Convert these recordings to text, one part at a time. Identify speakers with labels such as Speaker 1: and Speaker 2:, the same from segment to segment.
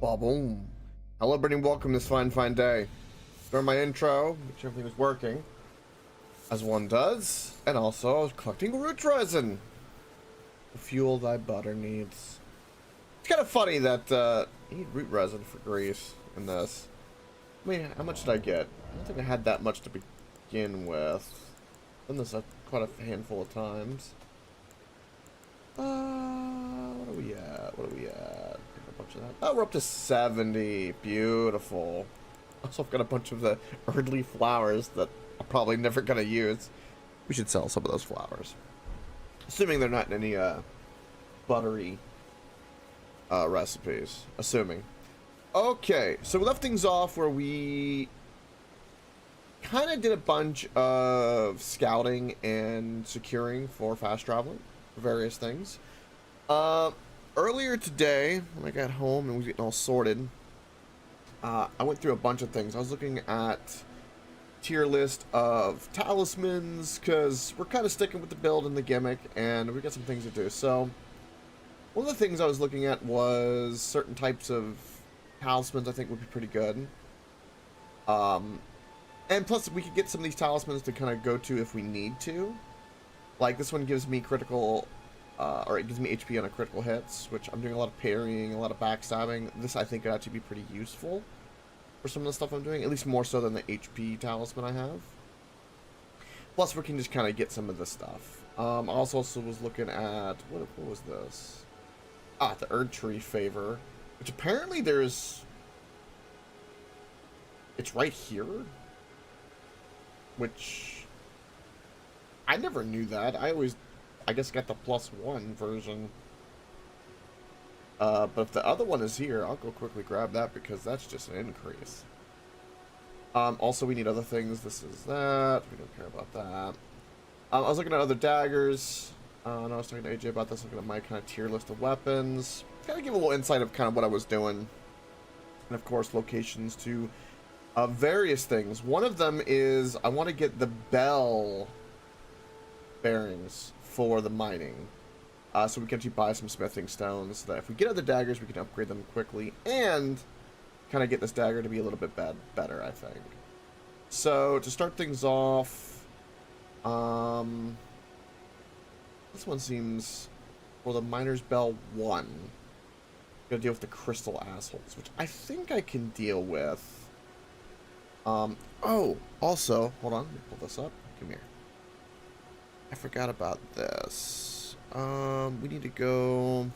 Speaker 1: Ba-boom. Hello, everybody, and welcome this fine day. During my intro, which everything was working, as one does, and also I was collecting root resin to fuel thy butter needs. It's kind of funny that you need root resin for grease in this. I mean, how much did I get? I don't think I had that much to begin with. Done this quite a handful of times. What are we at? What are we at? A bunch of that. Oh, we're up to 70. Beautiful. Also, I've got a bunch of the early flowers that I'm probably never gonna use. We should sell some of those flowers, assuming they're not in any buttery recipes. Assuming. Okay, so we left things off where we kind of did a bunch of scouting and securing for fast traveling for various things. Earlier today, when I got home and we was getting all sorted, I went through a bunch of things. I was looking at tier list of talismans because we're kind of sticking with the build and the gimmick, and we got some things to do. So one of the things I was looking at was certain types of talismans I think would be pretty good. And plus we could get some of these talismans to kind of go to if we need to. Like this one gives me critical, or it gives me HP on a critical hits, which I'm doing a lot of parrying, a lot of backstabbing. This I think could actually be pretty useful for some of the stuff I'm doing, at least more so than the HP talisman I have. Plus we can just kind of get some of this stuff. I also was looking at, what was this? The Erd Tree favor, which apparently it's right here, which I never knew that. I guess got the +1 version. But if the other one is here, I'll go quickly grab that because that's just an increase. Also, we need other things. This is that. We don't care about that. I was looking at other daggers. And I was talking to AJ about this, looking at my kind of tier list of weapons. Kind of give a little insight of kind of what I was doing. And of course, locations to various things. One of them is I want to get the bell bearings for the mining, so we can actually buy some smithing stones so that if we get other daggers we can upgrade them quickly and kind of get this dagger to be a little bit better, I think. So to start things off, this one seems, for the miner's bell 1, gotta deal with the crystal assholes, which I think I can deal with. Oh, also, hold on, let me pull this up. Come here. I forgot about this. We need to go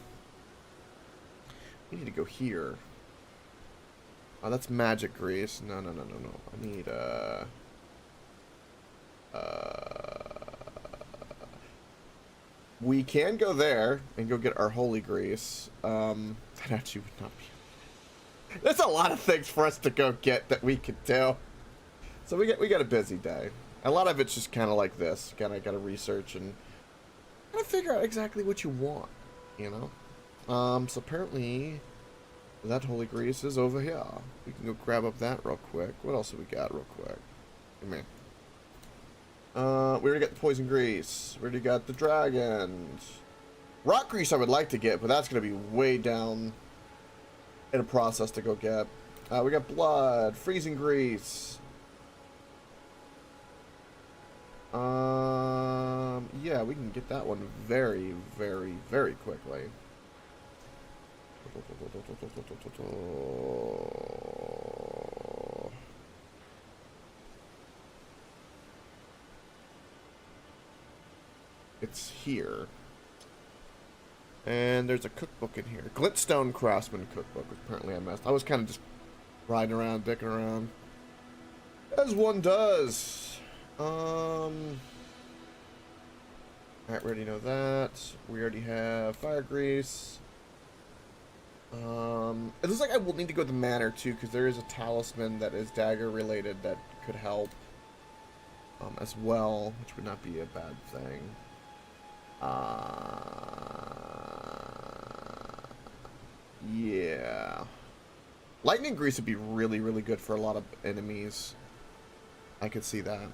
Speaker 1: here. Oh, that's magic grease. No. I need, we can go there and go get our holy grease. That actually would not be... There's a lot of things for us to go get that we could do. So we got a busy day. A lot of it's just kind of like this. Kind of got to research and kind of figure out exactly what you want, you know? So apparently that holy grease is over here. We can go grab up that real quick. What else have we got real quick? Come here. We already got the poison grease. We already got the dragons. Rock grease I would like to get, but that's going to be way down in a process to go get. We got blood, freezing grease. Yeah, we can get that one very quickly. It's here. And there's a cookbook in here. Glitstone Craftsman cookbook, which apparently I missed. I was kind of just riding around, dicking around, as one does. Alright, we already know that. We already have fire grease. It looks like I will need to go to the manor too, because there is a talisman that is dagger related that could help as well, which would not be a bad thing. Yeah. Lightning grease would be really good for a lot of enemies. I could see that.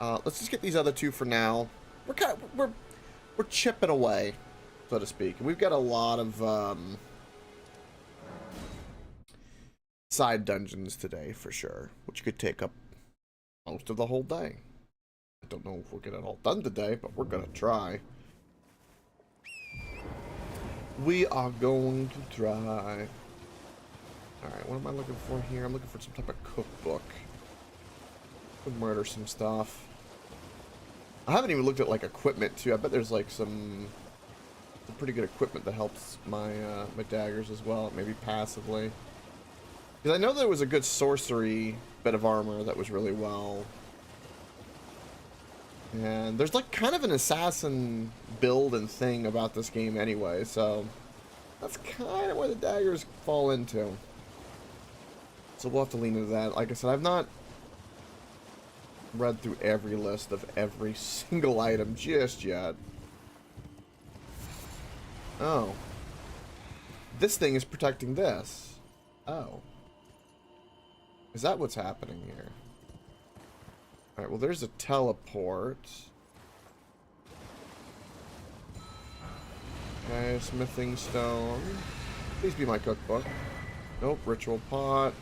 Speaker 1: Let's just get these other two for now. We're chipping away, so to speak. We've got a lot of side dungeons today for sure, which could take up most of the whole day. I don't know if we'll get it all done today, but we're gonna try. We are going to try. Alright, what am I looking for here? I'm looking for some type of cookbook. Could murder some stuff. I haven't even looked at like equipment too. I bet there's like some pretty good equipment that helps my my daggers as well, maybe passively. Because I know there was a good sorcery bit of armor that was really well. And there's like kind of an assassin build and thing about this game anyway, so that's kind of where the daggers fall into. So we'll have to lean into that. Like I said, I've not read through every list of every single item just yet. Oh. This thing is protecting this. Oh. Is that what's happening here? Alright, well there's a teleport. Okay, smithing stone. Please be my cookbook. Nope, ritual pot.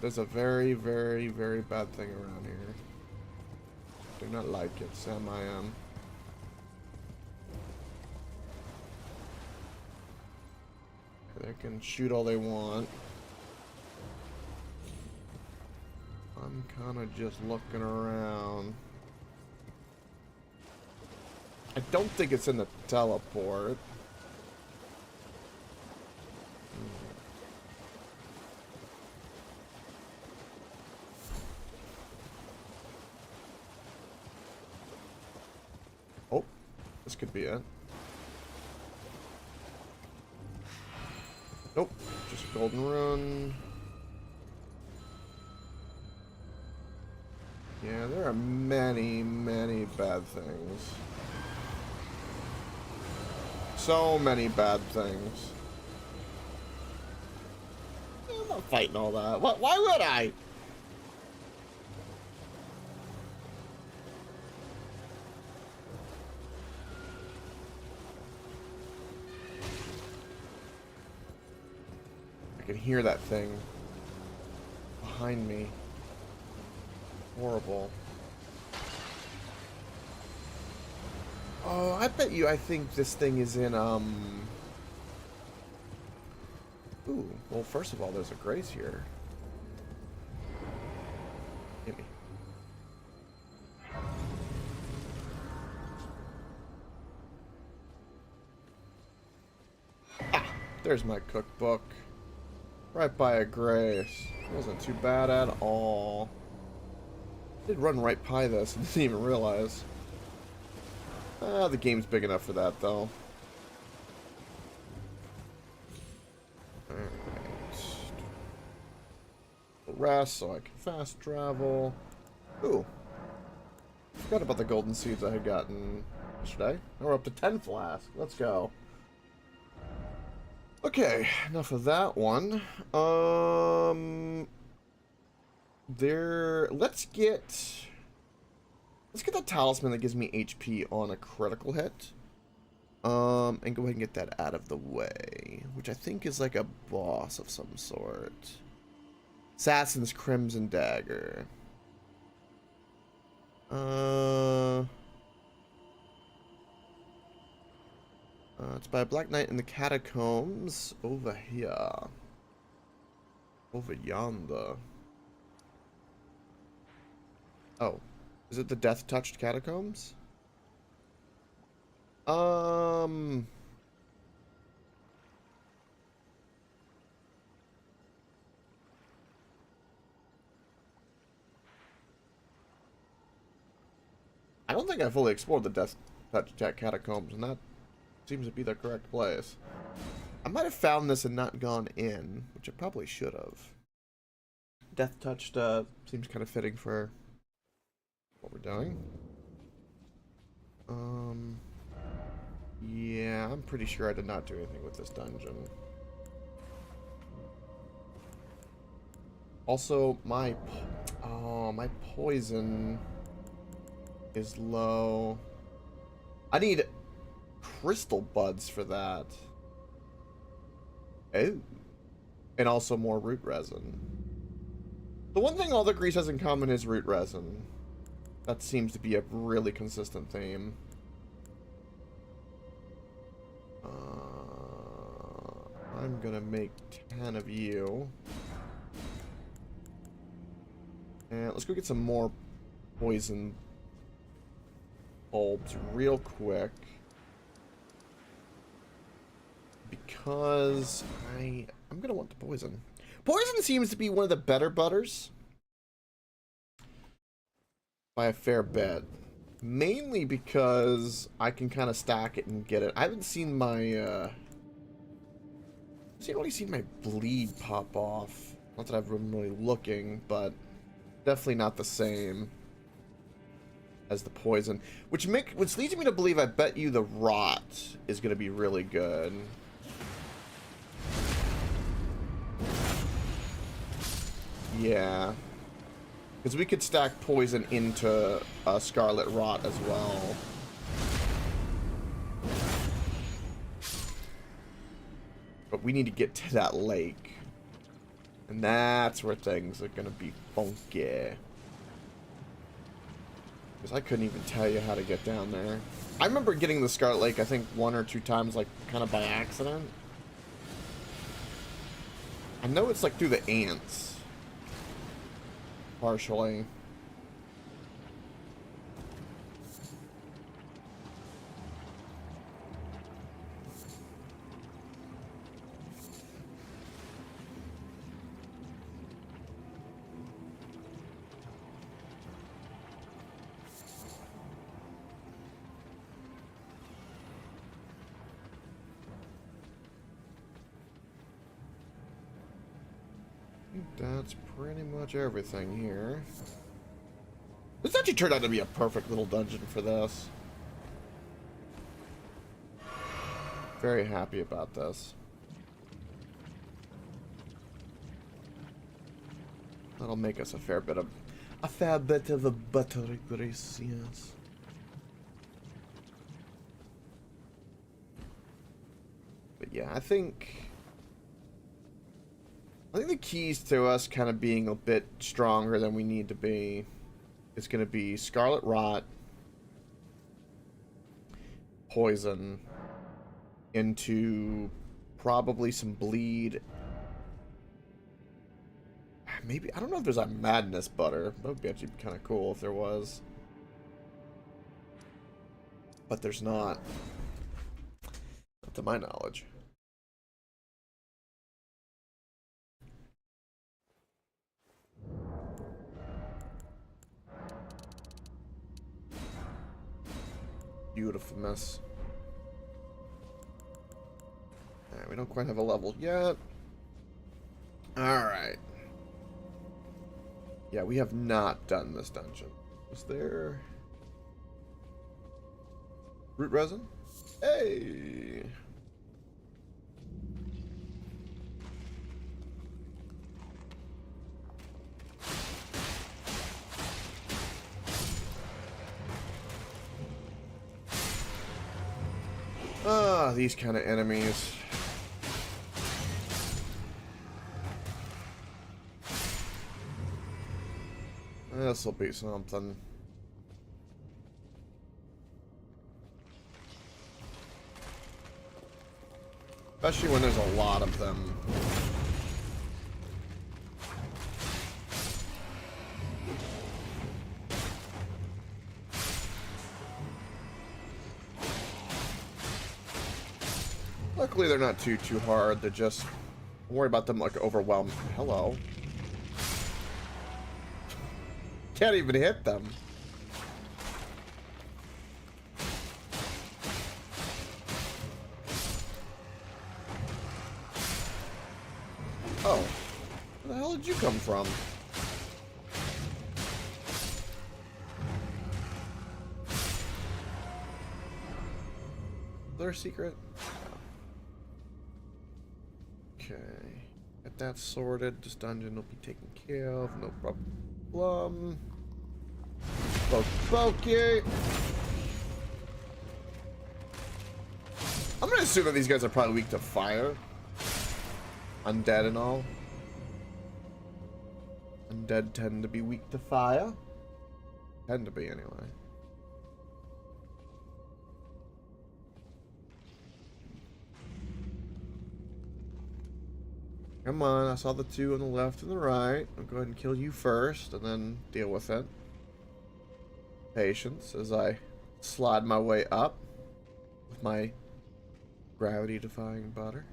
Speaker 1: There's a very, very, very bad thing around here. Do not like it, Sam I am. They can shoot all they want. I'm kind of just looking around. I don't think it's in the teleport. Oh, this could be it. Nope, just golden rune. Yeah, there are many, many bad things. So many bad things. I'm not fighting all that. Why would I? I can hear that thing behind me. Horrible. Oh, I bet you I think this thing is in, Ooh, well, first of all, there's a grace here. Gimme. Ah, there's my cookbook. Right by a grace. Wasn't too bad at all. Did run right by this and didn't even realize. The game's big enough for that, though. Alright. Rest so I can fast travel. Ooh. Forgot about the golden seeds I had gotten yesterday. Now we're up to 10 flasks. Let's go. Okay, enough of that one. Let's get the talisman that gives me HP on a critical hit. And go ahead and get that out of the way, which I think is like a boss of some sort. Assassin's Crimson Dagger. It's by a Black Knight in the Catacombs over here. Over yonder. Oh. Is it the Death-Touched Catacombs? I don't think I fully explored the Death-Touched Catacombs, and that seems to be the correct place. I might have found this and not gone in, which I probably should have. Death-Touched seems kind of fitting for what we're doing. Yeah, I'm pretty sure I did not do anything with this dungeon. Also, my poison is low. I need crystal buds for that. Oh. And also more root resin. The one thing all the grease has in common is root resin. That seems to be a really consistent theme. I'm gonna make 10 of you. And let's go get some more poison bulbs real quick. Because I'm gonna want the poison. Poison seems to be one of the better butters. By a fair bit. Mainly because I can kind of stack it and get it. I haven't seen my, I've only seen my bleed pop off. Not that I've been really looking, but definitely not the same as the poison. Which leads me to believe I bet you the rot is going to be really good. Yeah. Because we could stack poison into Scarlet Rot as well. But we need to get to that lake. And that's where things are going to be funky. Because I couldn't even tell you how to get down there. I remember getting the Scarlet Lake, I think, 1 or 2 times, like, kind of by accident. I know it's, like, through the ants. Partially. That's pretty much everything here. This actually turned out to be a perfect little dungeon for this. Very happy about this. That'll make us a fair bit of a buttery grease, yes. But yeah, I think the keys to us kind of being a bit stronger than we need to be is going to be Scarlet Rot, poison, into probably some bleed. Maybe, I don't know if there's a madness butter. That would be actually kind of cool if there was. But there's not. Not to my knowledge. Beautiful mess. Alright, we don't quite have a level yet. Alright. Yeah, we have not done this dungeon. Was there root resin? Hey! Ah, these kind of enemies. This'll be something. Especially when there's a lot of them. Luckily, they're not too hard. They're just worry about them like overwhelmed. Hello. Can't even hit them. Oh, where the hell did you come from? Is there a secret? Okay, get that sorted. This dungeon will be taken care of. No problem. Pokey. I'm gonna assume that these guys are probably weak to fire. Undead and all. Undead tend to be weak to fire. Tend to be, anyway. Come on, I saw the two on the left and the right. I'll go ahead and kill you first, and then deal with it. Patience as I slide my way up with my gravity-defying butter.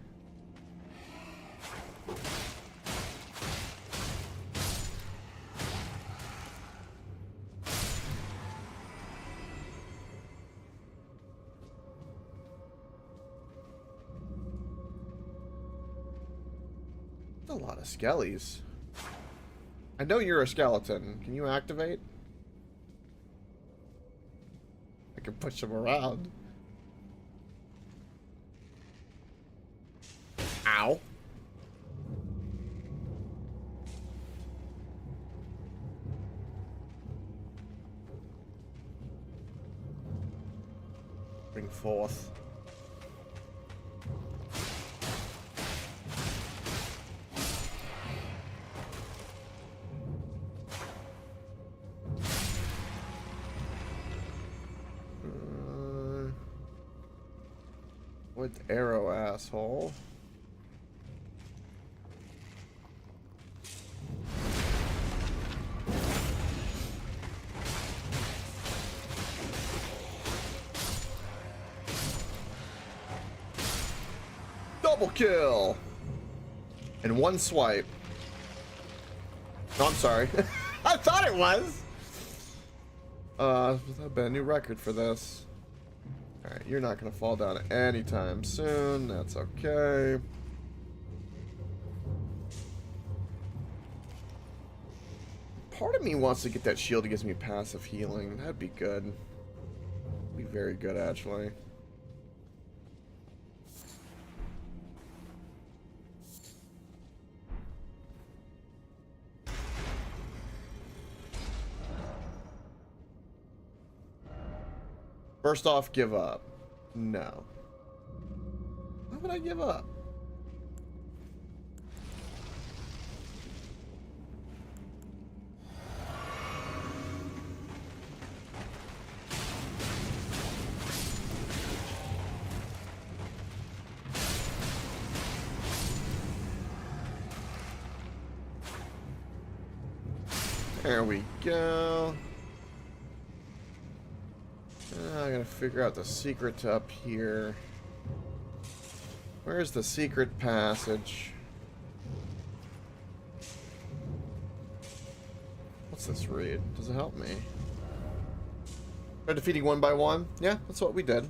Speaker 1: A lot of skellies. I know you're a skeleton. Can you activate? I can push them around. Ow. Bring forth. With arrow, asshole. Double kill! In one swipe. No, I'm sorry. I thought it was! That'd be a new record for this. Alright, you're not gonna fall down anytime soon. That's okay. Part of me wants to get that shield that gives me passive healing. That'd be good. Be very good, actually. First off, give up. No. Why would I give up? There we go. I gotta figure out the secret to up here. Where's the secret passage? What's this read? Does it help me? By defeating one by one? Yeah, that's what we did.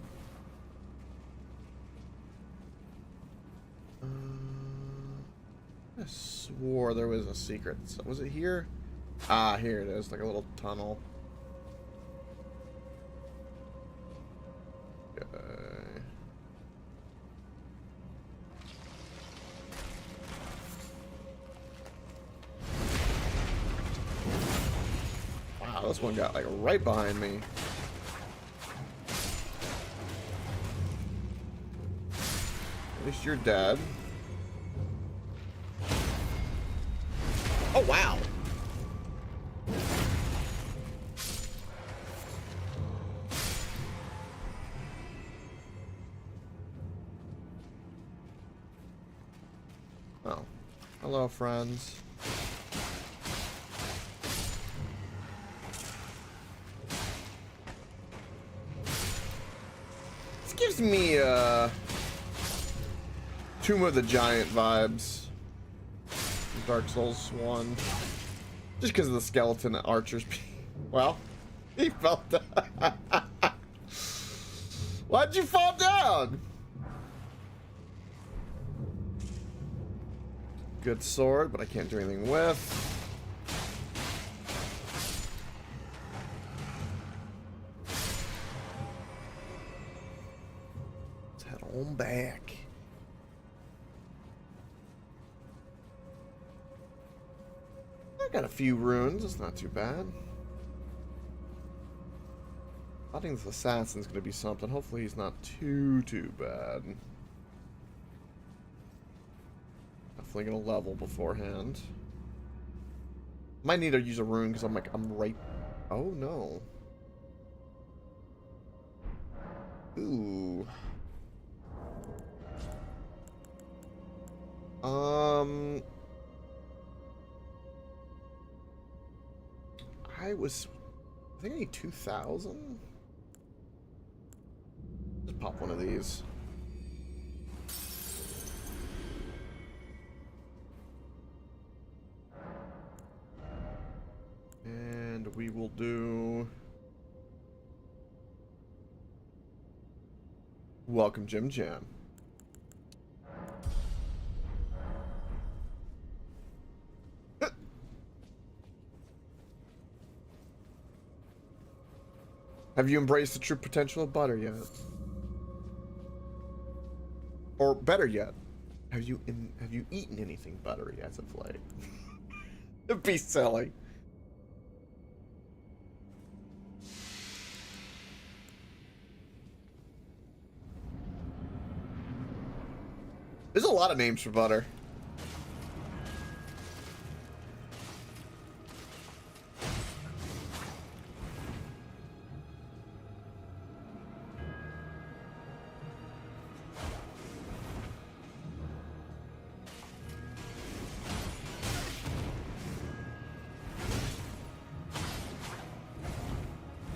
Speaker 1: I swore there was a secret. Was it here? Ah, here it is. Like a little tunnel. Wow, this one got like right behind me. At least you're dead. Oh, wow. Oh. Hello, friends. This gives me, Tomb of the Giant vibes. Dark Souls 1. Just because of the skeleton archers. Well, he fell down. Why'd you fall down? Good sword, but I can't do anything with. Let's head on back. I got a few runes. It's not too bad. I think this assassin's gonna be something. Hopefully he's not too bad. definitely gonna level beforehand. Might need to use a rune because I'm right. Oh no. Ooh. I think I need 2,000. Just pop one of these. And we will do... Welcome, Jim Jam. Have you embraced the true potential of butter yet? Or better yet, have you eaten anything buttery as of late? It'd be silly. There's a lot of names for butter.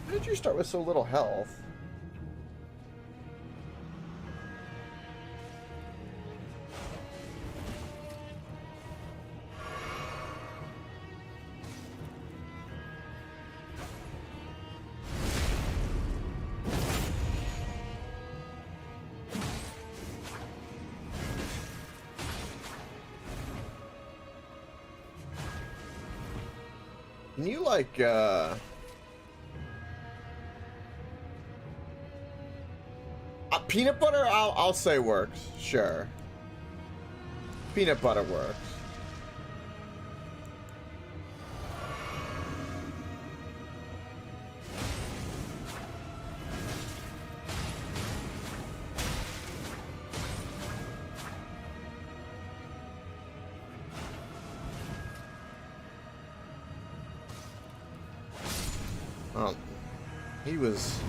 Speaker 1: How did you start with so little health? Can you like peanut butter? I'll say works. Sure. Peanut butter works. Oh, he was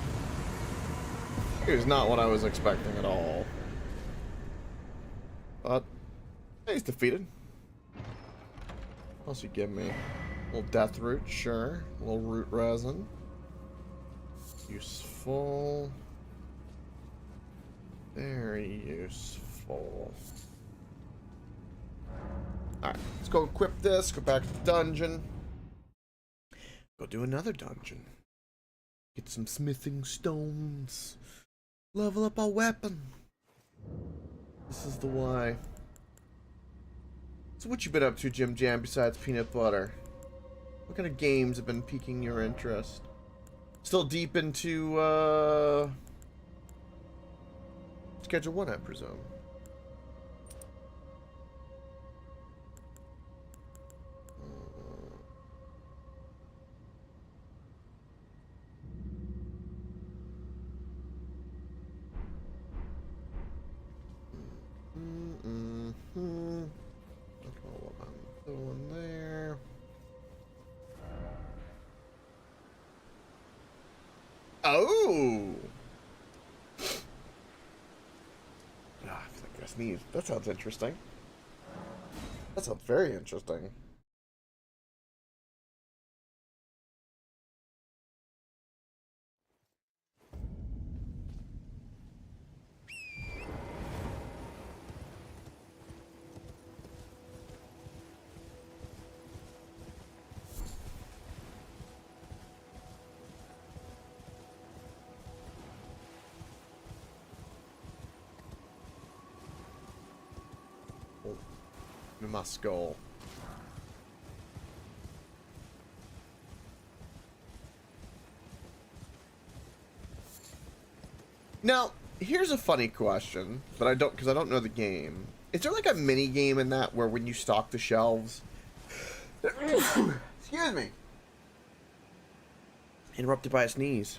Speaker 1: not what I was expecting at all. But he's defeated. What else you give me? A little death root, sure. A little root resin. Useful. Very useful. Alright, let's go equip this, go back to the dungeon. Go do another dungeon. Get some smithing stones. Level up our weapon. This is the why. So what you been up to, Jim Jam, besides peanut butter? What kind of games have been piquing your interest? Still deep into, Schedule 1, I presume. Look at what I'm doing there. Oh! Ah, I feel like I sneezed. That sounds interesting. That sounds very interesting. In my skull. Now, here's a funny question, but because I don't know the game. Is there like a mini game in that where when you stock the shelves? Excuse me. Interrupted by a sneeze.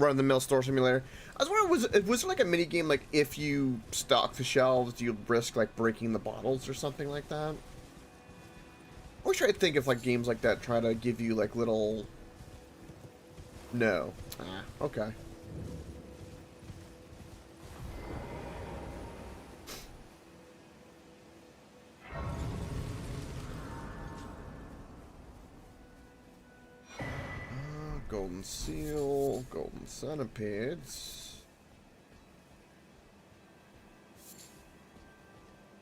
Speaker 1: run-of-the-mill store simulator. I was wondering, was there like a mini game like if you stock the shelves, do you risk like breaking the bottles or something like that? I always try to think if like games like that try to give you like little. No. Ah, okay. Golden seal, golden centipedes.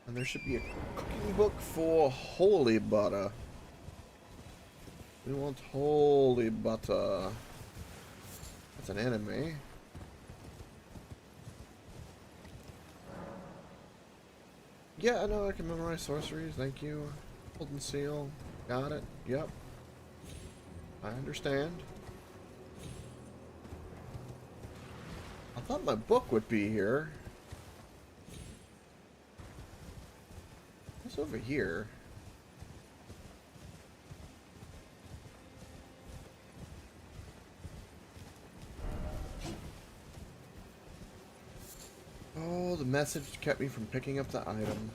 Speaker 1: And there should be a cooking book for holy butter. We want holy butter. That's an enemy. Yeah, I know I can memorize sorceries, thank you. Golden seal, got it, yep. I understand. I thought my book would be here. What's over here? Oh, the message kept me from picking up the item.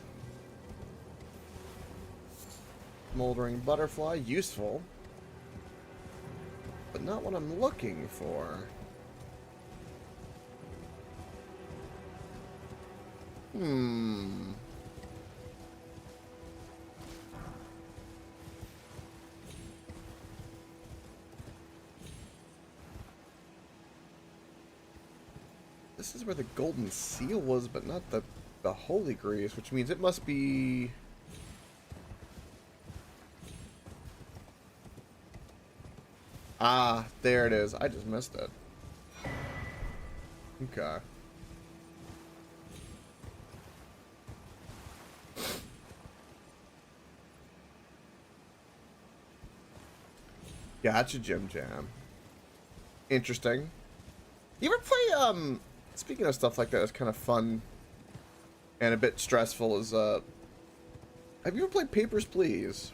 Speaker 1: Smoldering butterfly, useful. But not what I'm looking for. This is where the golden seal was, but not the holy grease, which means it must be... Ah, there it is. I just missed it. Okay. Gotcha, Jim Jam. Interesting. You ever play, speaking of stuff like that, it's kind of fun and a bit stressful, is, have you ever played Papers, Please?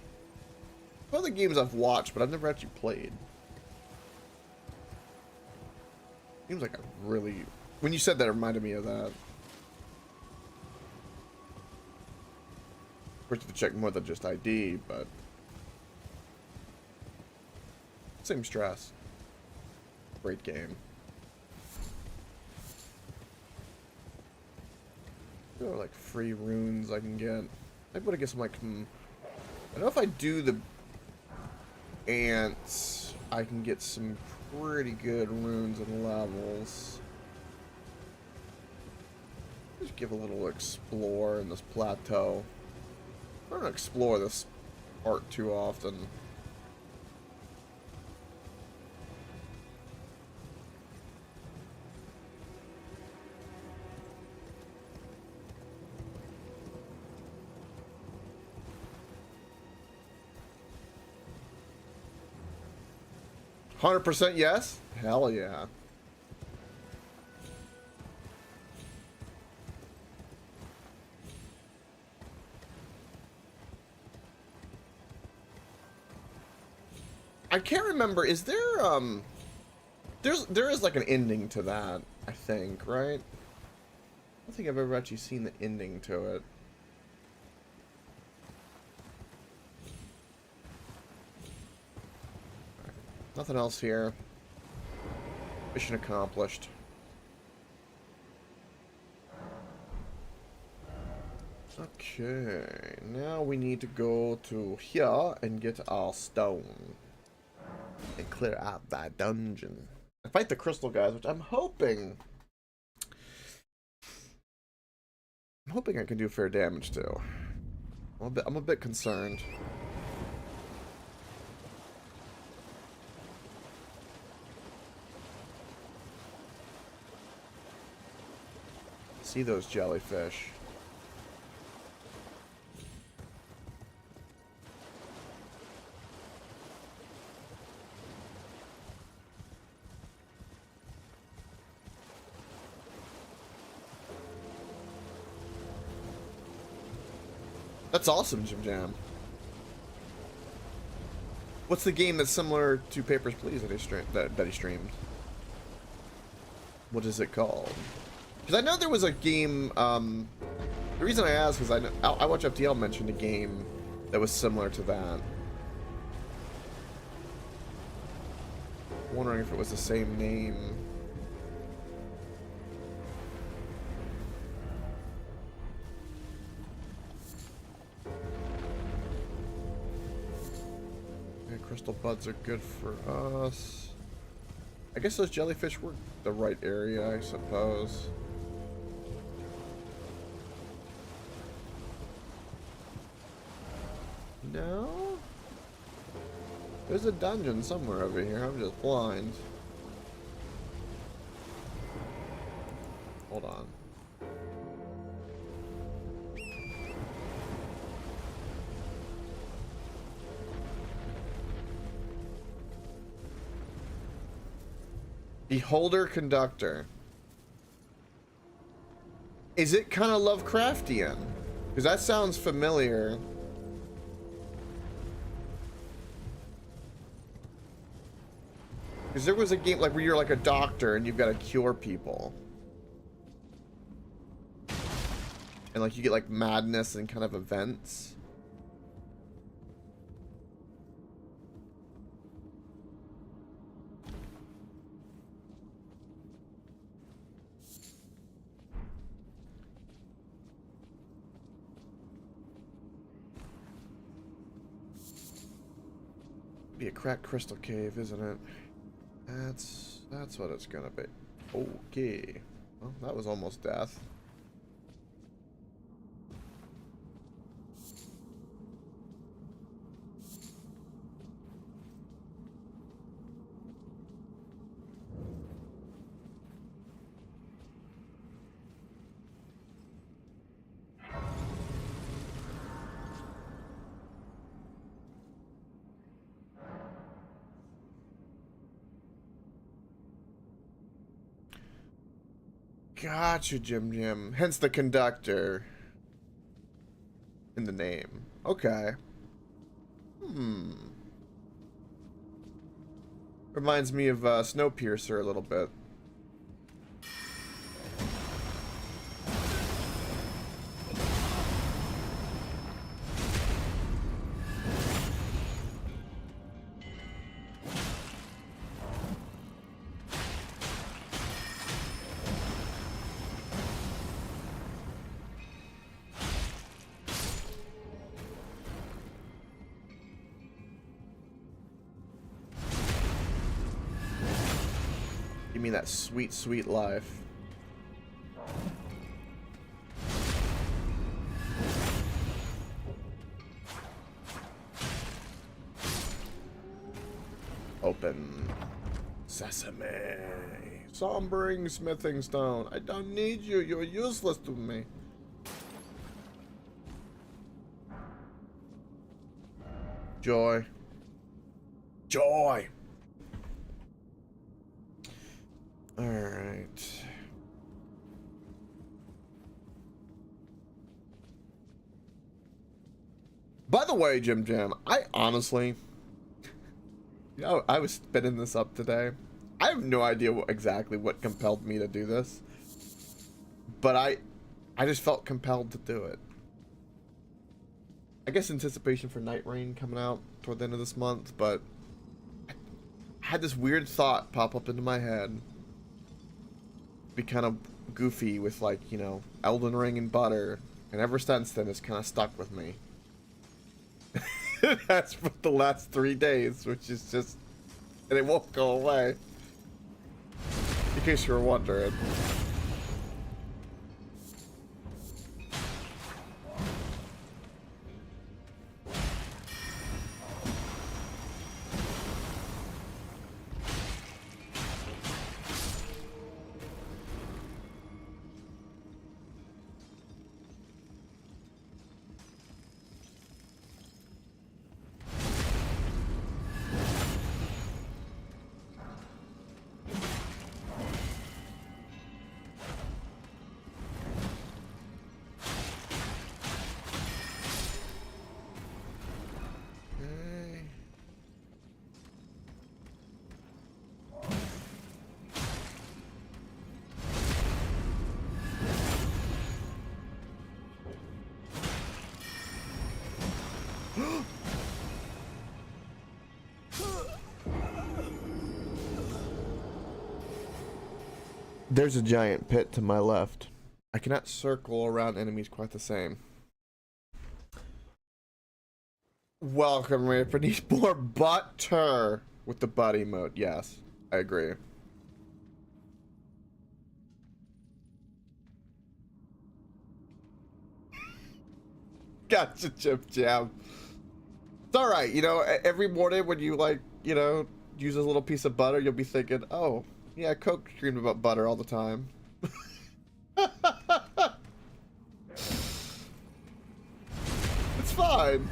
Speaker 1: One of the games I've watched, but I've never actually played. Seems like a really... When you said that, it reminded me of that. Of course, you have to check more than just ID, but... Same stress. Great game. There are like free runes I can get. I want to get some like. I don't know if I do the ants, I can get some pretty good runes and levels. Just give a little explore in this plateau. I don't explore this part too often. 100% yes? Hell yeah. I can't remember, is there, there is like an ending to that, I think, right? I don't think I've ever actually seen the ending to it. Nothing else here. Mission accomplished. Okay, now we need to go to here and get our stone. And clear out that dungeon. And fight the crystal guys, which I'm hoping I can do fair damage to. I'm a bit concerned. See those jellyfish. That's awesome, Jim Jam. What's the game that's similar to Papers, Please that he streamed? What is it called? Because I know there was a game, the reason I ask is I watch FTL mention a game that was similar to that. Wondering if it was the same name. Yeah, crystal buds are good for us. I guess those jellyfish were the right area, I suppose. No? There's a dungeon somewhere over here. I'm just blind. Hold on. Beholder Conductor. Is it kind of Lovecraftian? Because that sounds familiar. Because there was a game like where you're like a doctor and you've got to cure people. And like you get like madness and kind of events. Be a cracked crystal cave, isn't it? That's what it's gonna be. Okay. Well, that was almost death. Gotcha, Jim. Hence the conductor in the name. Okay. Reminds me of Snowpiercer a little bit. Give me that sweet, sweet life. Open sesame. Sombering smithing stone. I don't need you. You're useless to me. Joy. Joy. All right. By the way, Jim, I honestly, you know, I was spinning this up today. I have no idea exactly what compelled me to do this, but I just felt compelled to do it. I guess anticipation for Night Rain coming out toward the end of this month, but I had this weird thought pop up into my head. Be kind of goofy with, like, you know, Elden Ring and butter, and ever since then it's kind of stuck with me. That's for the last 3 days, which is just, and it won't go away, in case you were wondering. There's a giant pit to my left. I cannot circle around enemies quite the same. Welcome, Raper. Needs more butter with the buddy mode. Yes, I agree. Gotcha, Chip Jam. It's alright, you know, every morning when you, like, you know, use a little piece of butter, you'll be thinking, oh, yeah, Coke dreamed about butter all the time. It's fine.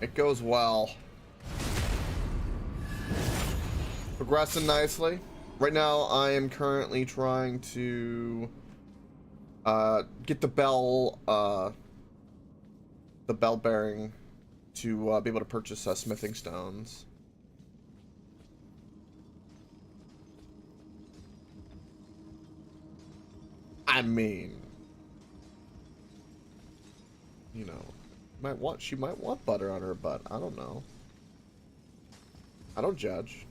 Speaker 1: It goes well. Progressing nicely. Right now, I am currently trying to get the bell bearing to be able to purchase smithing stones. I mean, you know, she might want butter on her butt. I don't know. I don't judge.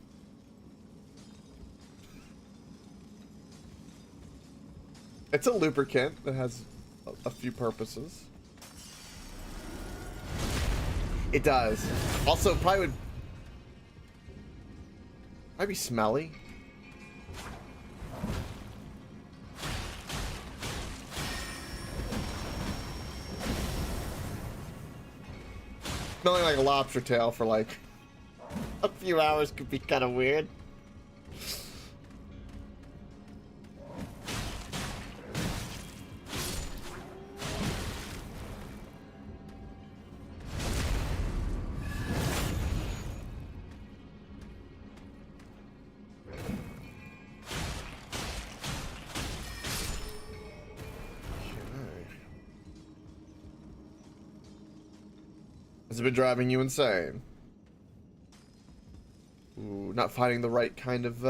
Speaker 1: It's a lubricant that has a few purposes. It does. Also, probably be smelly. Smelling like a lobster tail for like a few hours could be kind of weird. Has it been driving you insane? Ooh, not finding the right kind of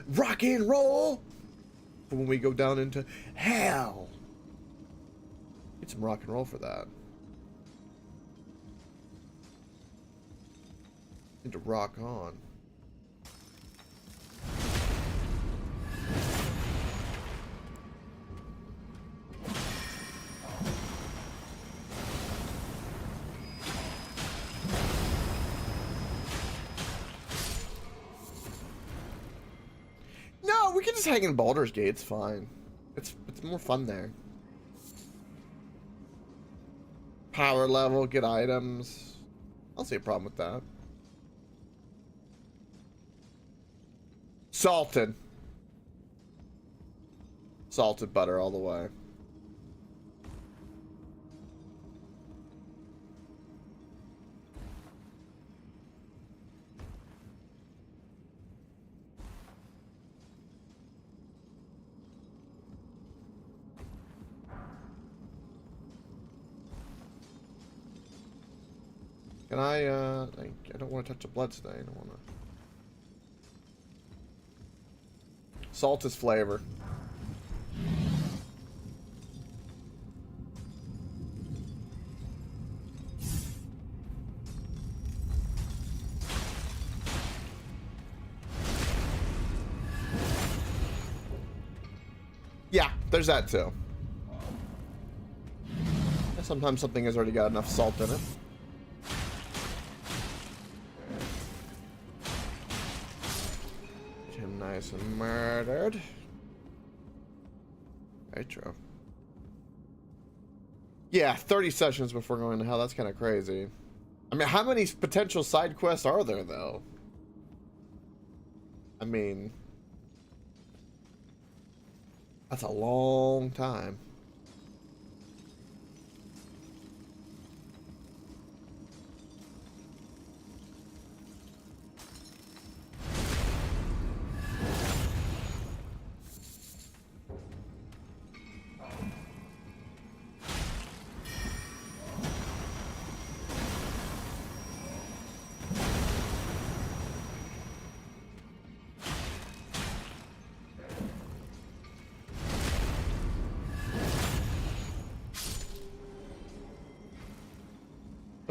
Speaker 1: rock and roll for when we go down into hell. Need some rock and roll for that. Need to rock on. No, we can just hang in Baldur's Gate. It's fine. It's more fun there. Power level, get items. I don't see a problem with that. Salted. Salted butter all the way. Can I don't want to touch the bloodstain. I don't want to. Salt is flavor. Yeah, there's that too. Sometimes something has already got enough salt in it. Nice and murdered. Nitro. Yeah, 30 sessions before going to hell. That's kind of crazy. I mean, how many potential side quests are there, though? I mean, that's a long time.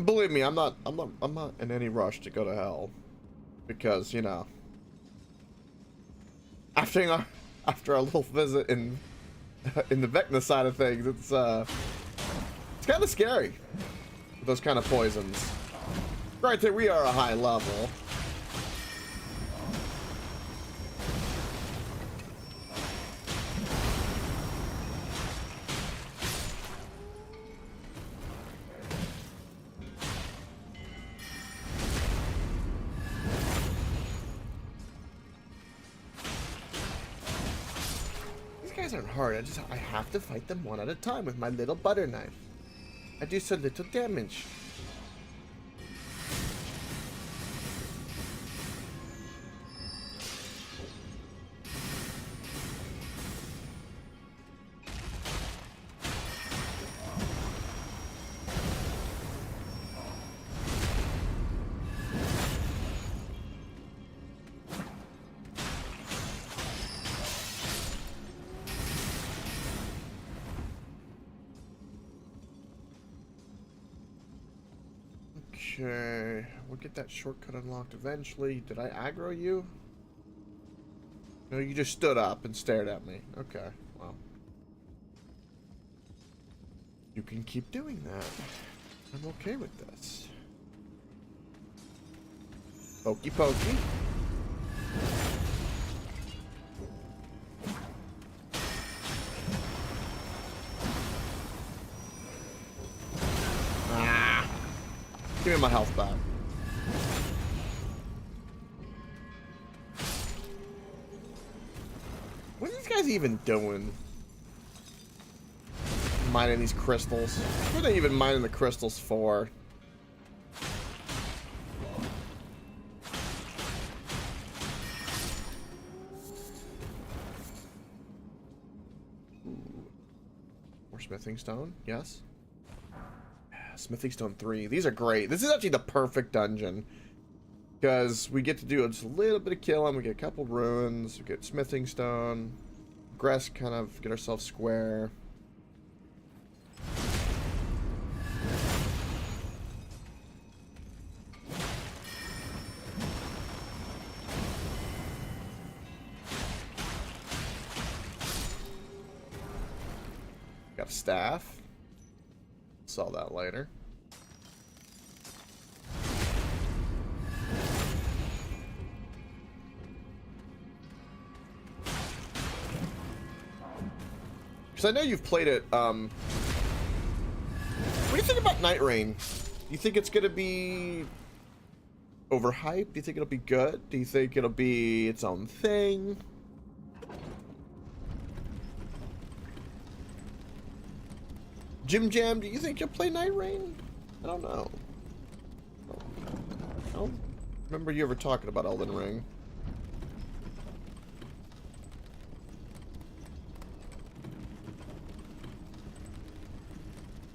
Speaker 1: believe me, I'm not in any rush to go to hell, because you know, after our little visit in the Vecna side of things, it's kind of scary with those kind of poisons. Granted, we are a high level. Aren't hard. I have to fight them one at a time with my little butter knife. I do so little damage. Okay, we'll get that shortcut unlocked eventually. Did I aggro you? No, you just stood up and stared at me. Okay, well. You can keep doing that. I'm okay with this. Pokey pokey. Give me my health back. What are these guys even doing? Mining these crystals. What are they even mining the crystals for? Ooh. More smithing stone, yes. Smithing Stone 3. These are great. This is actually the perfect dungeon, because we get to do just a little bit of killing. We get a couple ruins. We get Smithing Stone. Progress, kind of get ourselves square. Got a staff. Sell that later. Because I know you've played it. What do you think about Night Rain? Do you think it's gonna be overhyped? Do you think it'll be good? Do you think it'll be its own thing? Jim Jam, do you think you'll play Night Rain? I don't know. I don't remember you ever talking about Elden Ring.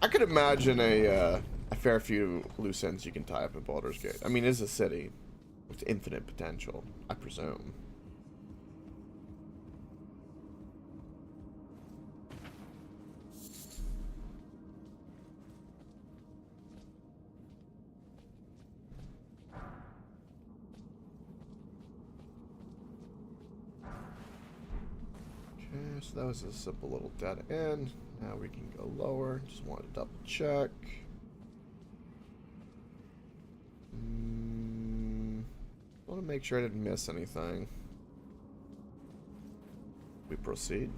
Speaker 1: I could imagine a fair few loose ends you can tie up in Baldur's Gate. I mean, it's a city with infinite potential, I presume. So that was a simple little dead end. Now we can go lower. Just wanted to double check. Want to make sure I didn't miss anything. We proceed.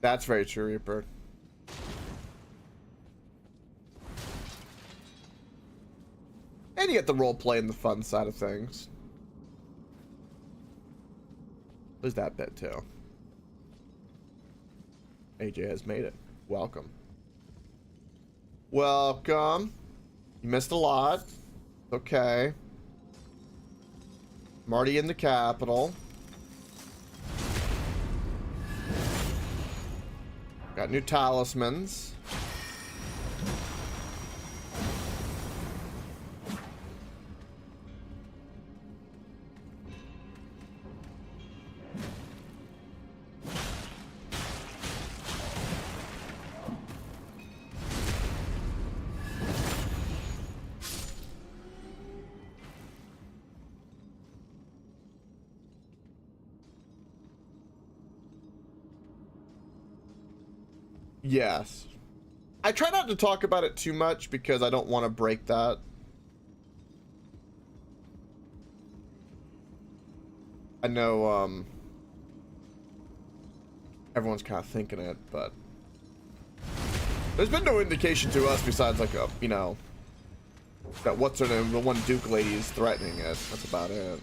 Speaker 1: That's very true, Reaper. And you get the role play and the fun side of things. There's that bit too. AJ has made it. Welcome. Welcome. You missed a lot. Okay. I'm already in the capital. Got new talismans. Yes. I try not to talk about it too much because I don't want to break that. I know, everyone's kind of thinking it, but there's been no indication to us besides, like, you know, that what's her name, the one Duke lady is threatening it. That's about it.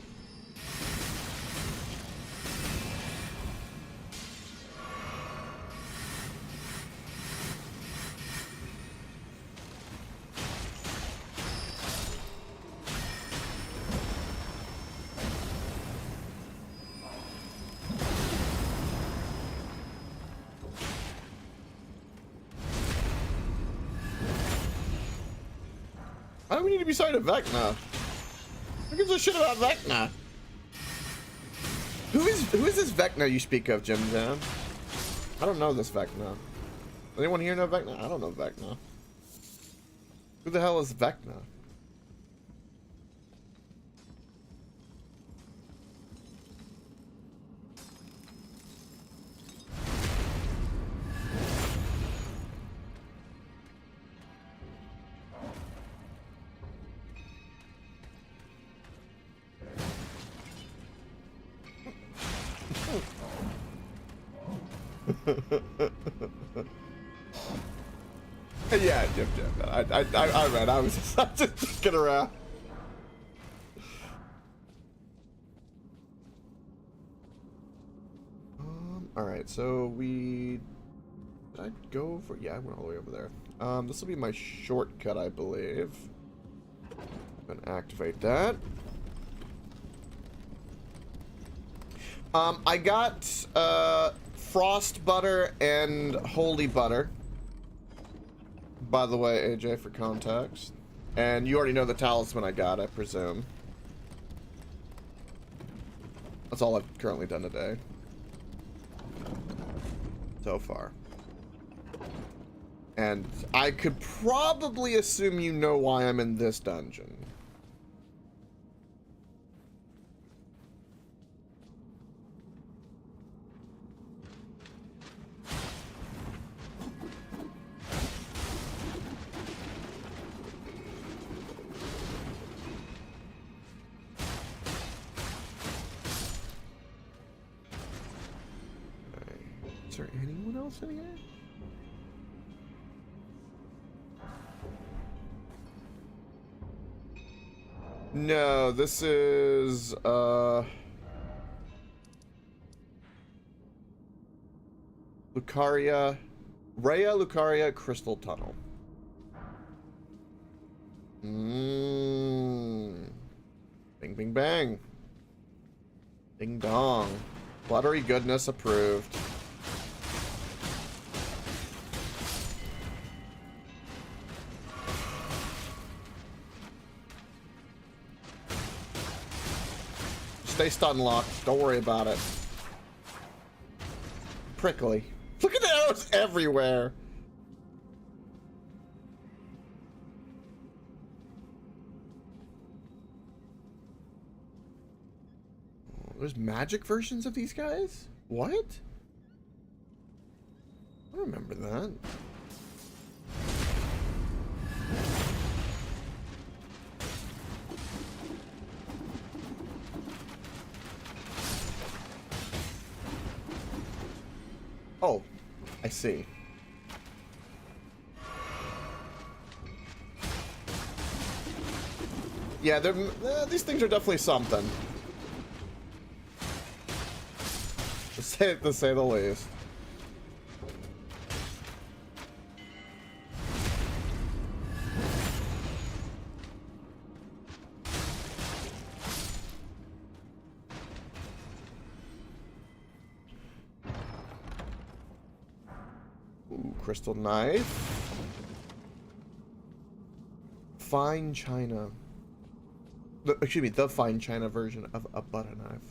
Speaker 1: Why do we need to be sorry to Vecna? Who gives a shit about Vecna? Who is this Vecna you speak of, Jim Jam? I don't know this Vecna. Anyone here know Vecna? I don't know Vecna. Who the hell is Vecna? Yeah, Jim. I read. I was just thinking around. All right. So we did I go for? Yeah, I went all the way over there. This will be my shortcut, I believe. I'm gonna activate that. I got frost butter and holy butter. By the way, AJ, for context. And you already know the talisman I got, I presume. That's all I've currently done today. So far. And I could probably assume you know why I'm in this dungeon. Is there anyone else in here? No, this is Lucaria, Rhea Lucaria Crystal Tunnel. Bing bing bang. Ding dong. Buttery goodness approved. Stay stun locked. Don't worry about it. Prickly. Look at the arrows everywhere. There's magic versions of these guys? What? I don't remember that. Oh, I see. Yeah, these things are definitely something. To say the least. crystal knife. Fine china. Excuse me, the fine china version of a butter knife.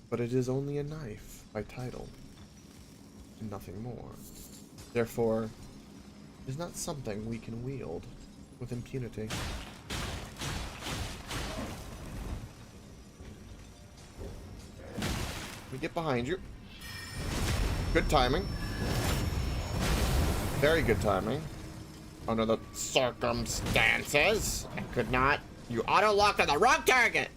Speaker 1: But it is only a knife by title, and nothing more. Therefore, it is not something we can wield with impunity. Let me get behind you. Good timing. Very good timing. Under the circumstances, I could not. You auto-locked on the wrong target!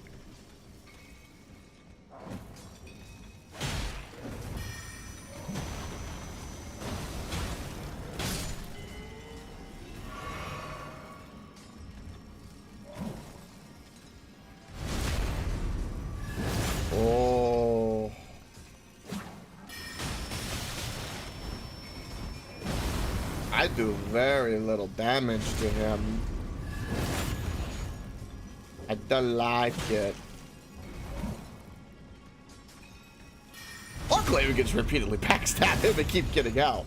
Speaker 1: Oh. I do very little damage to him. I don't like it. Luckily, we can just repeatedly backstab him and keep getting out.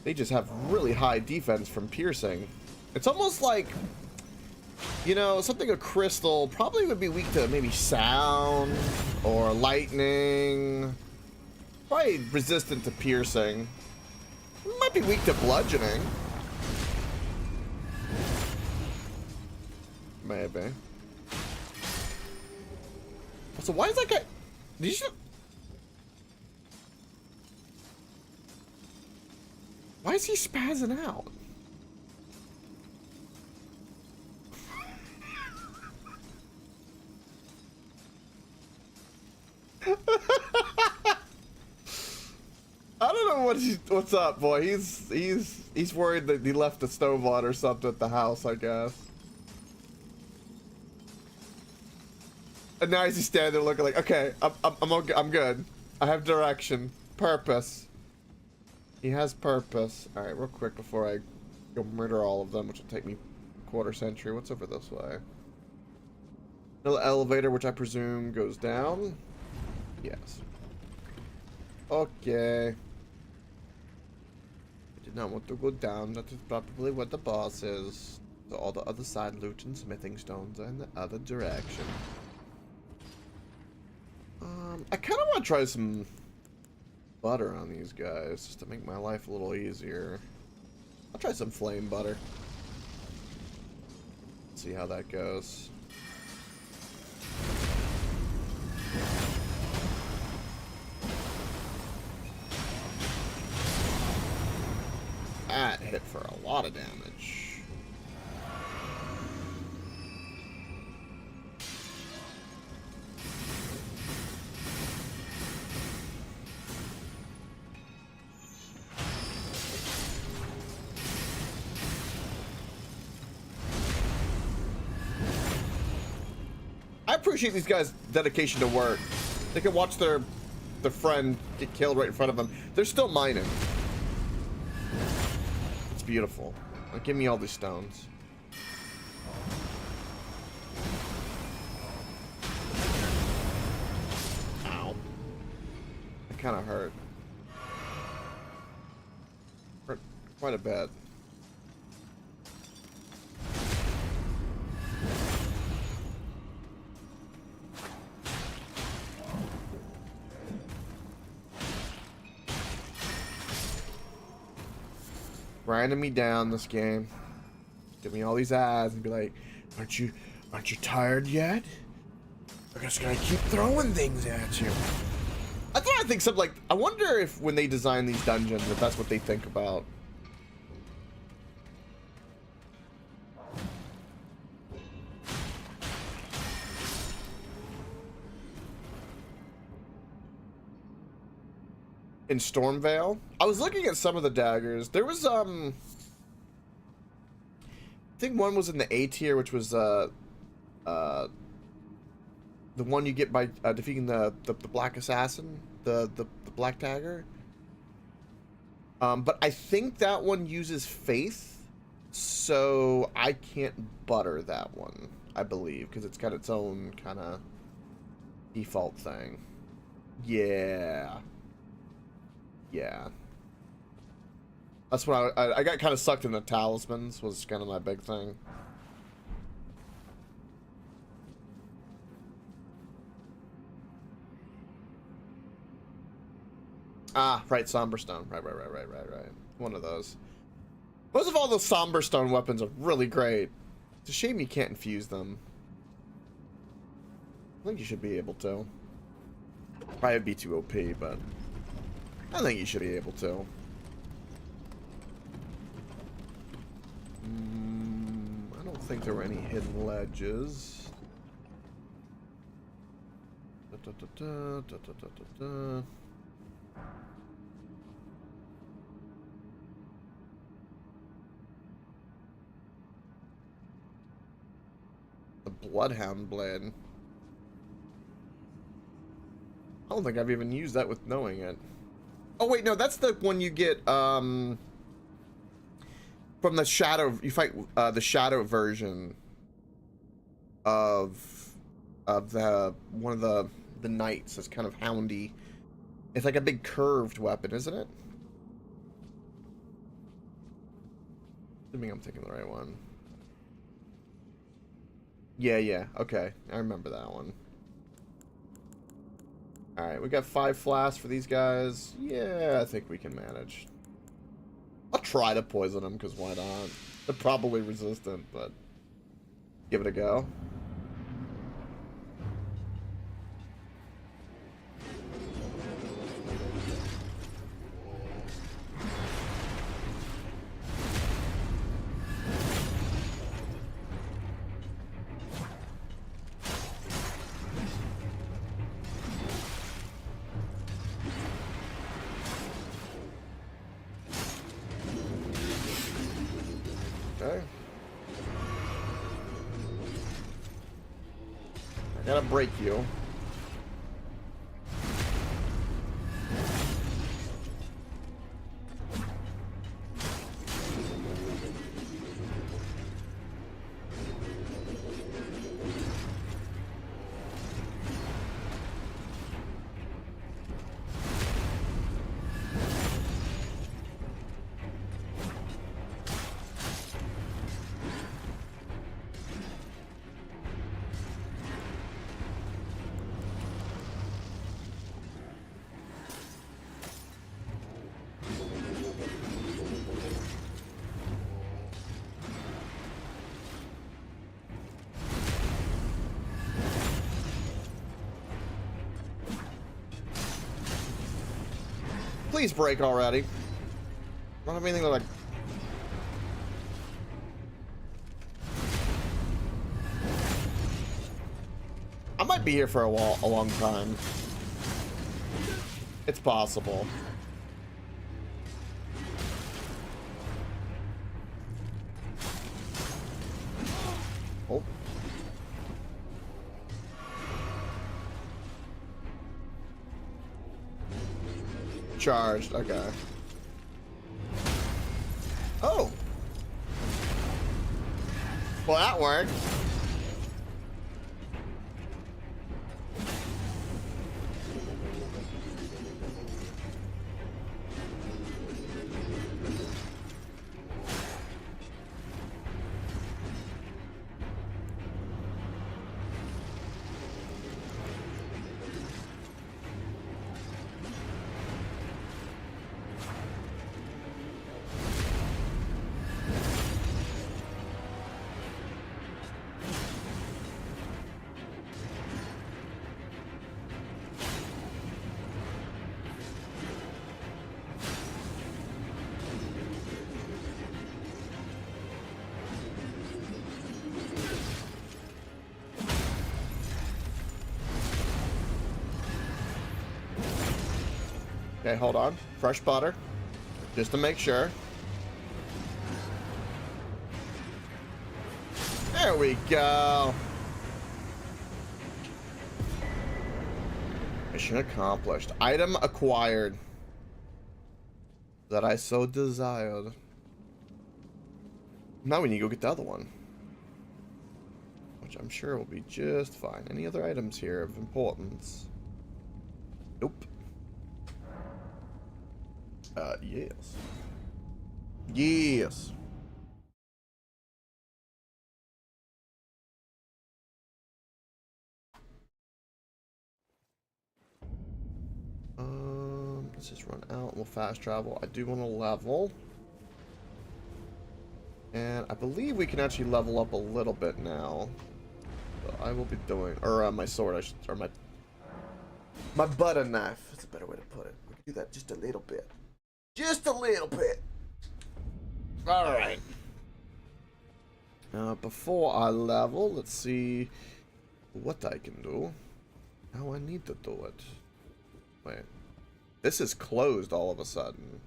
Speaker 1: They just have really high defense from piercing. It's almost like, you know, something of crystal probably would be weak to maybe sound or lightning. Probably resistant to piercing. Might be weak to bludgeoning. Maybe. So why is that guy... Did you... Why is he spazzing out? I don't know what's up, boy. He's worried that he left the stove on or something at the house, I guess. And now he's just standing there looking like, okay, I'm good. I have direction, purpose. He has purpose. All right, real quick before I go murder all of them, which will take me a quarter century. What's over this way? Another elevator, which I presume goes down. Yes. Okay. I did not want to go down. That is probably what the boss is. So all the other side loot and smithing stones are in the other direction. I kind of want to try some butter on these guys just to make my life a little easier. I'll try some flame butter. See how that goes. That hit for a lot of damage. I appreciate these guys' dedication to work. They can watch their friend get killed right in front of them. They're still mining. It's beautiful. Like, give me all these stones. Ow. That kind of hurt. Hurt quite a bit. Grinding me down this game. Give me all these eyes and be like, aren't you tired yet? I just gotta keep throwing things at you. That's what I think. Something like, I wonder if when they design these dungeons, if that's what they think about. In Stormvale, I was looking at some of the daggers. There was I think one was in the A tier, which was the one you get by defeating the black assassin, the black dagger. But I think that one uses faith, so I can't butter that one, I believe, because it's got its own kind of default thing. Yeah. Yeah. That's what I got kind of sucked in the talismans, was kind of my big thing. Ah, right, Somber Stone. Right. One of those. Most of all, those Somber Stone weapons are really great. It's a shame you can't infuse them. I think you should be able to. Probably be too OP, but I think you should be able to. I don't think there were any hidden ledges. The Bloodhound Blade. I don't think I've even used that with knowing it. Oh wait, no, that's the one you get from the shadow. You fight the shadow version of the one of the knights. It's kind of houndy. It's like a big curved weapon, isn't it? Assuming I'm thinking the right one. Yeah. Okay, I remember that one. Alright, we got 5 flasks for these guys. Yeah, I think we can manage. I'll try to poison them, because why not? They're probably resistant, but give it a go. Okay. I gotta break you. Please break already. I don't have anything like... I might be here for a long time. It's possible. Oh. Charged, okay. Oh! Well, that worked. Okay, hold on. Fresh butter. Just to make sure. There we go. Mission accomplished. Item acquired. That I so desired. Now we need to go get the other one. Which I'm sure will be just fine. Any other items here of importance? Nope. Yes. Yes. Let's just run out and we'll fast travel. I do want to level. And I believe we can actually level up a little bit now. So I will be doing, or my sword, I should, or my butter knife. That's a better way to put it. We can do that just a little bit. Just a little bit. All right. Before I level, let's see what I can do. How I need to do it. Wait. This is closed all of a sudden.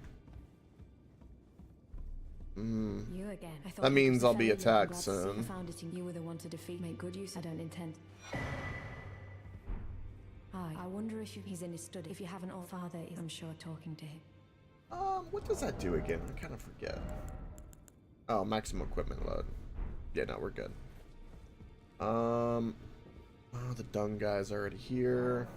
Speaker 2: You again.
Speaker 1: That means I'll be attacked soon.
Speaker 2: I found it in you were the one to defeat. Make good use. I don't intend. I wonder if he's in his study. If you haven't, all father is, I'm sure, talking to him.
Speaker 1: What does that do again? I kind of forget. Oh, maximum equipment load. Yeah, no, we're good. Oh, the dung guy's already here.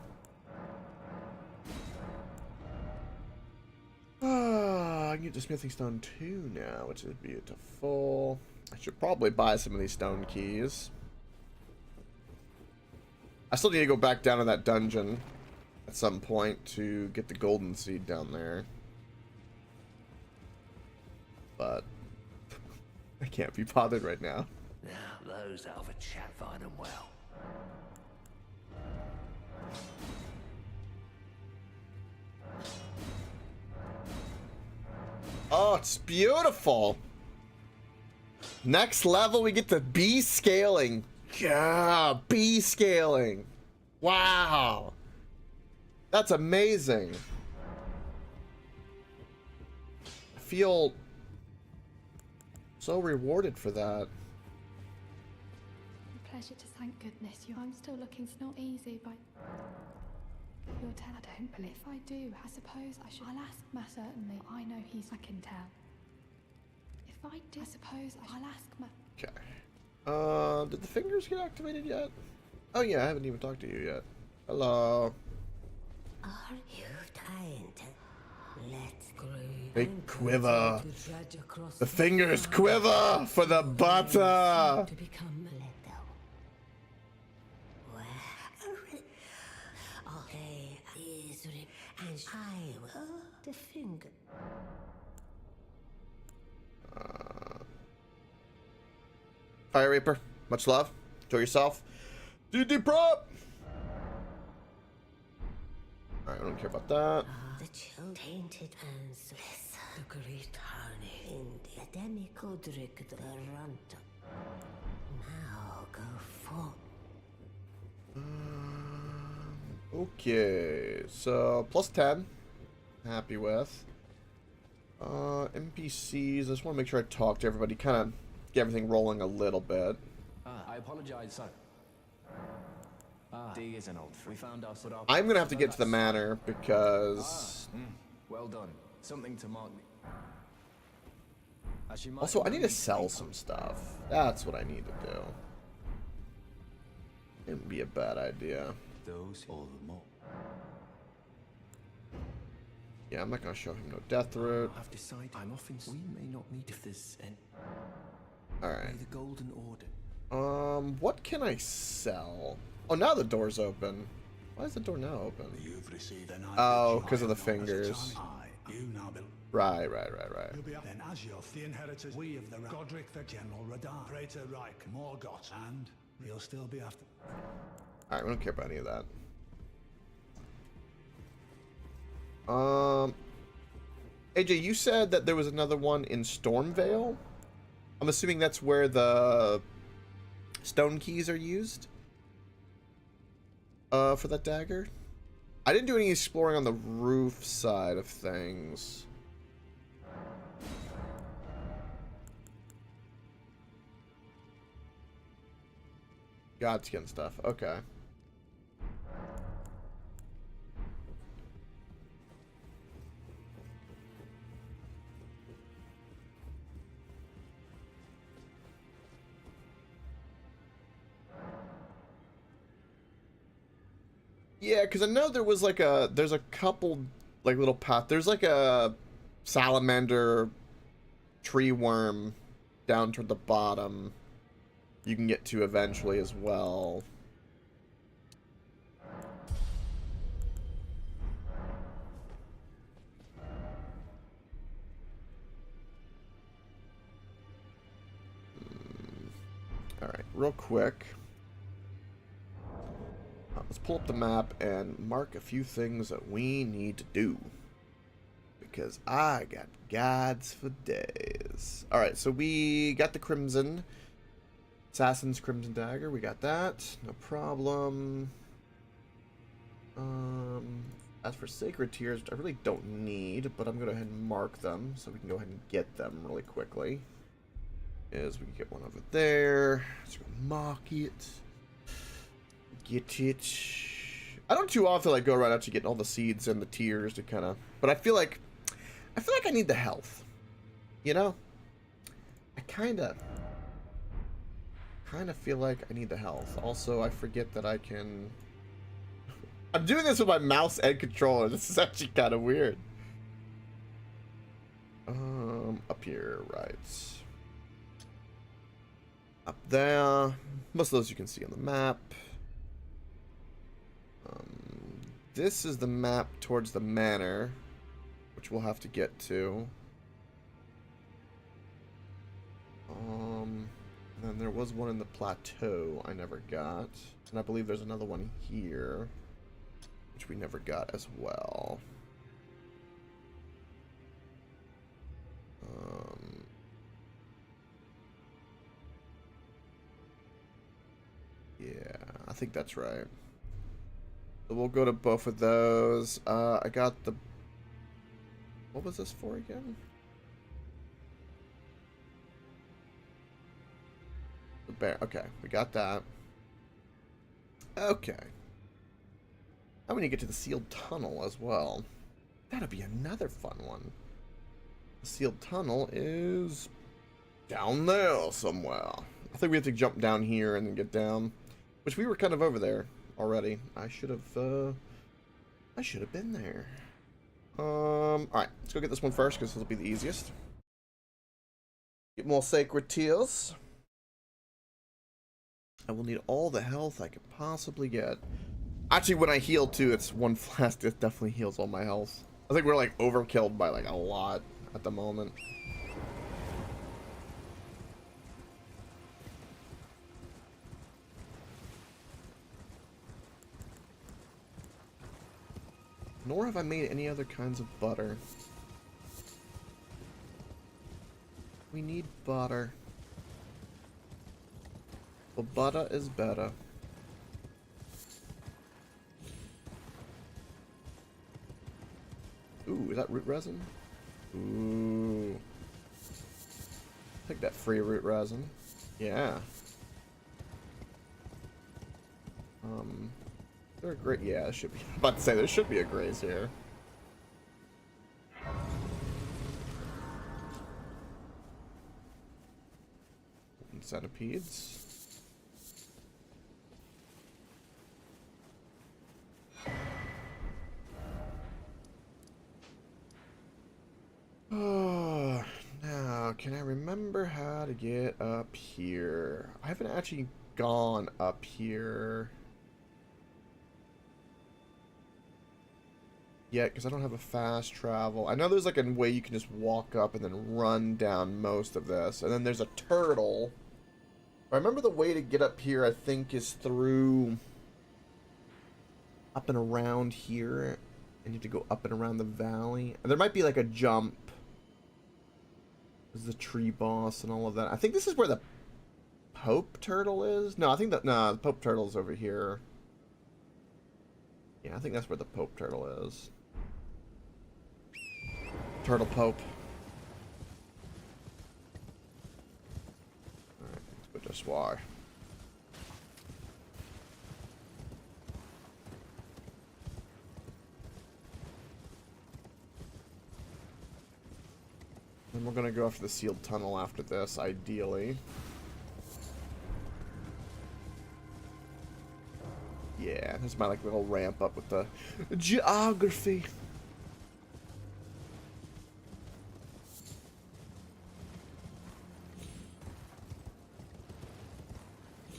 Speaker 1: I can get the smithing stone 2 now, which is beautiful. I should probably buy some of these stone keys. I still need to go back down to that dungeon at some point to get the golden seed down there. But I can't be bothered right now.
Speaker 3: Now, those out of a chat find them well.
Speaker 1: Oh, it's beautiful. Next level, we get to B scaling. Yeah, B scaling. Wow. That's amazing. I feel so rewarded for that.
Speaker 4: A pleasure to thank goodness you. I'm still looking. It's not easy, but you'll tell. I don't believe. If I do, I suppose I should. I'll ask Matt certainly. I know he's. I can tell. If I do, I suppose I'll ask Matt.
Speaker 1: Okay. Did the fingers get activated yet? Oh yeah, I haven't even talked to you yet. Hello.
Speaker 5: Are you trying to let
Speaker 1: They quiver. The fingers quiver for the butter.
Speaker 5: to become little? Well, okay, and I will the finger.
Speaker 1: Fire Reaper, much love. Enjoy yourself. DD prop. Alright, I don't care about that.
Speaker 5: The chill tainted and bliss. The great honey in the academic Godric the Ranta. Now go forth.
Speaker 1: Okay, so plus 10. Happy with. NPCs, I just want to make sure I talk to everybody, kind of get everything rolling a little bit.
Speaker 6: I apologize, sir. D is an old friend. We found our sort of.
Speaker 1: I'm going to have to get to the manor because...
Speaker 6: Well done. Something to mark me.
Speaker 1: Also, I need to sell some stuff. That's what I need to do. It would be a bad idea.
Speaker 6: Those all the more.
Speaker 1: Yeah, I'm not going to show him no death route.
Speaker 6: I've decided I'm off in. We may not meet if this end.
Speaker 1: Alright.
Speaker 6: The golden order.
Speaker 1: What can I sell? Oh, now the door's open. Why is the door now open?
Speaker 7: You've received an
Speaker 1: Oh, because of the fingers.
Speaker 7: You now build.
Speaker 1: Right.
Speaker 7: Then as your the inheritors, we of the Godric the General Radar, Praetor Reich, Morgoth, and you'll still be after.
Speaker 1: Alright, we don't care about any of that. AJ, you said that there was another one in Stormvale? I'm assuming that's where the stone keys are used? For that dagger? I didn't do any exploring on the roof side of things. Godskin stuff, okay. Yeah, because I know there was like there's a couple like little path. There's like a salamander tree worm down toward the bottom you can get to eventually as well. Alright, real quick. Let's pull up the map and mark a few things that we need to do. Because I got guides for days. Alright, so we got the Crimson. Assassin's Crimson Dagger, we got that. No problem. As for Sacred Tears, which I really don't need, but I'm going to go ahead and mark them so we can go ahead and get them really quickly. Is we can get one over there. Let's go mark it. Get it. I don't too often like go around actually getting all the seeds and the tears to kind of, but I feel like I need the health. You know? I kind of feel like I need the health. Also, I forget that I can. I'm doing this with my mouse and controller. This is actually kind of weird. Up here, right. Up there. Most of those you can see on the map. This is the map towards the manor, which we'll have to get to. And then there was one in the plateau I never got. And I believe there's another one here, which we never got as well. Yeah, I think that's right. So we'll go to both of those. I got the... What was this for again? The bear. Okay, we got that. Okay. Now we need to get to the sealed tunnel as well. That'll be another fun one. The sealed tunnel is down there somewhere. I think we have to jump down here and then get down, which we were kind of over there already. I should have been there. Alright, let's go get this one first because this will be the easiest. Get more Sacred Tears. I will need all the health I could possibly get. Actually, when I heal too, it's one flask. It definitely heals all my health. I think we're like overkilled by like a lot at the moment. Nor have I made any other kinds of butter. We need butter. Well, butter is better. Ooh, is that root resin? Ooh. Take that free root resin. Yeah. There a great? Yeah, there should be. I'm about to say there should be a graze here. And centipedes. Oh, now can I remember how to get up here? I haven't actually gone up here yet because I don't have a fast travel. I know there's like a way you can just walk up and then run down most of this, and then there's a turtle. I remember the way to get up here, I think, is through up and around here. I need to go up and around the valley, and there might be like a jump. This is the tree boss and all of that. I think this is where the Pope Turtle is. No, I think that no, the Pope Turtle is over here. Yeah, I think that's where the Pope Turtle is. Turtle Pope. Alright, let's go this way. And we're gonna go after the sealed tunnel after this, ideally. Yeah, this is my like little ramp up with the geography.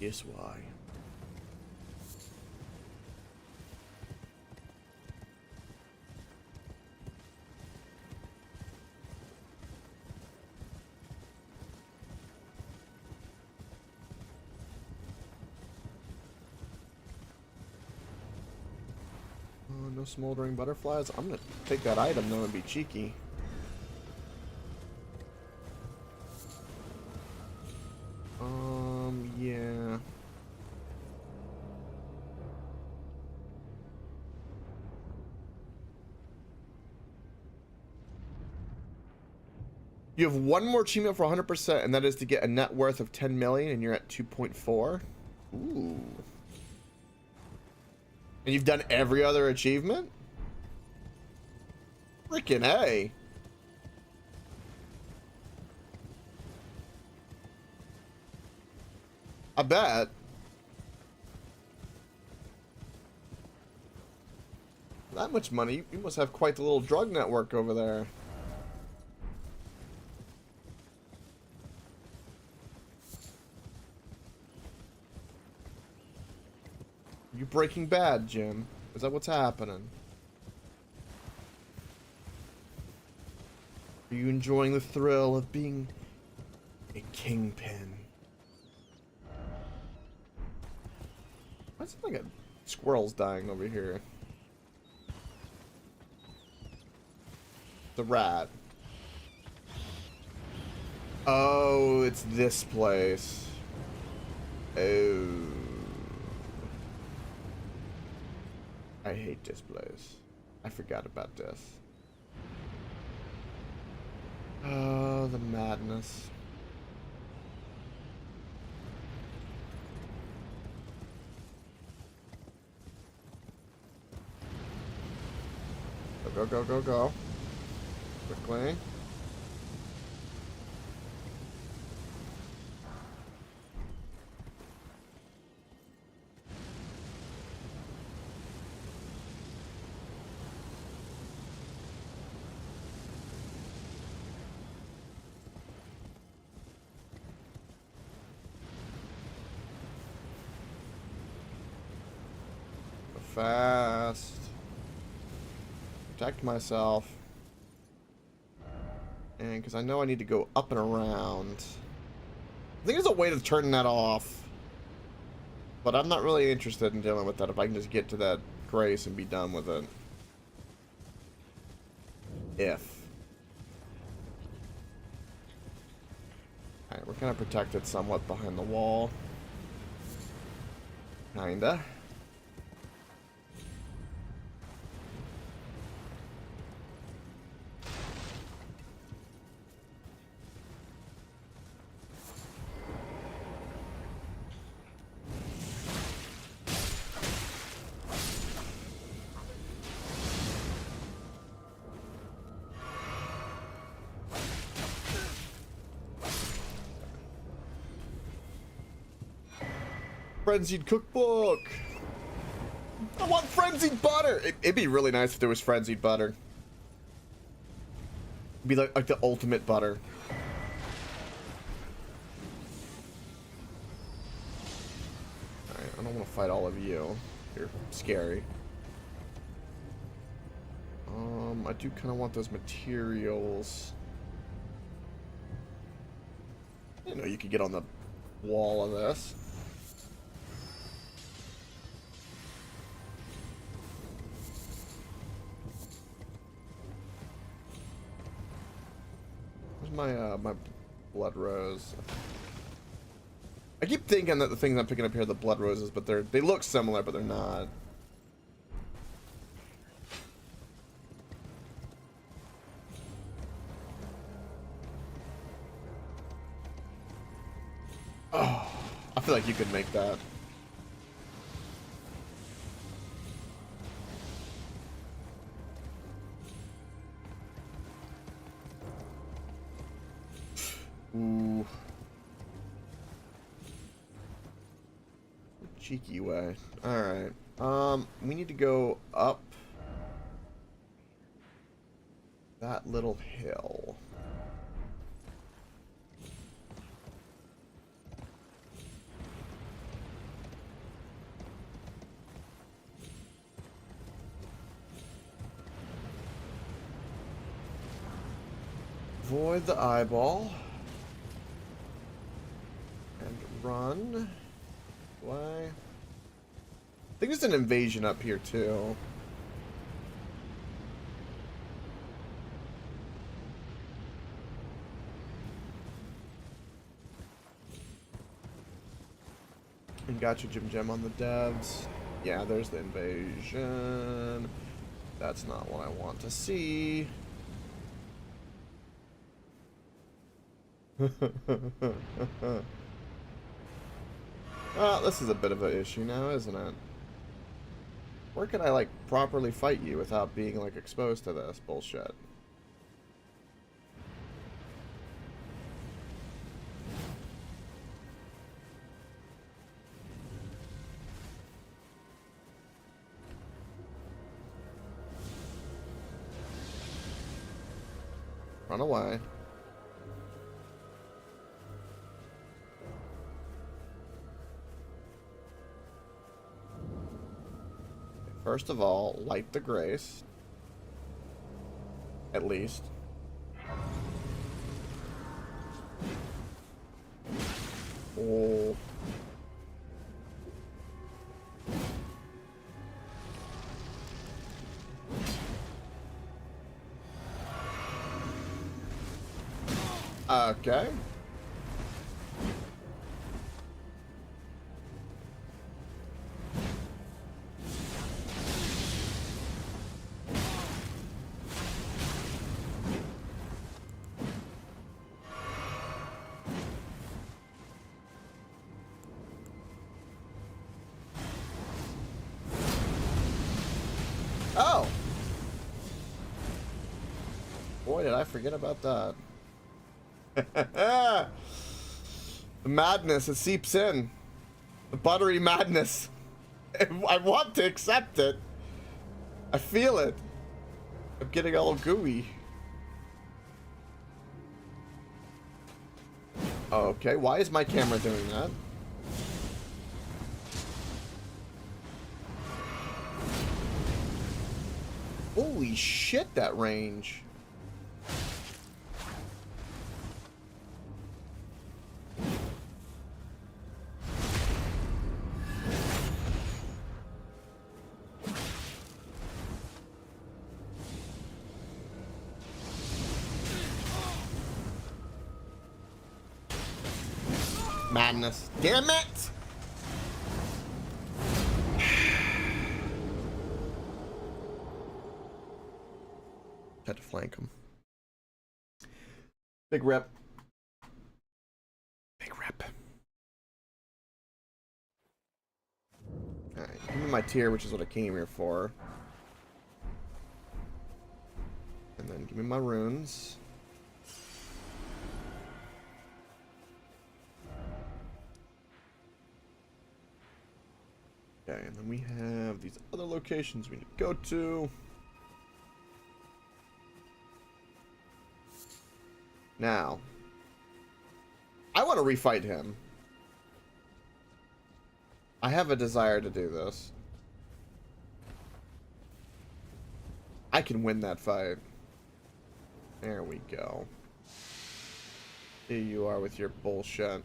Speaker 1: Guess why? No smoldering butterflies. I'm gonna take that item though and be cheeky. Yeah. You have one more achievement for 100%, and that is to get a net worth of 10 million, and you're at 2.4. Ooh. And you've done every other achievement? Freaking A. I bet. That much money, you must have quite the little drug network over there. You Breaking Bad, Jim? Is that what's happening? Are you enjoying the thrill of being a kingpin? Why is it like a squirrel's dying over here? The rat. Oh, it's this place. Oh. I hate this place. I forgot about this. Oh, the madness. Go, go, go, go. Quickly. Go fast. Protect myself. And because I know I need to go up and around. I think there's a way to turn that off. But I'm not really interested in dealing with that if I can just get to that grace and be done with it. If. Alright, we're kind of protected somewhat behind the wall. Kinda. Frenzied cookbook. I want frenzied butter. It'd be really nice if there was frenzied butter. It'd be like the ultimate butter. Alright, I don't want to fight all of you. You're scary. I do kind of want those materials. I didn't know you could get on the wall of this. My blood rose. I keep thinking that the things I'm picking up here are the blood roses, but they look similar, but they're not. Oh, I feel like you could make that. Ooh. Cheeky way. Alright. We need to go up that little hill. Avoid the eyeball. And run. Why? I think there's an invasion up here too. And got your Jim on the devs. Yeah, there's the invasion. That's not what I want to see. Well, this is a bit of an issue now, isn't it? Where can I, like, properly fight you without being, like, exposed to this bullshit? Run away. First of all, light the grace. At least. Oh. Okay. Oh! Boy, did I forget about that. The madness, it seeps in. The buttery madness. I want to accept it. I feel it. I'm getting all gooey. Okay, why is my camera doing that? Holy shit, that range. Madness. Damn it! Had to flank him. Big rep. Big rep. Alright, give me my tier, which is what I came here for. And then give me my runes. Okay, and then we have these other locations we need to go to. Now, I want to refight him. I have a desire to do this. I can win that fight. There we go. Here you are with your bullshit.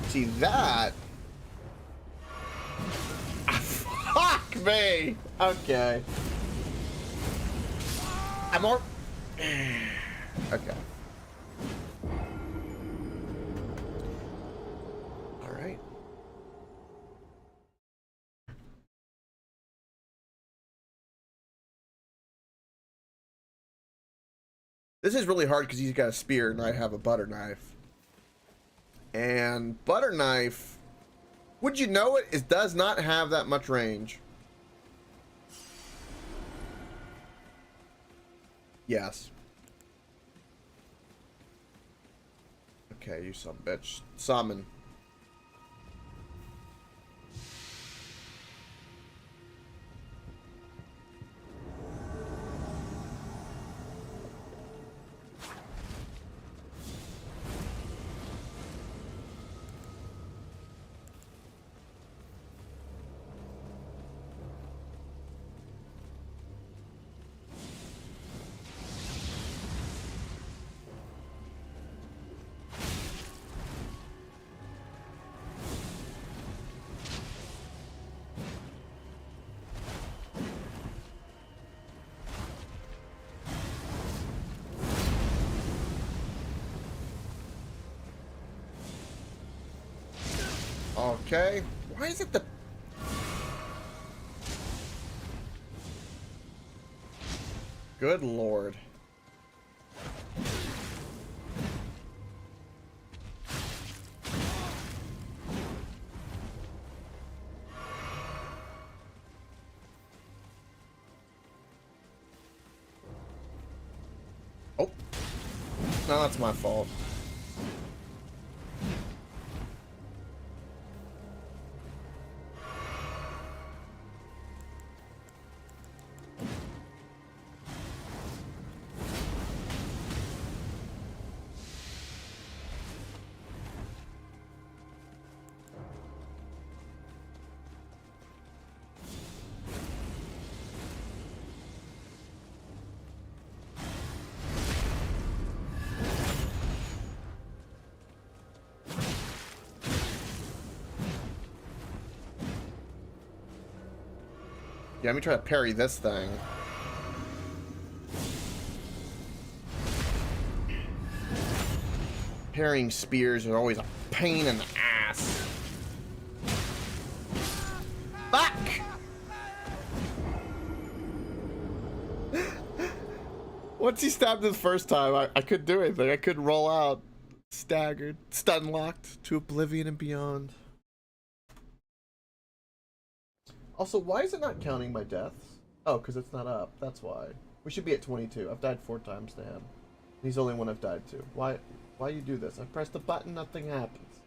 Speaker 1: See that? Fuck me! Okay. I'm more. Okay. Alright. This is really hard because he's got a spear and I have a butter knife. And butter knife, would you know it, does not have that much range. Yes. Okay, you son of a bitch. Summon. Okay. Why is it the... Good lord. Oh. No, that's my fault. Yeah, let me try to parry this thing. Parrying spears are always a pain in the ass. Fuck! Once he stabbed it the first time, I couldn't do anything. I couldn't roll out. Staggered. Stun locked to oblivion and beyond. Also, why is it not counting my deaths? Oh, because it's not up. That's why. We should be at 22. I've died 4 times to him. He's the only one I've died to. Why you do this? I press the button, nothing happens.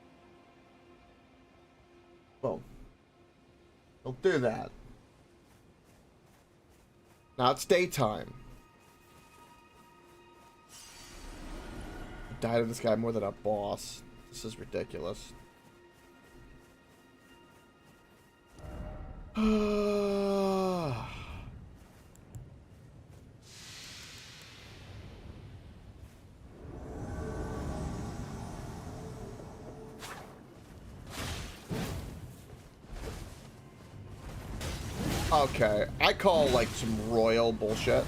Speaker 1: Well, don't do that. Now it's daytime. I died to this guy more than a boss. This is ridiculous. Okay, I call like some royal bullshit.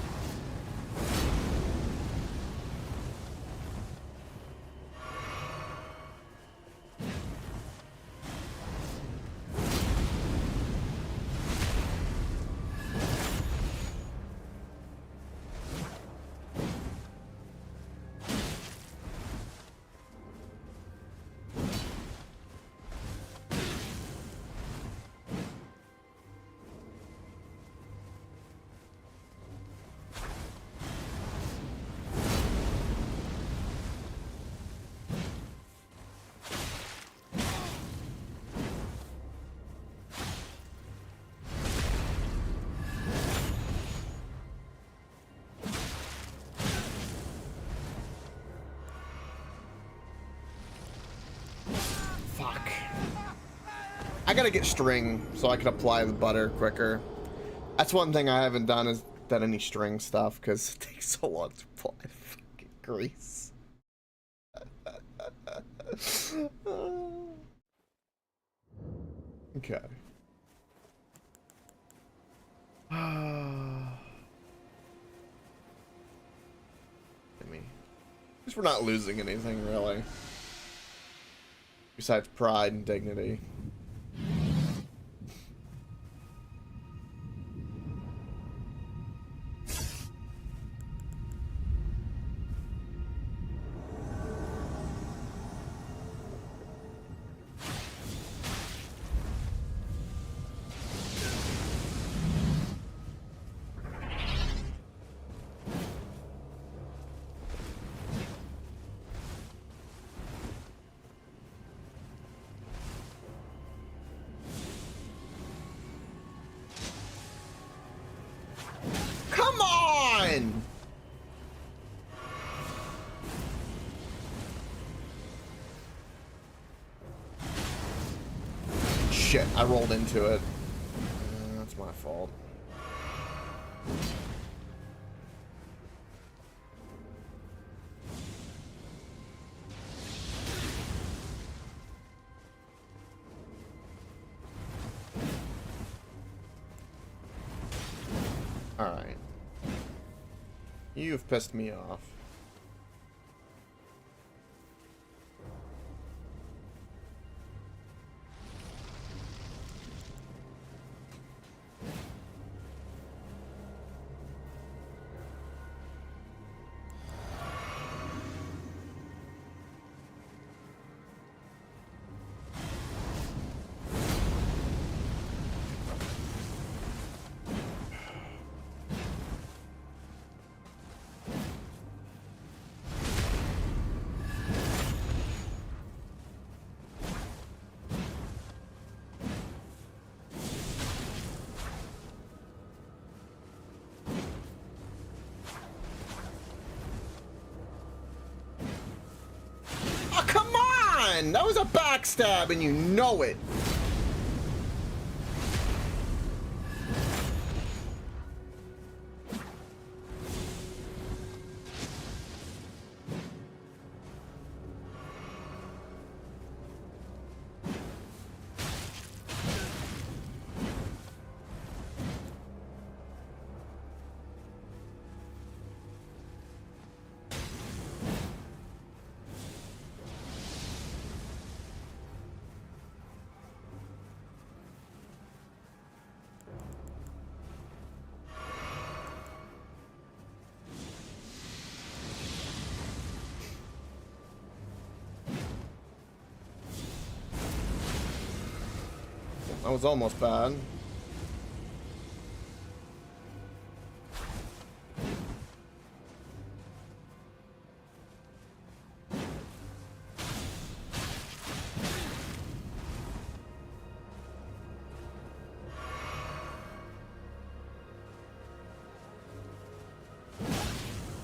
Speaker 1: I gotta get string so I can apply the butter quicker. That's one thing I haven't done is done any string stuff because it takes so long to apply fucking grease. Okay. I mean, at least we're not losing anything really. Besides pride and dignity. shit, I rolled into it. That's my fault. Alright. You've pissed me off. Oh, come on! That was a backstab and you know it. That was almost bad.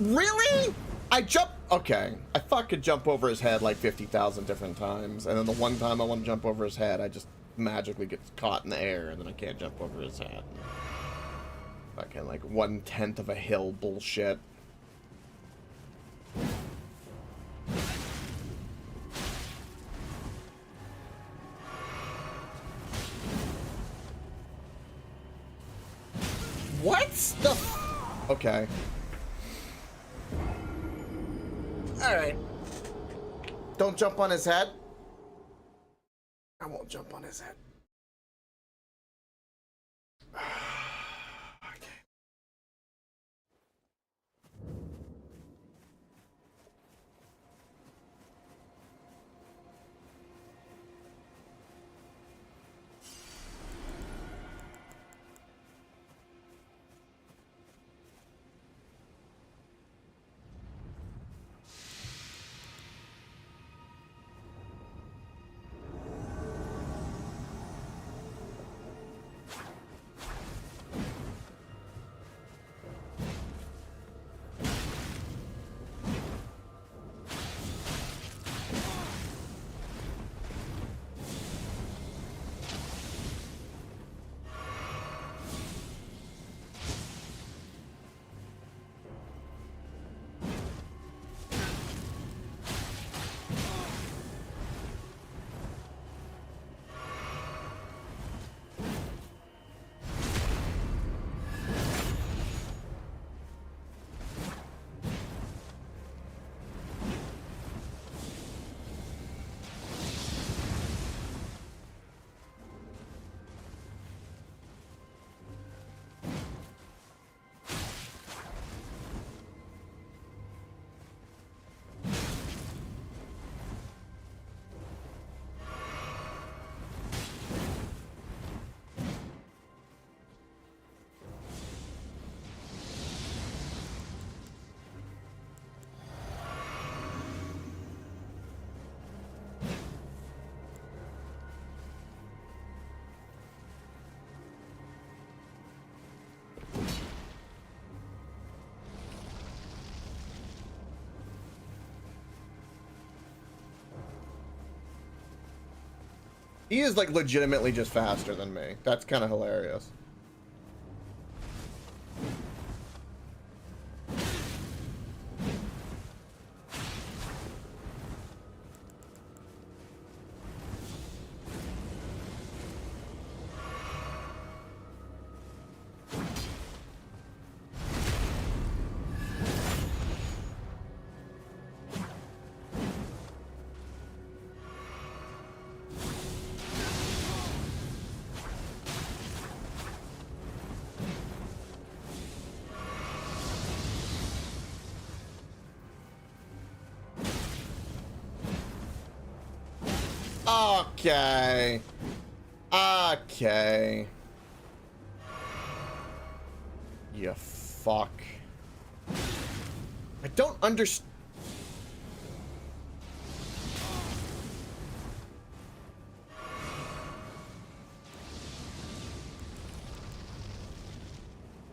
Speaker 1: Really? I jump. Okay. I thought could jump over his head like 50,000 different times. And then the one time I want to jump over his head, I just magically get caught in the air and then I can't jump over his head. Fucking like 1/10 of a hill bullshit. What the? Okay. Alright. Don't jump on his head. I won't jump on his head. Okay. He is like legitimately just faster than me. That's kind of hilarious. Okay. Okay. You fuck. I don't understand.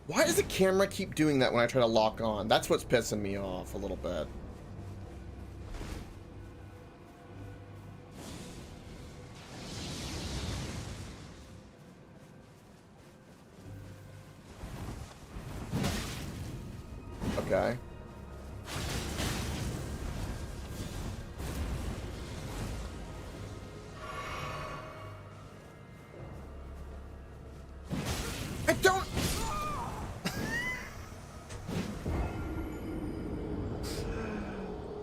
Speaker 1: Why does the camera keep doing that when I try to lock on? That's what's pissing me off a little bit. Okay. I don't...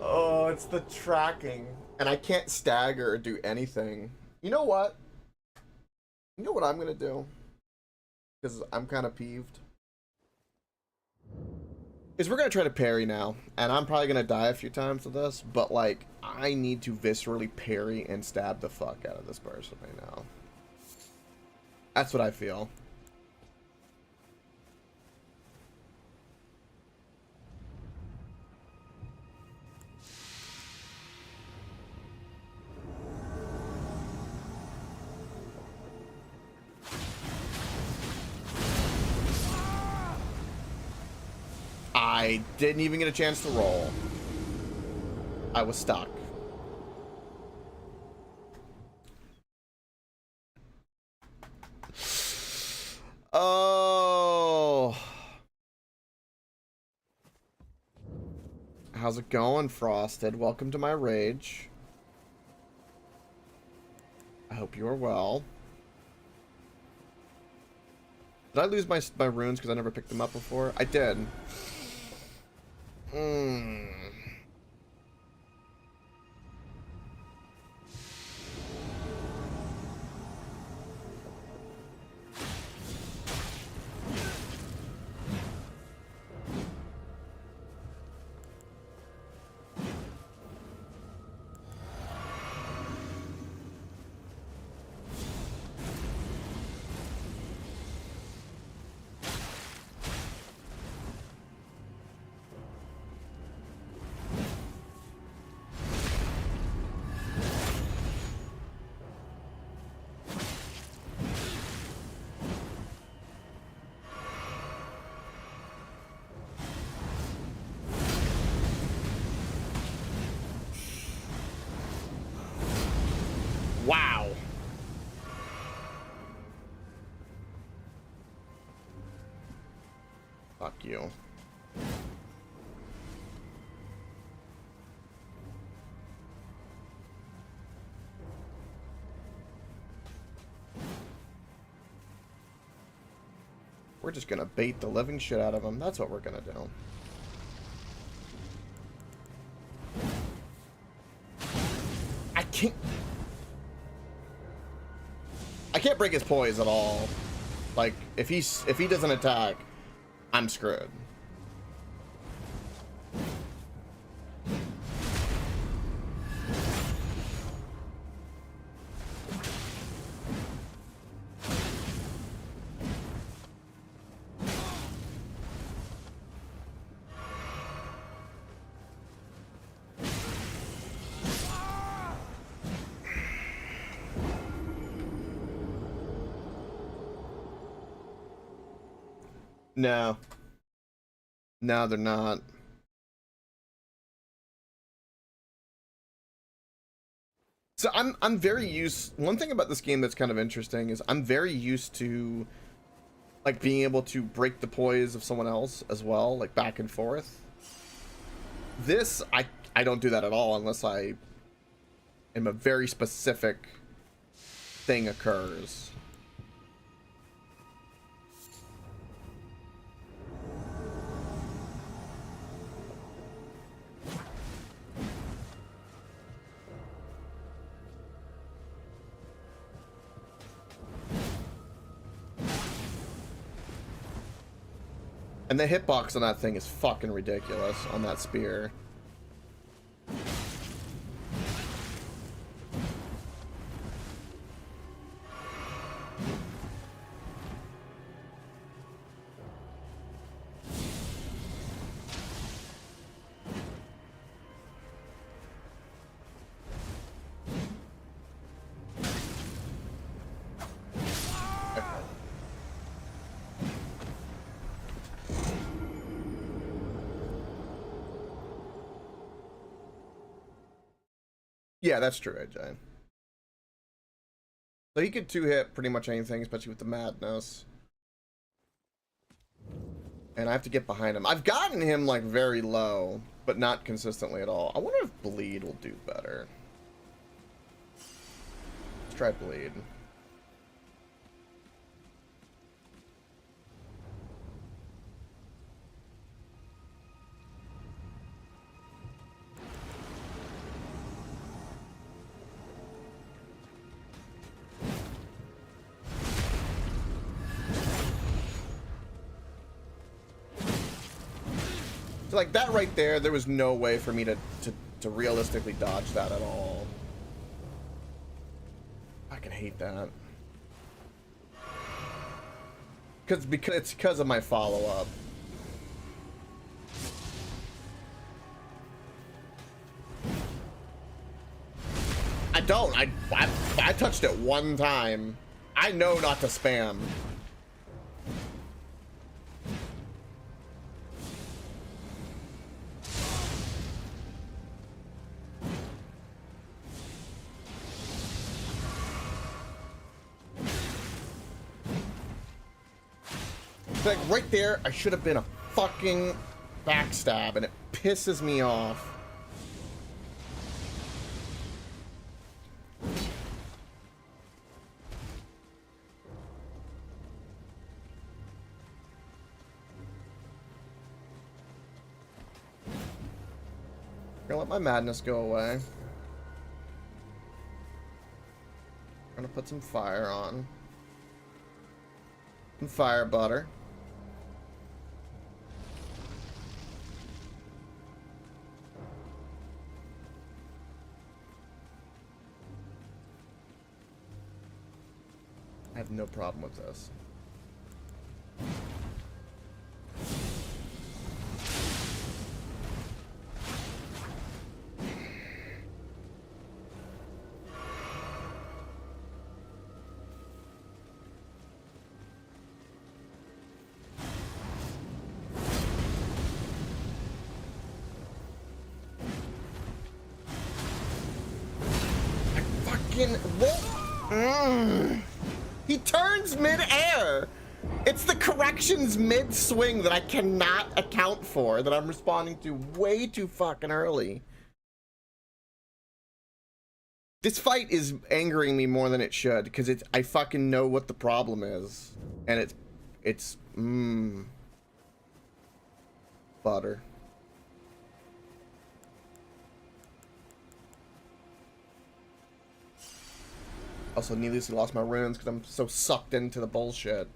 Speaker 1: Oh, it's the tracking. And I can't stagger or do anything. You know what? You know what I'm gonna do? Because I'm kind of peeved. Is we're gonna try to parry now. And I'm probably gonna die a few times with this. But, like, I need to viscerally parry and stab the fuck out of this person right now. That's what I feel. I didn't even get a chance to roll. I was stuck. Oh. How's it going, Frosted? Welcome to my rage. I hope you are well. Did I lose my runes because I never picked them up before? I did. Wow. Fuck you. We're just gonna bait the living shit out of him. That's what we're gonna do. I can't break his poise at all. Like, if he doesn't attack, I'm screwed. No. No, they're not. So I'm very used. One thing about this game that's kind of interesting is I'm very used to like being able to break the poise of someone else as well, like back and forth. This I don't do that at all unless I am a very specific thing occurs. And the hitbox on that thing is fucking ridiculous on that spear. Yeah, that's true, AJ. So he could two-hit pretty much anything, especially with the madness. And I have to get behind him. I've gotten him, like, very low, but not consistently at all. I wonder if Bleed will do better. Let's try Bleed. So like that right there, there was no way for me to realistically dodge that at all. I can hate that. Because it's because of my follow-up. I don't. I touched it one time. I know not to spam. Like right there, I should have been a fucking backstab, and it pisses me off. Gonna let my madness go away. Gonna put some fire on. Some fire butter. I have no problem with this. He turns mid-air. It's the corrections mid-swing that I cannot account for, that I'm responding to way too fucking early. This fight is angering me more than it should, because I fucking know what the problem is. And it's butter. Also, needlessly lost my runes because I'm so sucked into the bullshit.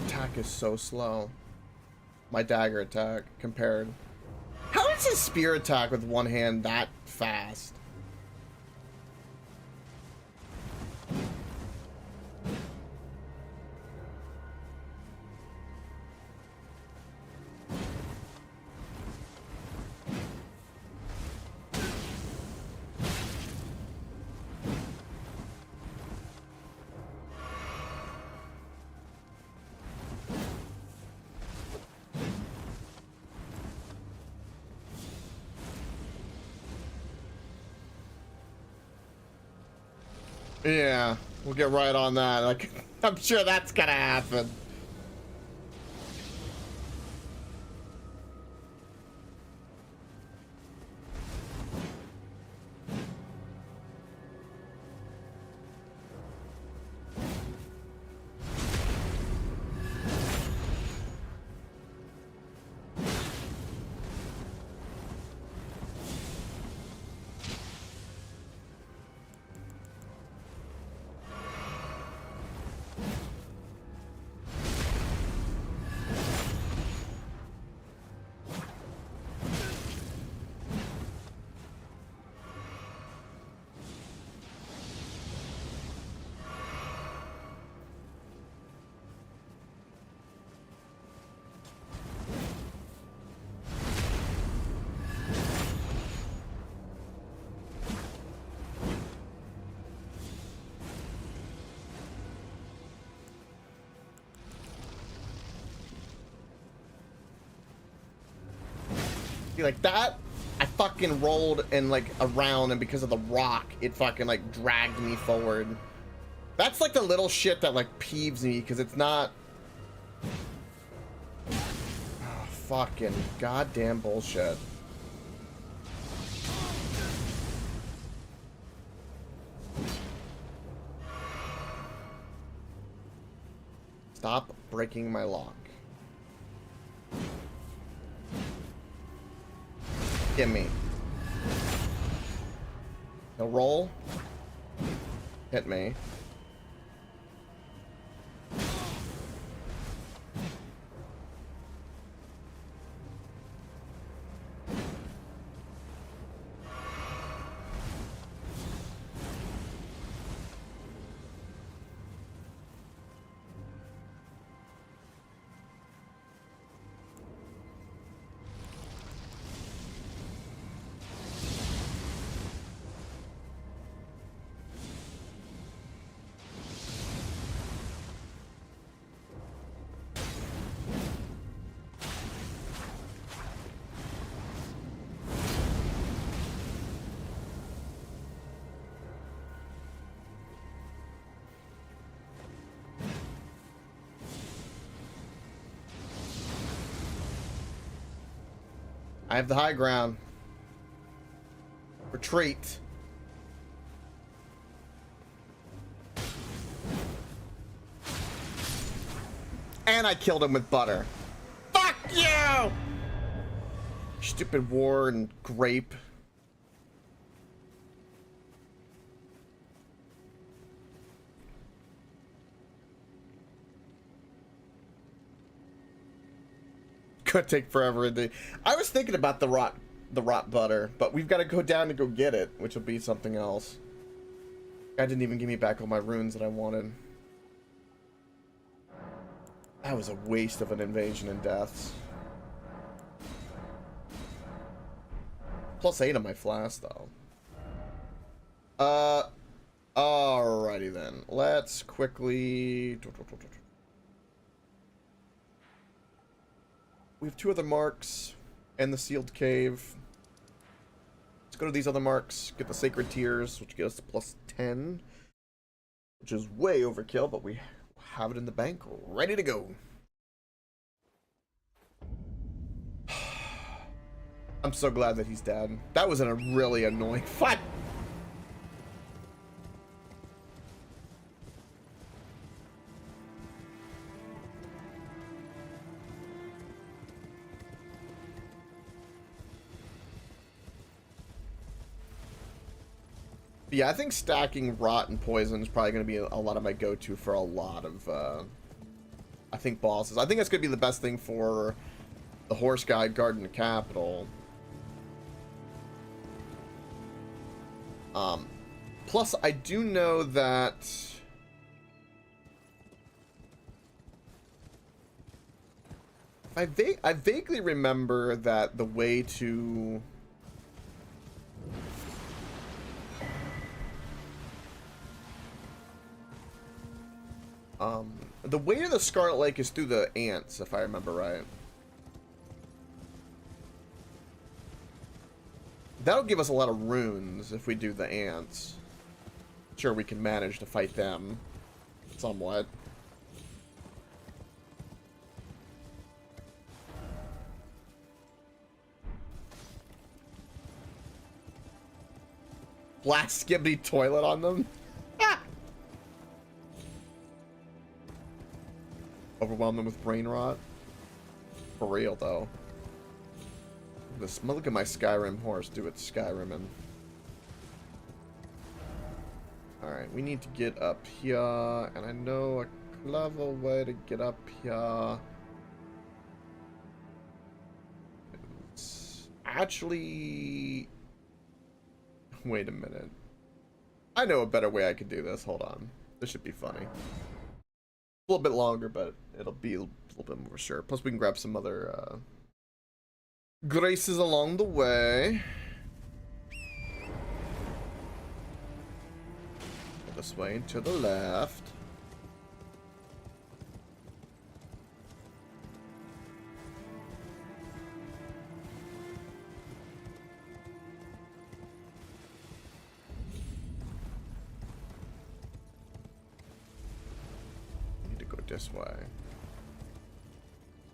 Speaker 1: attack is so slow. My dagger attack compared. How is his spear attack with one hand that fast? Yeah, we'll get right on that. Like, I'm sure that's gonna happen. Like that, I fucking rolled and like around, and because of the rock, it fucking like dragged me forward. That's like the little shit that like peeves me, because it's not. Oh, fucking goddamn bullshit. Stop breaking my lock. Get me. He'll roll. Hit me. I have the high ground. Retreat. And I killed him with butter. Fuck you! Stupid war and grape. Could take forever. I was thinking about the rot butter, but we've got to go down to go get it, which will be something else. I didn't even give me back all my runes that I wanted. That was a waste of an invasion and deaths. +8 on my flask, though. Alrighty then. Let's quickly. We have 2 other marks and the sealed cave. Let's go to these other marks, get the sacred tears, which get us to +10, which is way overkill, but we have it in the bank, ready to go. I'm so glad that he's dead. That was a really annoying fight. Yeah, I think stacking rot and poison is probably going to be a lot of my go-to for a lot of I think bosses. I think that's gonna be the best thing for the horse guy guarding the capital. Plus, I do know that I vaguely remember that the way to the way to the Scarlet Lake is through the ants, if I remember right. That'll give us a lot of runes if we do the ants. Sure, we can manage to fight them somewhat. Blast Skibbity toilet on them. Overwhelm them with brain rot. For real, though. Look at my Skyrim horse do its Skyrimming. Alright, we need to get up here, and I know a clever way to get up here. It's actually... Wait a minute. I know a better way I could do this. Hold on. This should be funny. A little bit longer, but it'll be a little bit more sure. Plus, we can grab some other graces along the way. Go this way and to the left. This way.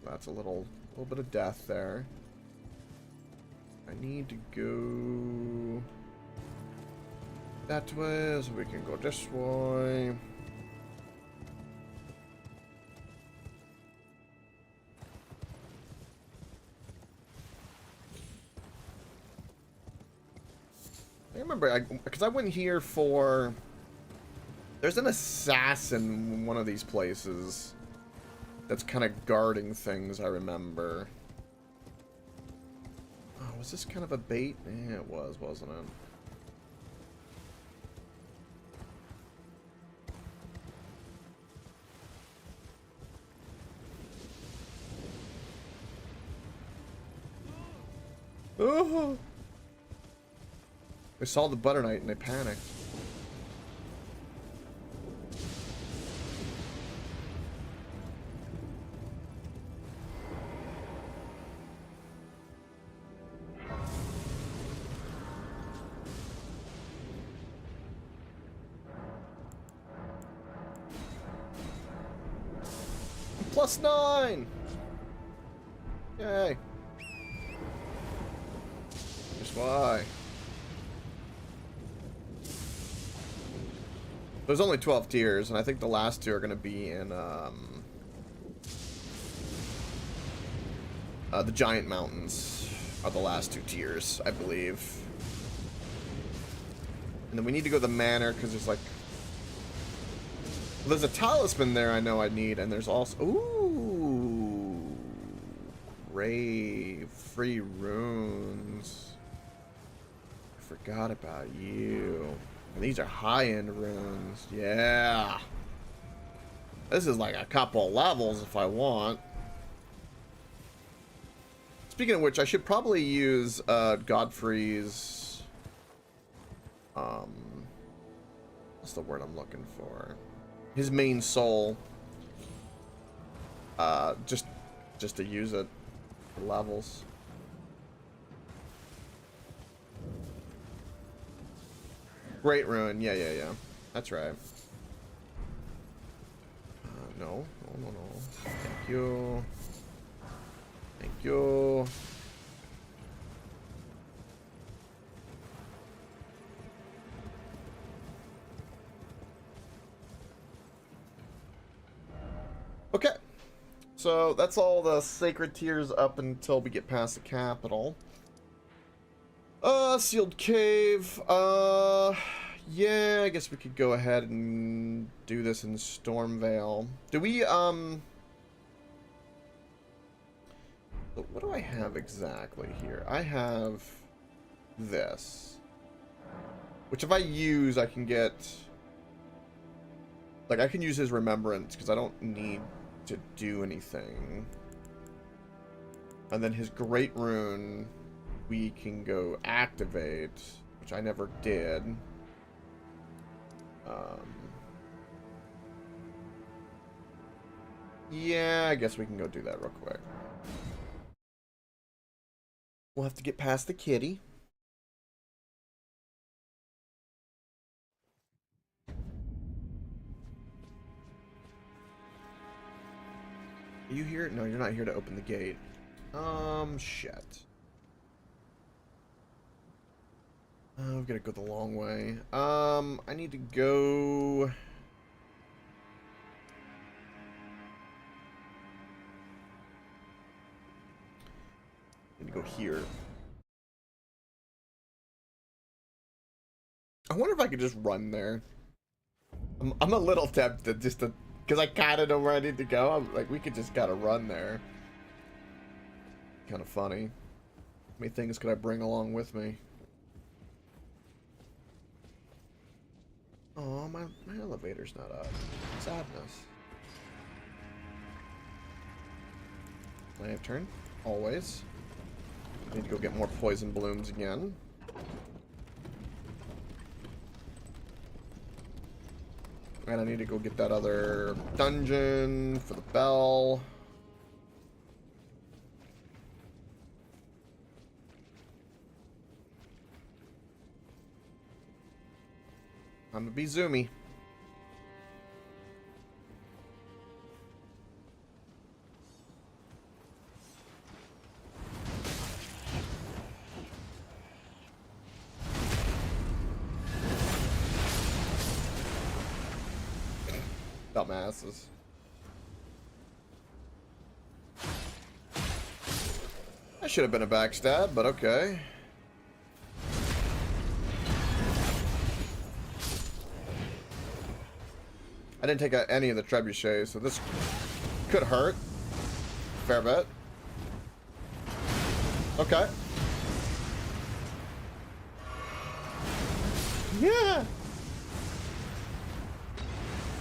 Speaker 1: That's a little bit of death there. I need to go that way, so we can go this way. I remember, because I went here for... There's an assassin in one of these places that's kind of guarding things, I remember. Oh, was this kind of a bait? Yeah, it was, wasn't it? Oh! They saw the Butter Knight and they panicked. +9! Yay. Just why? There's only 12 tiers, and I think the last two are going to be in the Giant Mountains are the last 2 tiers, I believe. And then we need to go to the Manor, because there's like... Well, there's a talisman there I know I need, and there's also... Ooh! Grave. Free runes. I forgot about you. And these are high-end runes. Yeah! This is like a couple levels if I want. Speaking of which, I should probably use Godfrey's... What's the word I'm looking for? His main soul, just to use it for levels. Great rune, yeah, that's right. No. Thank you. Thank you. Okay, so that's all the sacred tiers up until we get past the capital. Sealed cave. Yeah, I guess we could go ahead and do this in Stormvale. Do we, So what do I have exactly here? I have this. Which if I use, I can get... Like, I can use his remembrance, because I don't need to do anything. And then his Great Rune, we can go activate, which I never did. Yeah, I guess we can go do that real quick. We'll have to get past the kitty. Are you here? No, you're not here to open the gate. Shit. We've got to go the long way. I need to go... I need to go here. I wonder if I could just run there. I'm a little tempted just to... Because I kind of know where I need to go. I'm like, we could just kind of run there. Kind of funny. How many things could I bring along with me? Oh, my elevator's not up. Sadness. Lantern. Always. I need to go get more poison blooms again. And I need to go get that other dungeon for the bell. I'm gonna be zoomy. Dumbasses. That should have been a backstab, but okay. I didn't take out any of the trebuchets, so this could hurt. Fair bit. Okay. Yeah!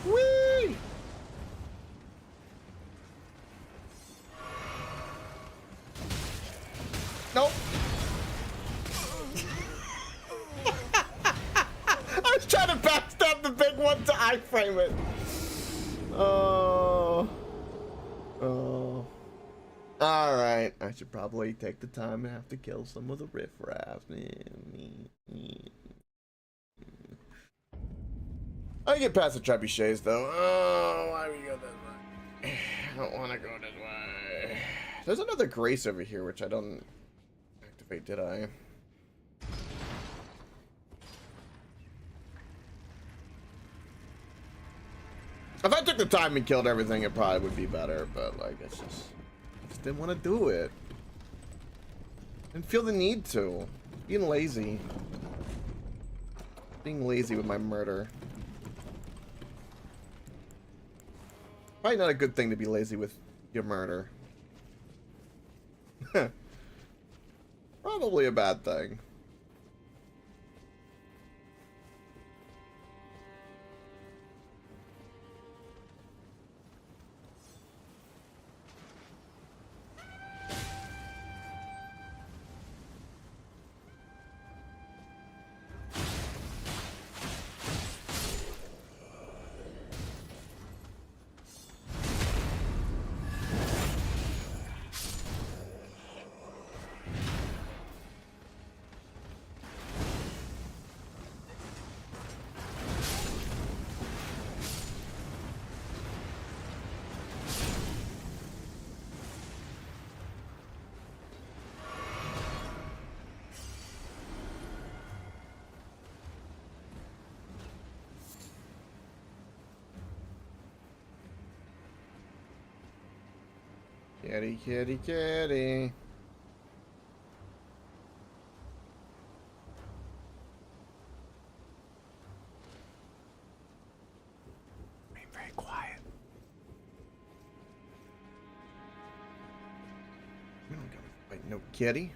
Speaker 1: Whee! Nope. I was trying to backstab the big one to iframe it. Oh. Oh. Alright. I should probably take the time and have to kill some of the riffraff. I get past the trebuchets though. Oh, why we go this way? I don't want to go this way. There's another grace over here, which I don't activate, did I? If I took the time and killed everything, it probably would be better, but like, I just didn't want to do it. Didn't feel the need to. Being lazy. Being lazy with my murder. Probably not a good thing to be lazy with your murder. Probably a bad thing. Kitty, kitty, kitty. Being very quiet. We don't No kitty.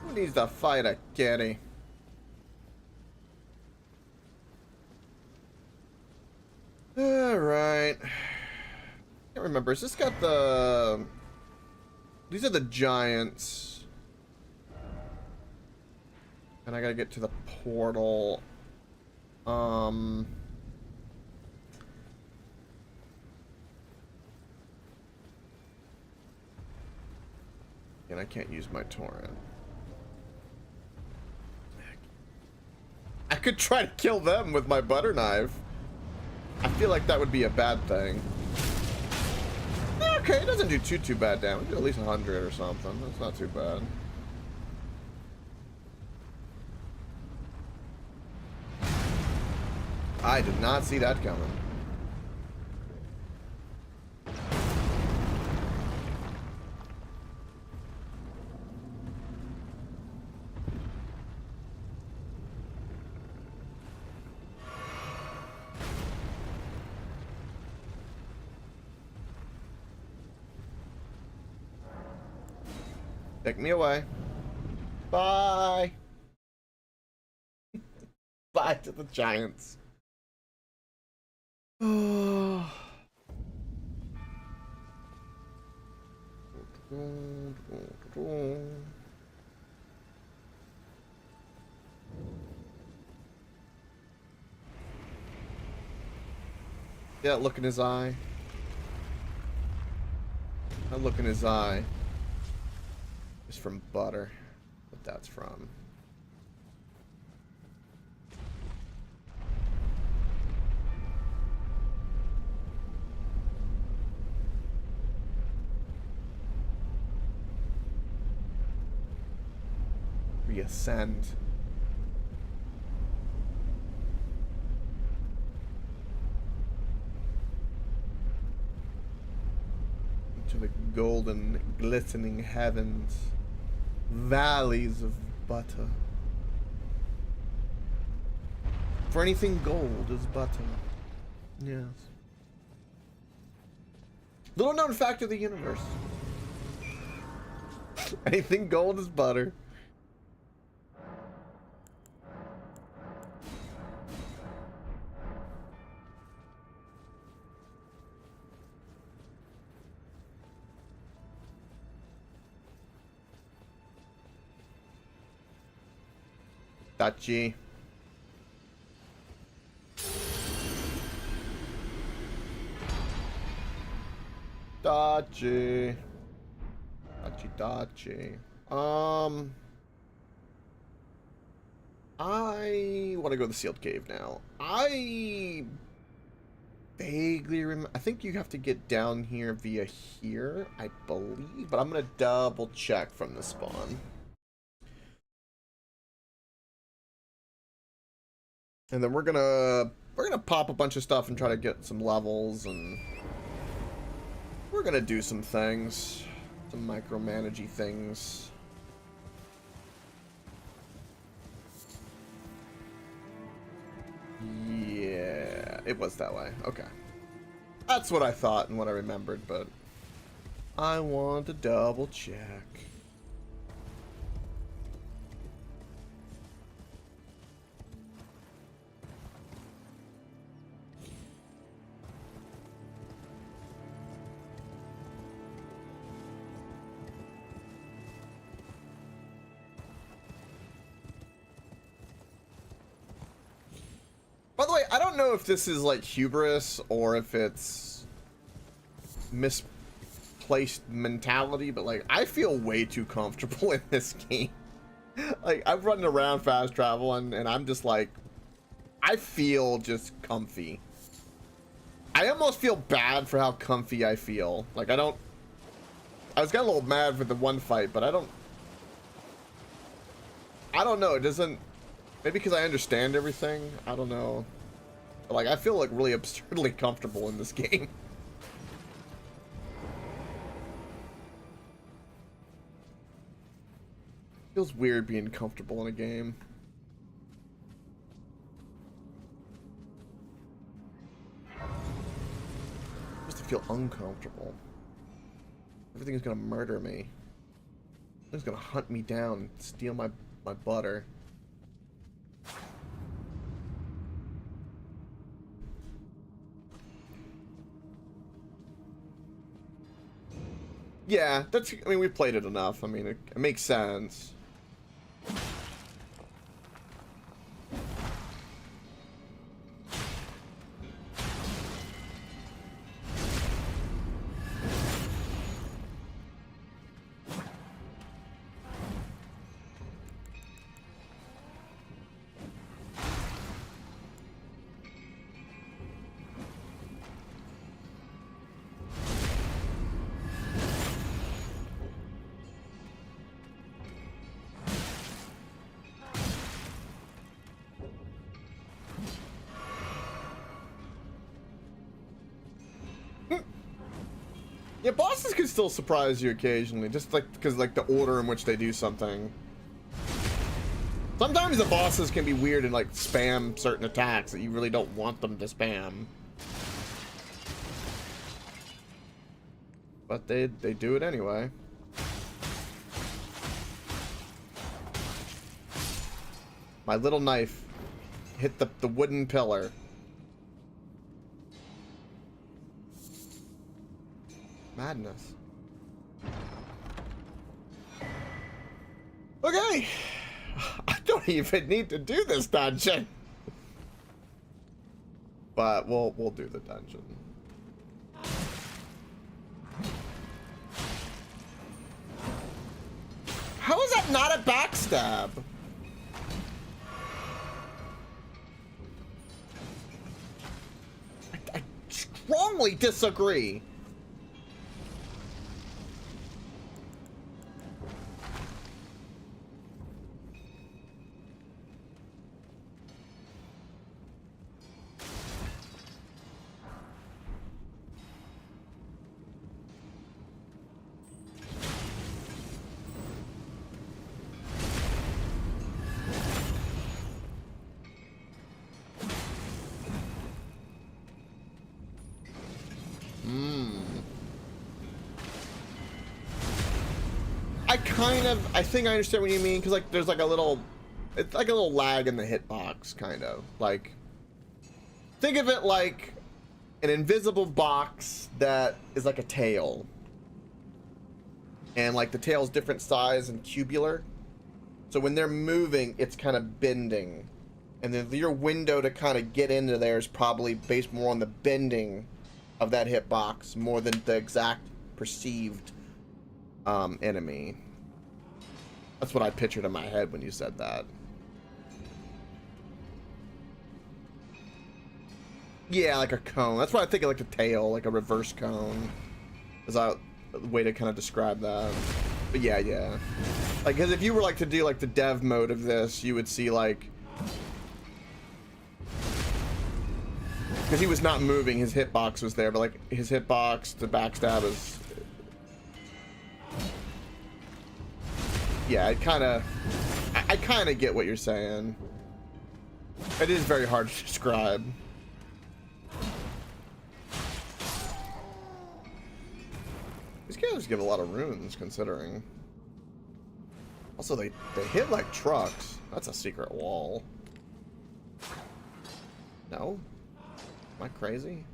Speaker 1: Who needs to fight a kitty? Alright. Can't remember. Has this got the... These are the giants. And I gotta get to the portal. And I can't use my torrent. I could try to kill them with my butter knife. I feel like that would be a bad thing. Okay, it doesn't do too bad damage. At least 100 or something. That's not too bad. I did not see that coming. Take me away. Bye. Bye to the giants. Yeah, look in his eye. That look in his eye is from butter. What that's from. Reascend. Into the golden, glistening heavens. Valleys of butter. For anything gold is butter. Yes. Little known fact of the universe. Anything gold is butter. Dachi. Dachi. Dachi. I want to go to the sealed cave now. I vaguely remember. I think you have to get down here via here, I believe, but I'm gonna double check from the spawn. And then we're gonna pop a bunch of stuff and try to get some levels, and we're gonna do some things, some micromanagey things. Yeah, it was that way. Okay, that's what I thought and what I remembered, but I want to double check. By the way, I don't know if this is like hubris or if it's misplaced mentality, but like I feel way too comfortable in this game. Like I'm running around fast travel and I'm just like, I feel just comfy. I almost feel bad for how comfy I feel. Like I was getting a little mad for the one fight, but I don't know. It doesn't. Maybe because I understand everything. I don't know. But like, I feel like really absurdly comfortable in this game. Feels weird being comfortable in a game. Just feel uncomfortable. Everything's gonna murder me. Everything's gonna hunt me down and steal my butter. Yeah, that's, I mean, we've played it enough. I mean, it makes sense. Yeah, bosses can still surprise you occasionally, just like because like the order in which they do something. Sometimes the bosses can be weird and like spam certain attacks that you really don't want them to spam. But they do it anyway. My little knife hit the wooden pillar. Madness. Okay. I don't even need to do this dungeon. But we'll do the dungeon. How is that not a backstab? I strongly disagree. I think I understand what you mean, because like there's like a little, it's like a little lag in the hitbox, kind of. Like, think of it like an invisible box that is like a tail. And like the tail's different size and cubular. So when they're moving, it's kind of bending. And then your window to kind of get into there is probably based more on the bending of that hitbox more than the exact perceived enemy. That's what I pictured in my head when you said that. Yeah, like a cone. That's what I think of, like the tail, like a reverse cone. Is a way to kind of describe that. But yeah. Like, because if you were like to do like the dev mode of this, you would see like, because he was not moving, his hitbox was there, but like his hitbox, the backstab is. Yeah, I kind of get what you're saying. It is very hard to describe. These characters give a lot of runes, considering. Also, they hit like trucks. That's a secret wall. No? Am I crazy?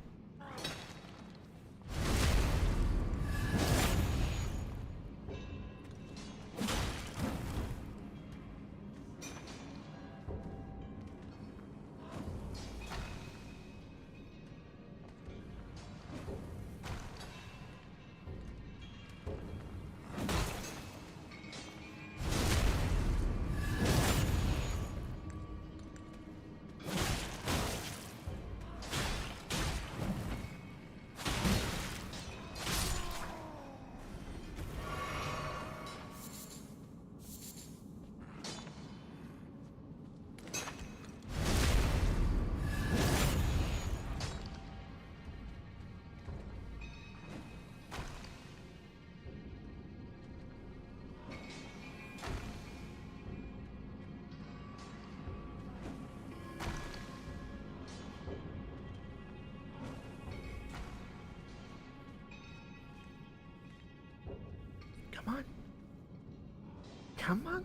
Speaker 1: Come on.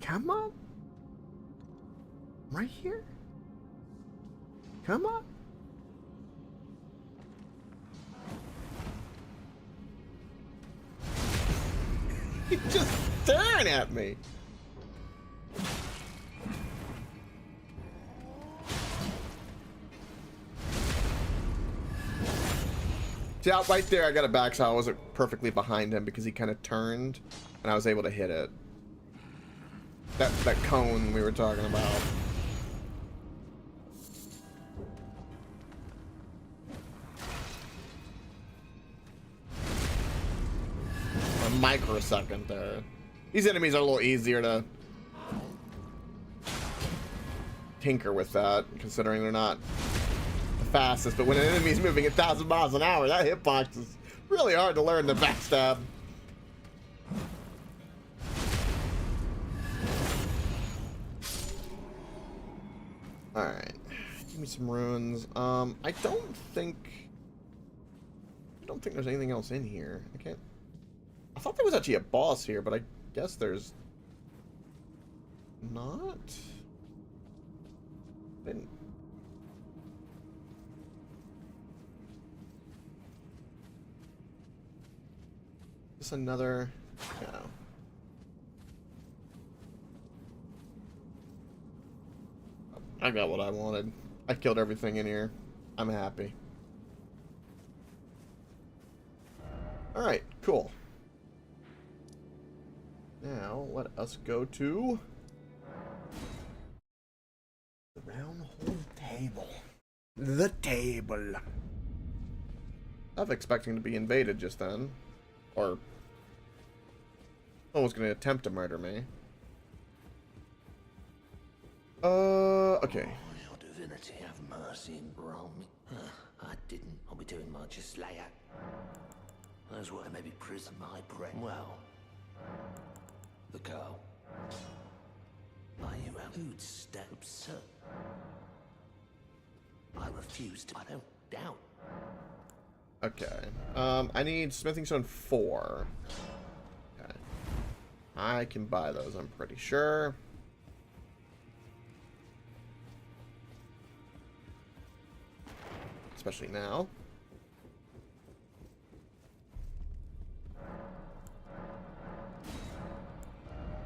Speaker 1: Come on. Right here. Come on. He's just staring at me. See, out right there, I got a back, so I wasn't perfectly behind him because he kind of turned, and I was able to hit it. That cone we were talking about. A microsecond there. These enemies are a little easier to tinker with that, considering they're not the fastest. But when an enemy's moving 1,000 miles an hour, that hitbox is really hard to learn to backstab. Alright. Give me some runes. I don't think there's anything else in here. I thought there was actually a boss here, but I guess there's not. Just another. Yeah. I got what I wanted. I killed everything in here. I'm happy. Alright, cool. Now, let us go to the round hole table. The table. I was expecting to be invaded just then. Or someone's gonna attempt to murder me. Okay.
Speaker 3: Your divinity have mercy and grant me. I didn't. I'll be doing my just layout. Those were maybe prison my breath. Well, the girl. Are you out? Who'd step absurd? I refuse to. I don't doubt.
Speaker 1: Okay. I need smithing stone 4. Okay. I can buy those, I'm pretty sure. Especially now.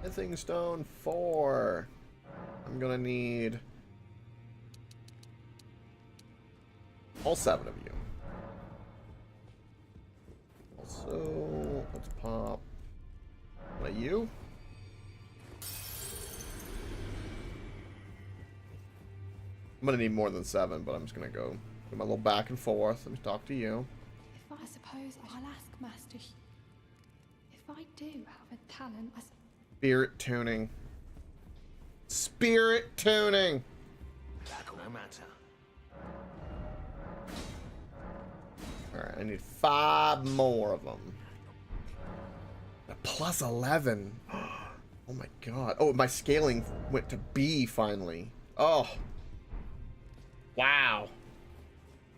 Speaker 1: Smithing stone 4. I'm gonna need all 7 of you. Also, let's pop you. I'm gonna need more than 7, but I'm just gonna go do my little back and forth. Let me talk to you.
Speaker 4: If I suppose I'll ask Master. If I do have a talent,
Speaker 1: Spirit tuning. Spirit tuning.
Speaker 3: No matter.
Speaker 1: Alright, I need 5 more of them. A plus 11. Oh my god. Oh, my scaling went to B finally. Oh. Wow.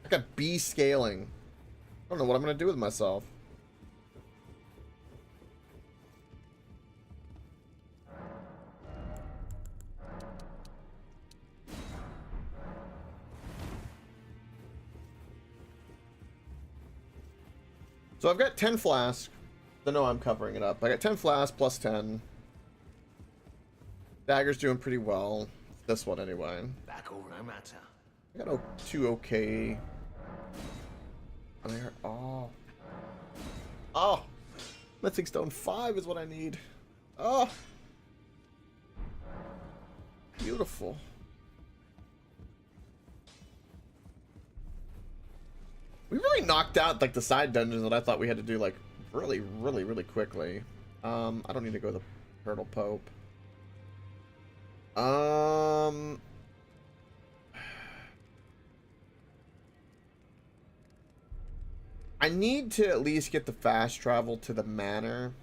Speaker 1: I got B scaling. I don't know what I'm going to do with myself. So I've got 10 flasks. I know I'm covering it up. I got 10 flasks plus 10. Dagger's doing pretty well. This one anyway.
Speaker 3: Back all no matter.
Speaker 1: I got 2 okay. And I heard, oh. Smithing stone 5 is what I need. Oh. Beautiful. We really knocked out like the side dungeons that I thought we had to do like really quickly. I don't need to go to the Turtle Pope. I need to at least get the fast travel to the manor.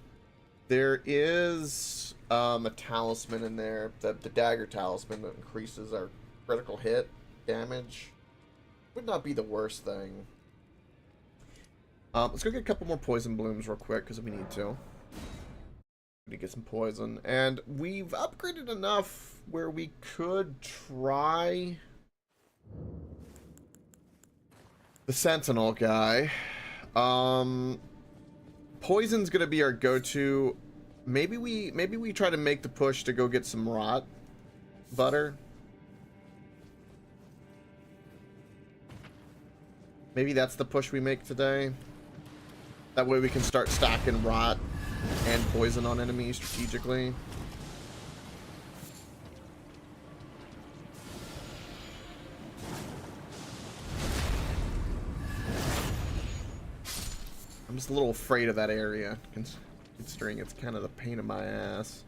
Speaker 1: There is a talisman in there, the dagger talisman that increases our critical hit damage. Would not be the worst thing. Let's go get a couple more poison blooms real quick because we need to. to get some poison. And we've upgraded enough where we could try the Sentinel guy. Poison's gonna be our go-to. Maybe we try to make the push to go get some rot butter. Maybe that's the push we make today. That way we can start stacking rot and poison on enemies strategically. I'm just a little afraid of that area, considering it's kind of the pain in my ass.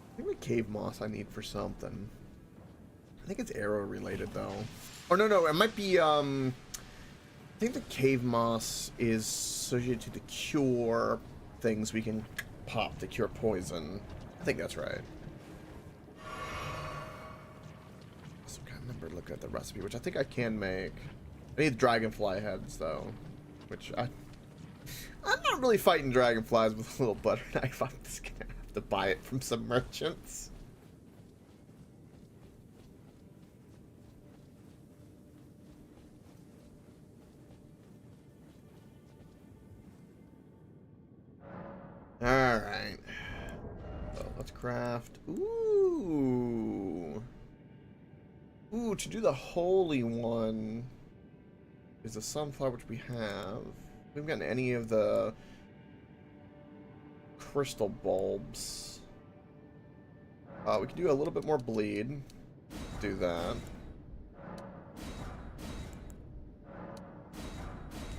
Speaker 1: I think the cave moss I need for something. I think it's arrow related though. Or no, it might be I think the cave moss is associated to the cure things we can pop to cure poison. I think that's right. So I can't remember looking at the recipe, which I think I can make. I need dragonfly heads though, which I'm not really fighting dragonflies with a little butter knife. I'm just gonna have to buy it from some merchants. Alright. So let's craft. Ooh. Ooh, to do the holy one is a sunflower, which we have. We haven't gotten any of the crystal bulbs. We can do a little bit more bleed. Do that.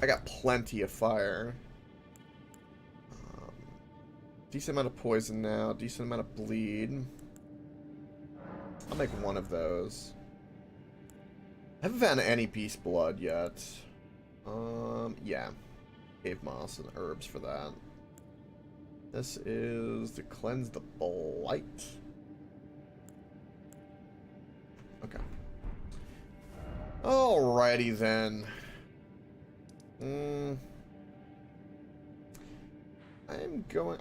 Speaker 1: I got plenty of fire. Decent amount of poison now. Decent amount of bleed. I'll make one of those. I haven't found any beast blood yet. Yeah. Cave moss and herbs for that. This is to cleanse the blight. Okay. Alrighty then.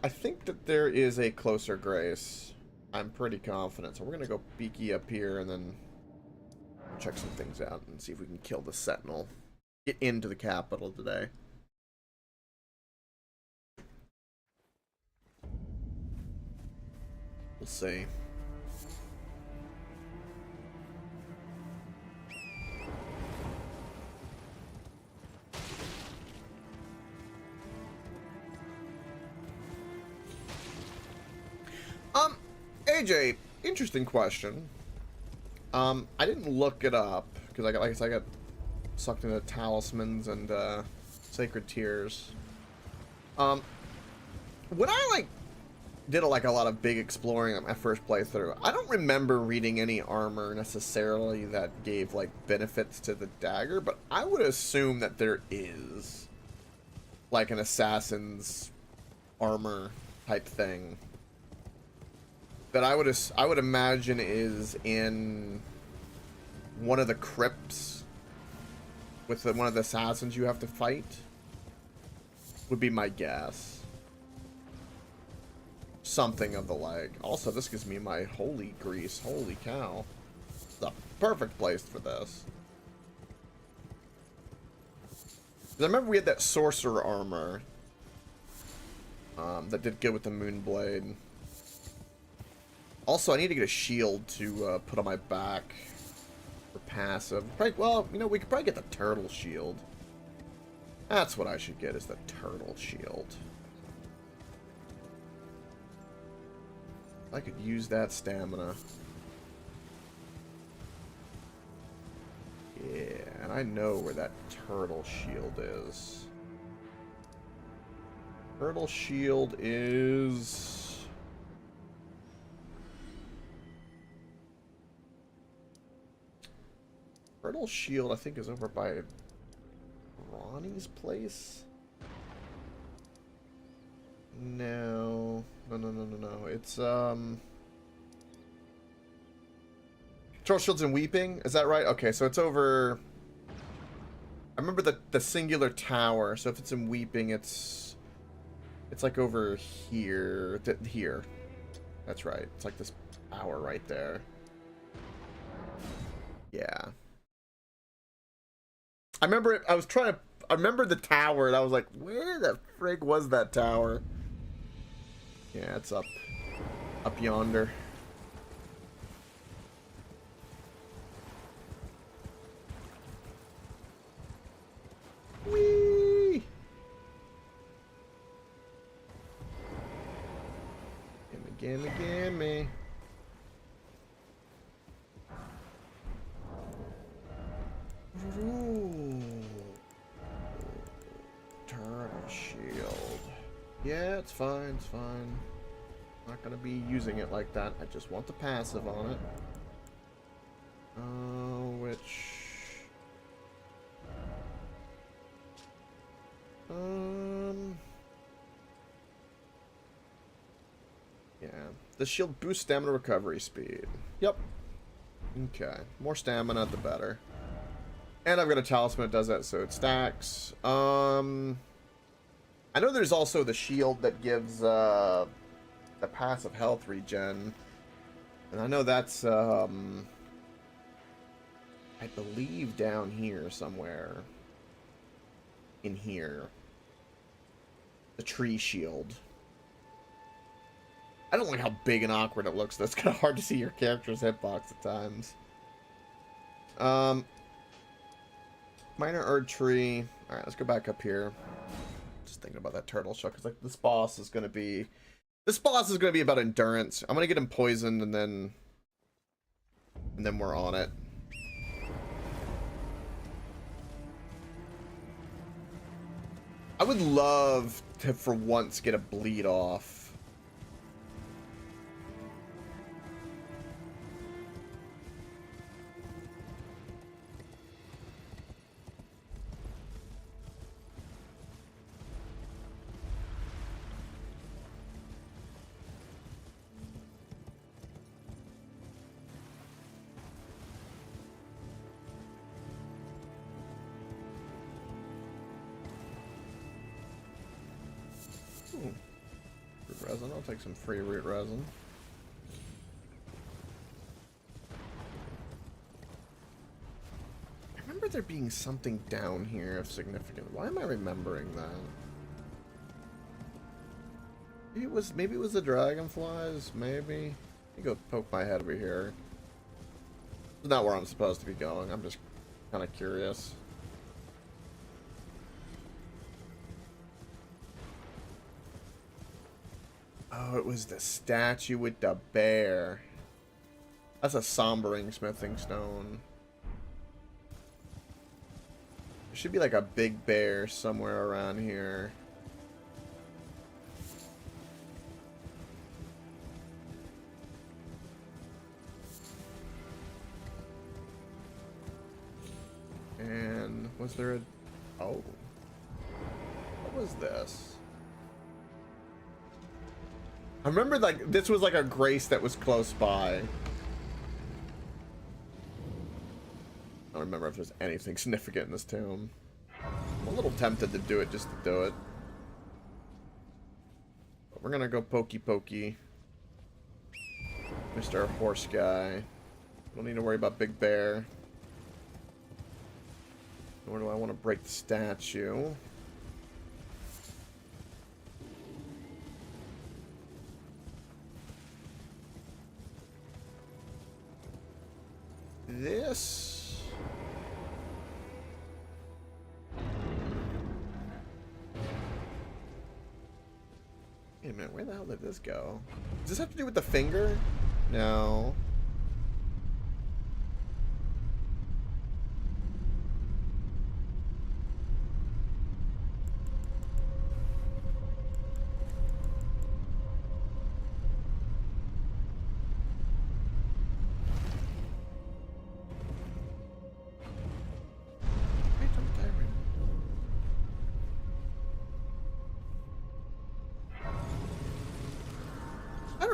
Speaker 1: I think that there is a closer grace. I'm pretty confident. So we're gonna go beaky up here and then check some things out and see if we can kill the Sentinel. Get into the capital today. We'll see. AJ, interesting question. I didn't look it up because I got sucked into talismans and sacred tears. When I did a lot of big exploring on my first playthrough, I don't remember reading any armor necessarily that gave benefits to the dagger, but I would assume that there is an assassin's armor type thing. That I would imagine is in one of the crypts with one of the assassins you have to fight. Would be my guess. Something of the like. Also, this gives me my holy grease. Holy cow. It's the perfect place for this. 'Cause I remember we had that sorcerer armor that did good with the Moonblade. Also, I need to get a shield to put on my back for passive. Well, we could probably get the turtle shield. That's what I should get, is the turtle shield. I could use that stamina. Yeah, and I know where that turtle shield is. Turtle shield is... Turtle shield, I think, is over by Ronnie's place? No. No. It's, Turtle shield's in Weeping? Is that right? Okay, so it's over... I remember the singular tower, so if it's in Weeping, it's like over here. Here. That's right. It's like this tower right there. Yeah. I remember it. I remember the tower, and I was like, where the frig was that tower? Yeah, it's up yonder. Whee! Gimme. Ooh. Turtle shield. Yeah, it's fine. Not gonna be using it like that. I just want the passive on it. Which... Yeah. The shield boosts stamina recovery speed. Yep. Okay. More stamina, the better. And I've got a talisman that does that, so it stacks. I know there's also the shield that gives the passive health regen. And I know that's I believe down here somewhere. In here. The tree shield. I don't like how big and awkward it looks. That's kind of hard to see your character's hitbox at times. Minor Erd Tree. Alright, let's go back up here. Just thinking about that turtle shell, because like this boss is gonna be about endurance. I'm gonna get him poisoned and then we're on it. I would love to for once get a bleed off. Root resin. I'll take some free root resin. I remember there being something down here of significance. Why am I remembering that? Maybe it was the dragonflies. Maybe. Let me go poke my head over here. It's not where I'm supposed to be going. I'm just kind of curious. Oh, it was the statue with the bear. That's a sombering smithing stone. There should be like a big bear somewhere around here. And was there a... Oh. What was this? I remember like this was like a grace that was close by. I don't remember if there's anything significant in this tomb. I'm a little tempted to do it just to do it. But we're gonna go pokey pokey. Mr. Horse Guy. Don't need to worry about Big Bear. Nor do I want to break the statue. This... Wait a minute, where the hell did this go? Does this have to do with the finger? No.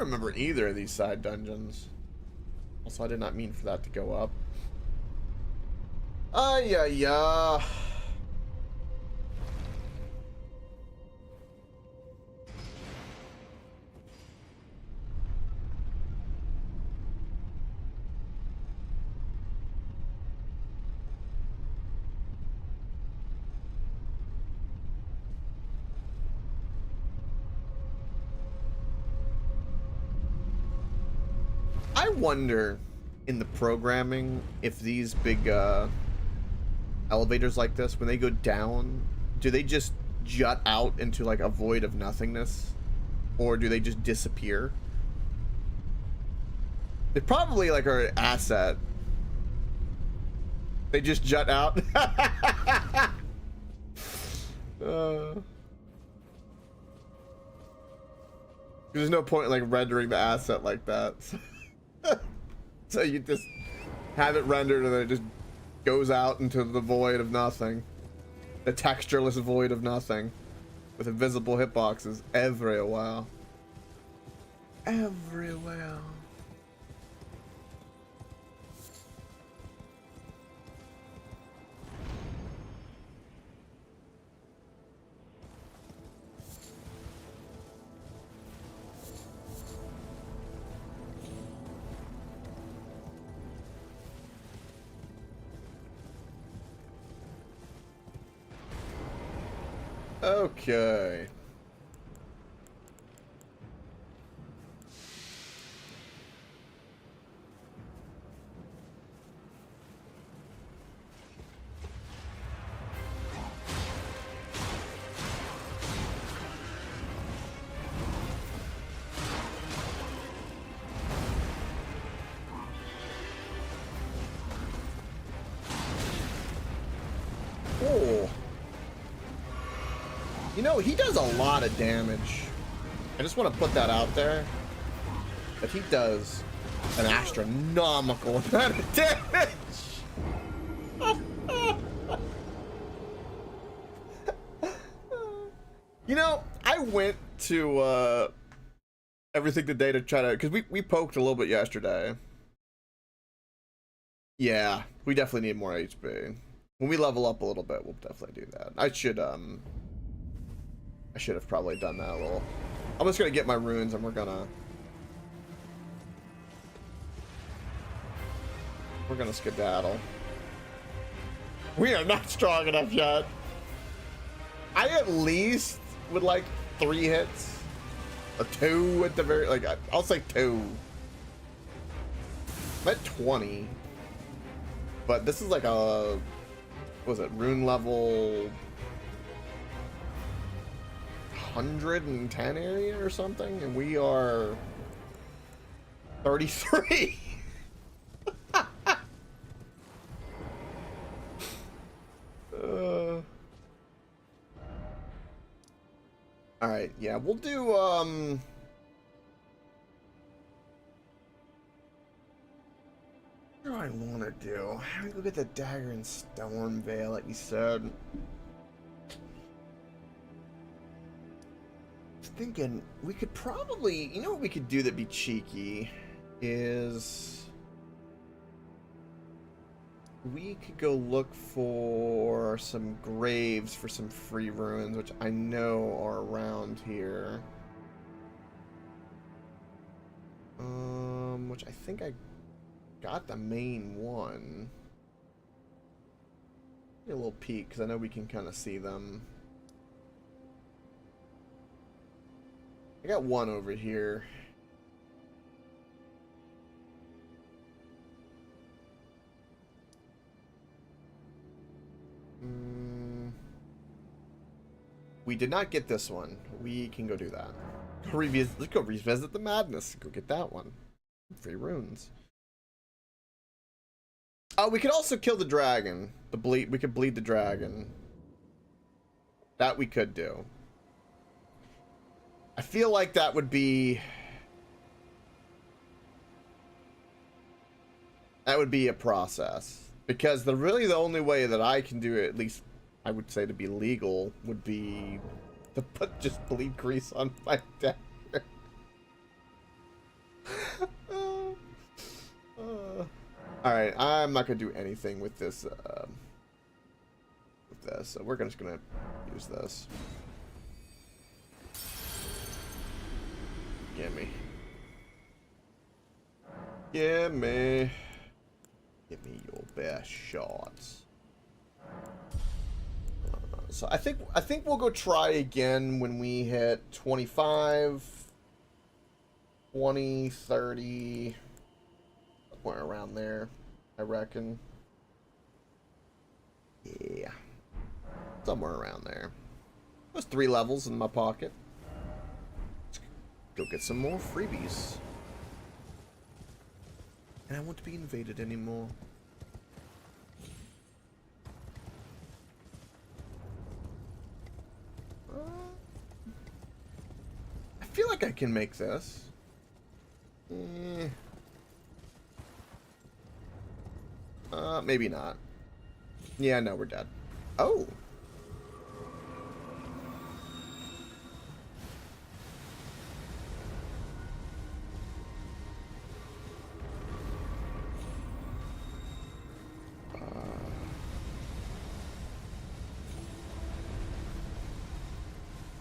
Speaker 1: remember either of these side dungeons. Also, I did not mean for that to go up. Yeah. I wonder in the programming if these big elevators like this, when they go down, do they just jut out into like a void of nothingness, or do they just disappear? They probably like are an asset. They just jut out. There's no point in like rendering the asset like that. So you just have it rendered and then it just goes out into the void of nothing. The textureless void of nothing. With invisible hitboxes everywhere. Everywhere. Okay. Oh. You know, he does a lot of damage. I just want to put that out there. But he does an astronomical amount of damage. You know, I went to everything today to try to, because we poked a little bit yesterday. Yeah, we definitely need more HP. When we level up a little bit, we'll definitely do that. I should have probably done that a little. I'm just gonna get my runes and we're gonna skedaddle. We are not strong enough yet. I at least would like 3 hits. A 2 at the very, like, I'll say 2. I'm at 20. But this is like a, what was it, rune level 110 area or something, and we are 33. All right, yeah, we'll do what do I want to do? Let me go get the dagger and storm veil like you said. Thinking we could probably, you know what we could do that'd be cheeky is we could go look for some graves for some free ruins, which I know are around here. Which I think I got the main one. Get a little peek because I know we can kind of see them. I got one over here. We did not get this one. We can go do that. Let's go revisit the madness. Go get that one. Free runes. Oh, we could also kill the dragon. We could bleed the dragon. That we could do. I feel like that would be a process, because really the only way that I can do it, at least I would say to be legal, would be to just bleed grease on my dagger. Alright, I'm not going to do anything with this. So we're just going to use this. Gimme. Gimme. Give me your best shots. So I think we'll go try again when we hit 25, 20, 30, somewhere around there, I reckon. Yeah. Somewhere around there. There's 3 levels in my pocket. Let's go get some more freebies. And I won't be invaded anymore. I feel like I can make this. Maybe not. Yeah, no, we're dead. Oh.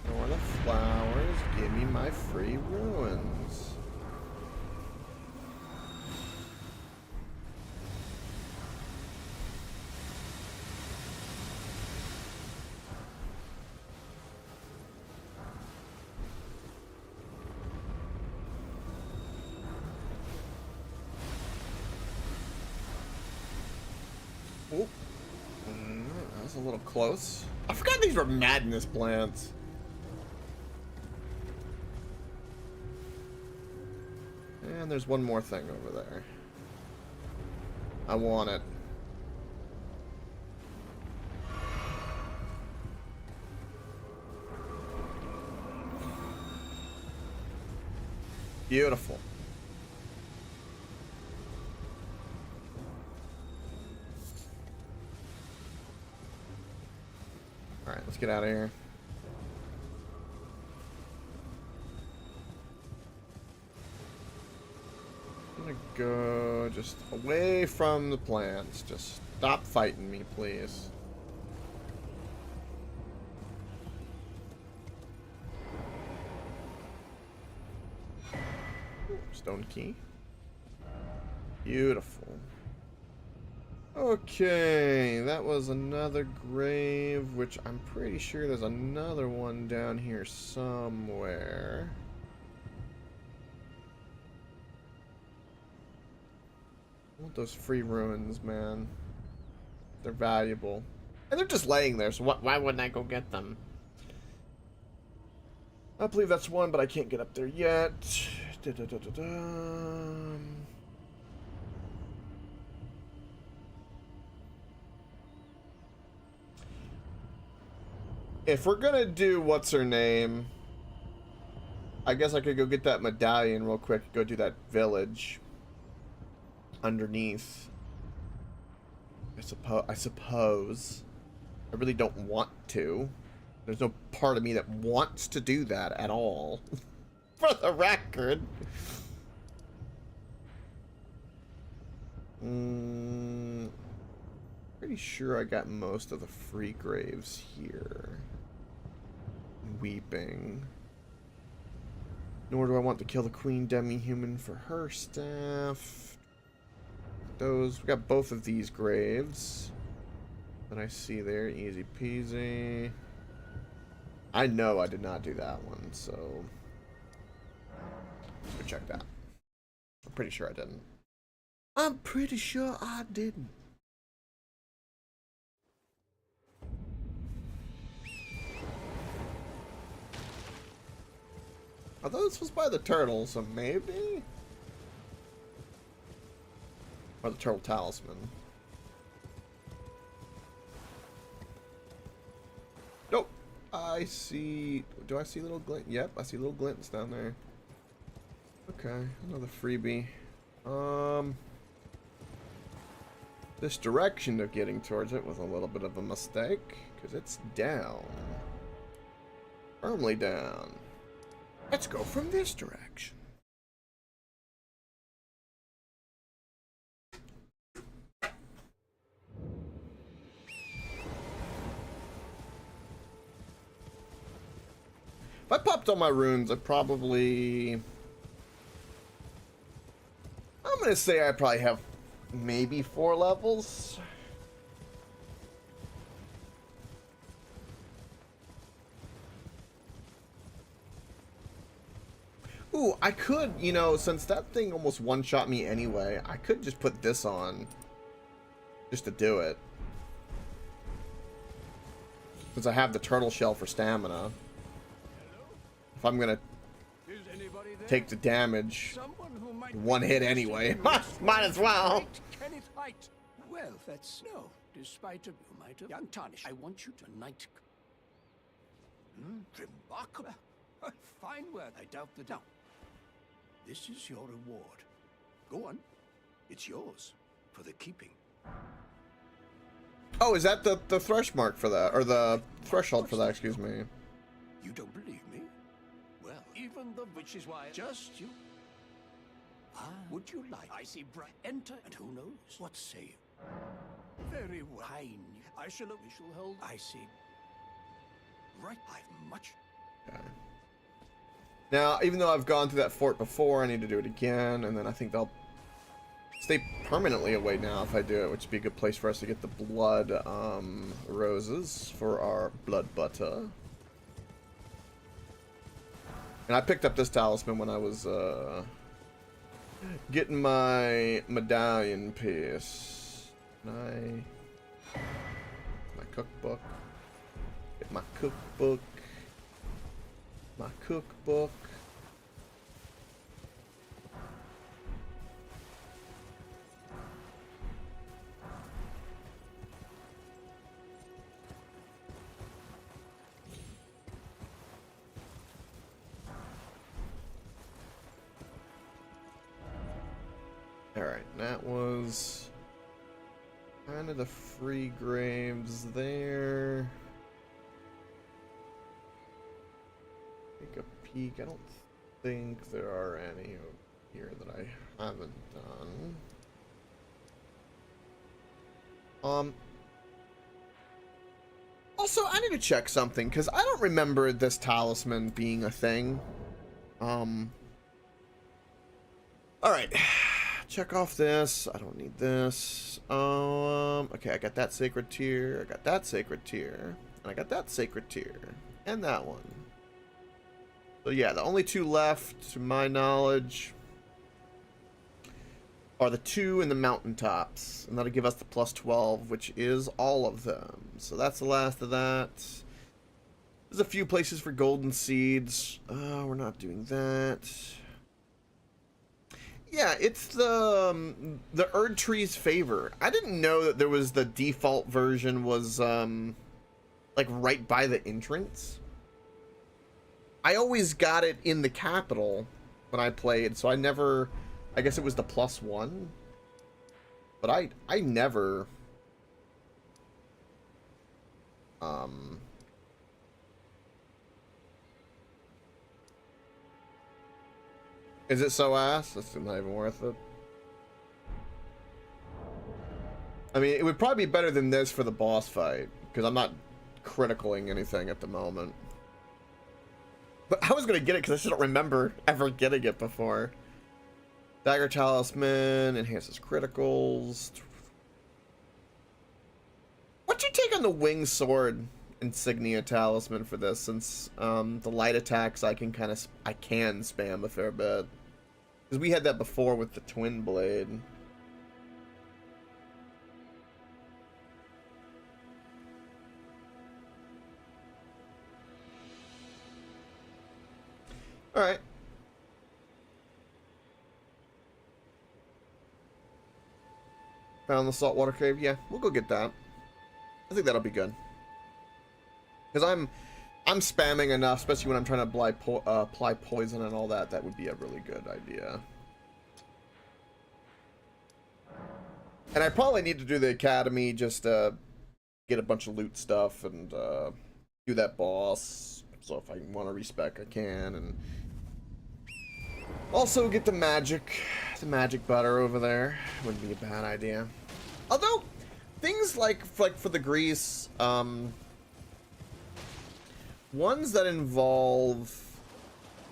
Speaker 1: Ignore the flowers. Give me my free ruins. Oh, that was a little close. I forgot these were madness plants. And there's one more thing over there. I want it. Beautiful. Alright, let's get out of here. I'm gonna go just away from the plants. Just stop fighting me, please. Stone key. Beautiful. Okay, that was another grave, which I'm pretty sure there's another one down here somewhere. I want those free ruins, man. They're valuable. And they're just laying there, so why wouldn't I go get them? I believe that's one, but I can't get up there yet. If we're gonna do what's her name, I guess I could go get that medallion real quick. Go do that village underneath. I suppose. I really don't want to. There's no part of me that wants to do that at all. For the record. Pretty sure I got most of the free graves here. Weeping. Nor do I want to kill the queen demi-human for her staff. We got both of these graves that I see there. Easy peasy. I know I did not do that one, so let's go check that. I'm pretty sure I didn't. I'm pretty sure I didn't. Although this was by the turtle, so maybe? Or the turtle talisman. Nope. I see... Do I see little glint? Yep, I see little glints down there. Okay, another freebie. This direction of getting towards it was a little bit of a mistake, because it's down. Firmly down. Let's go from this direction. If I popped all my runes, I probably... I'm gonna say I probably have maybe 4 levels. Ooh, I could, you know, since that thing almost one-shot me anyway, I could just put this on just to do it. Since I have the turtle shell for stamina. If I'm gonna take the damage, one hit anyway. Might as well.
Speaker 8: Well, that's no. Despite you might have young tarnish. I want you to knight. Remarkable. A fine word. I doubt the doubt. This is your reward. Go on. It's yours for the keeping.
Speaker 1: Oh, is that the thresh mark for that, or the threshold for that? Excuse me.
Speaker 8: You don't believe me? Well, even the which is why just you. Ah, would you like? I see bright. Enter, and who knows? What say you? Very well. I shall hold. I see. Right, I've much.
Speaker 1: Okay. Now, even though I've gone through that fort before, I need to do it again, and then I think they'll stay permanently away now if I do it, which would be a good place for us to get the blood roses for our blood butter. And I picked up this talisman when I was getting my medallion piece. My cookbook. Get my cookbook. My cookbook. Alright, that was kind of the free graves there. Take a peek. I don't think there are any here that I haven't done. Also, I need to check something because I don't remember this talisman being a thing. Alright. Check off this. I don't need this. Okay, I got that sacred tier. I got that sacred tier. And I got that sacred tier. And that one. So yeah, the only 2 left, to my knowledge, are the 2 in the mountaintops. And that'll give us the plus 12, which is all of them. So that's the last of that. There's a few places for golden seeds. We're not doing that. Yeah, it's the Erd Tree's Favor. I didn't know that there was the default version was like right by the entrance. I always got it in the capital when I played, so I never, I guess it was the +1. But I never Is it so ass? That's not even worth it. I mean, it would probably be better than this for the boss fight, because I'm not criticaling anything at the moment. But I was going to get it because I just don't remember ever getting it before. Dagger Talisman enhances criticals. What's your take on the Winged Sword Insignia Talisman for this? Since the light attacks I can spam a fair bit. Because we had that before with the Twin Blade. Alright. Found the saltwater cave? Yeah, we'll go get that. I think that'll be good. Because I'm spamming enough, especially when I'm trying to apply poison and all that. That would be a really good idea. And I probably need to do the academy just to get a bunch of loot stuff and do that boss. So if I want to respec, I can. And also get the magic butter over there. Wouldn't be a bad idea. Although things like for the grease, ones that involve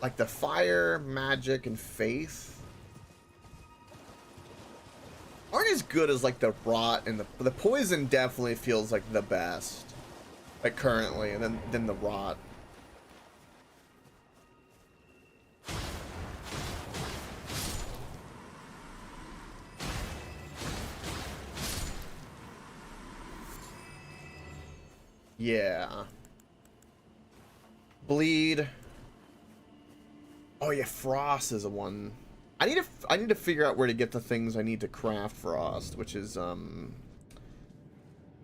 Speaker 1: like the fire, magic, and faith aren't as good as like the rot and the poison definitely feels like the best, like currently, and then the rot. Yeah. Bleed. Oh yeah, frost is a one. I need to figure out where to get the things I need to craft frost, which is the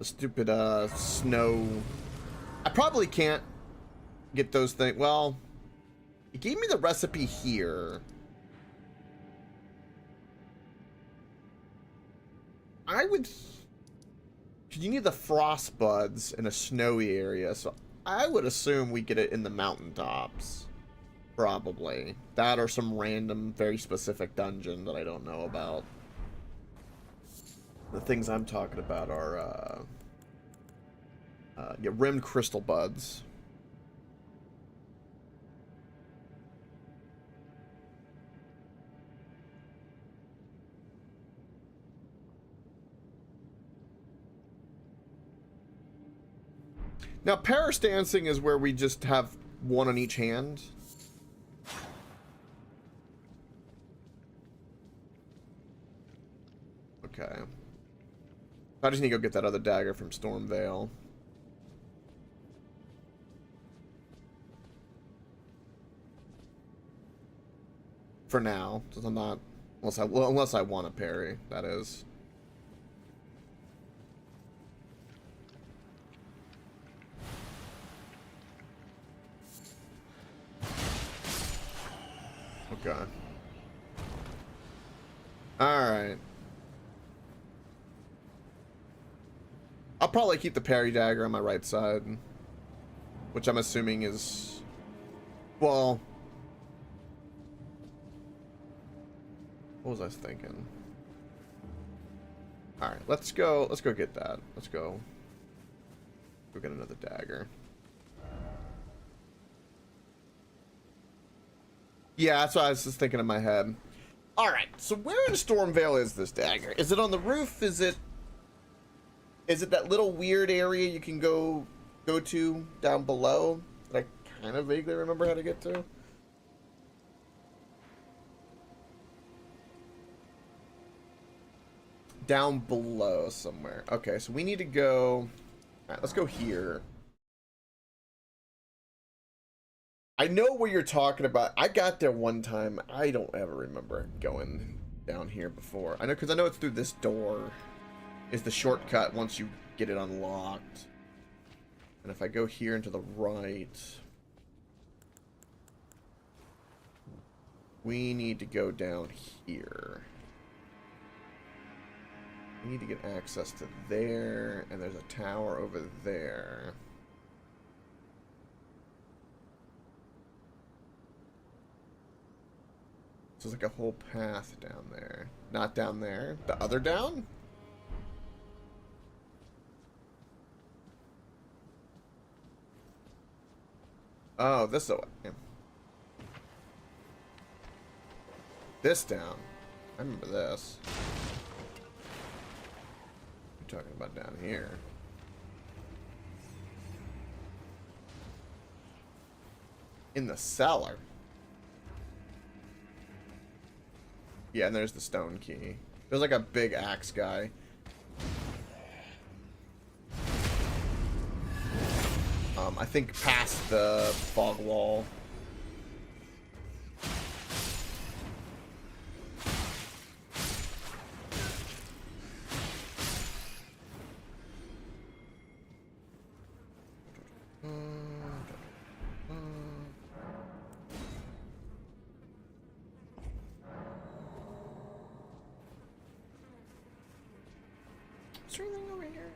Speaker 1: stupid snow. I probably can't get those things. Well, he gave me the recipe here. I would. You need the frost buds in a snowy area, so I would assume we get it in the mountaintops. Probably. That or some random, very specific dungeon that I don't know about. The things I'm talking about are, yeah, rimmed crystal buds. Now, Paris dancing is where we just have one on each hand. Okay. I just need to go get that other dagger from Stormvale. For now, since I'm not, unless I want a parry, that is. Okay. Alright. I'll probably keep the parry dagger on my right side. Which I'm assuming is... Well... What was I thinking? Alright, let's go get that. Let's go. Go get another dagger. Yeah, that's what I was just thinking in my head. Alright, so where in Stormvale is this dagger? Is it on the roof? Is it that little weird area you can go to down below that I kind of vaguely remember how to get to? Down below somewhere. Okay, so we need to go... Alright, let's go here. I know what you're talking about. I got there one time. I don't ever remember going down here before. I know, because I know it's through this door is the shortcut once you get it unlocked. And if I go here and to the right, we need to go down here. We need to get access to there, and there's a tower over there. So there's like a whole path down there. Not down there. The other down? Oh, this way. This down. I remember this. You're talking about down here. In the cellar. Yeah, and there's the stone key. There's like a big axe guy. I think past the fog wall. Is there anything over here?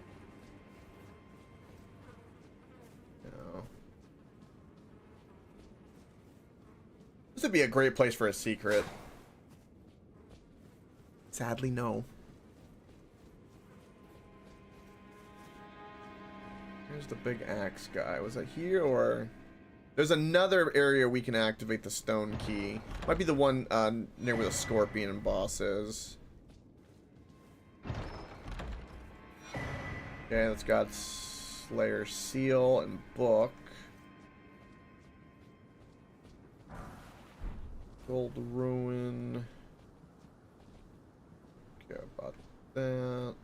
Speaker 1: No. This would be a great place for a secret. Sadly, no. Here's the big axe guy. Was it here or... There's another area we can activate the stone key. Might be the one near where the scorpion and boss is. Okay, that's got Slayer seal and book. Gold ruin. Okay, about that.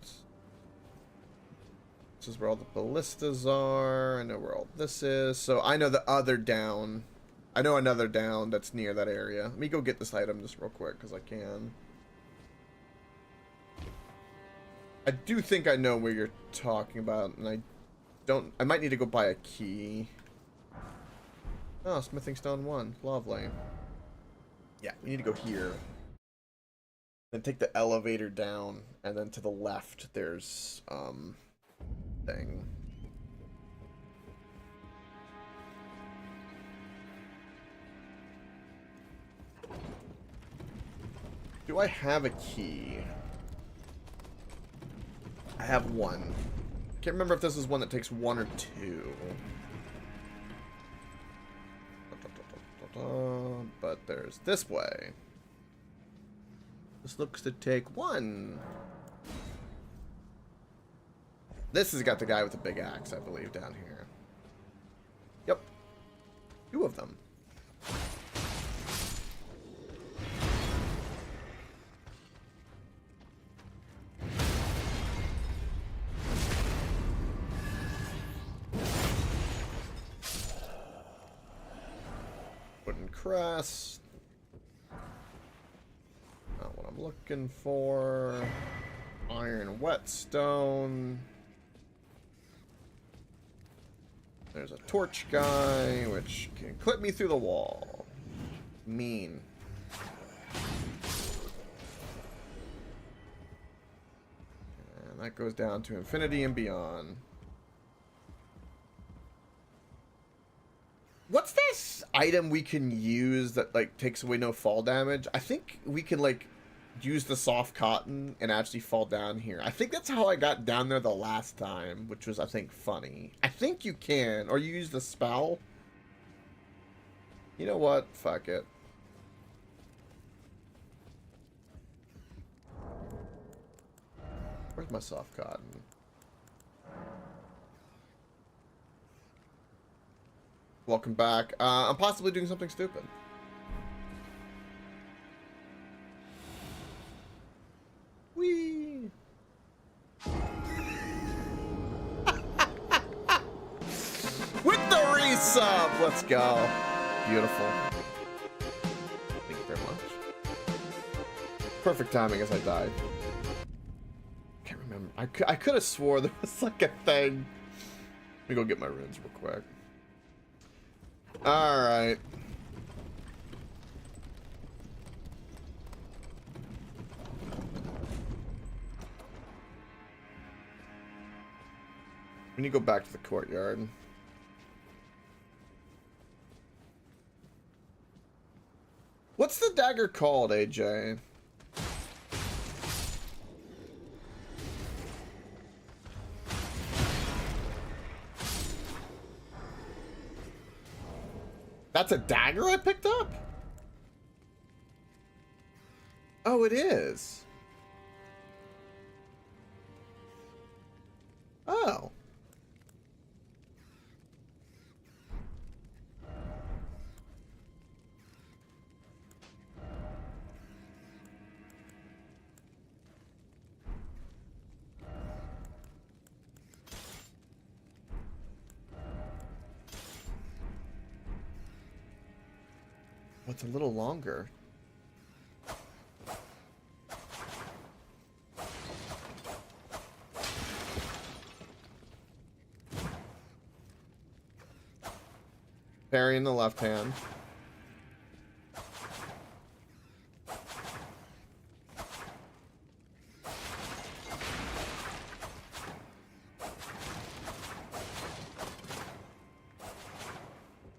Speaker 1: This is where all the ballistas are. I know where all this is. So I know the other down. I know another down that's near that area. Let me go get this item just real quick because I can. I do think I know where you're talking about, and I might need to go buy a key. Oh, smithing stone 1. Lovely. Yeah, we need to go here. Then take the elevator down, and then to the left there's thing. Do I have a key? I have one. Can't remember if this is one that takes 1 or 2. But there's this way. This looks to take 1. This has got the guy with the big axe, I believe, down here. Yep. 2 of them. Wooden crest. Not what I'm looking for. Iron whetstone. There's a torch guy, which can clip me through the wall. Mean. And that goes down to infinity and beyond. What's this item we can use that, like, takes away no fall damage? I think we can, like, use the soft cotton and actually fall down here. I think that's how I got down there the last time, which was, I think, funny. I think you can, or you use the spell. You know what? Fuck it. Where's my soft cotton? Welcome back. I'm possibly doing something stupid. Whee! With the resub! Let's go. Beautiful. Thank you very much. Perfect timing as I died. Can't remember. I could have swore there was like a thing. Let me go get my runes real quick. Alright. We need to go back to the courtyard. What's the dagger called, AJ? That's a dagger I picked up? Oh, it is. Oh. What's a little longer? Parry in the left hand.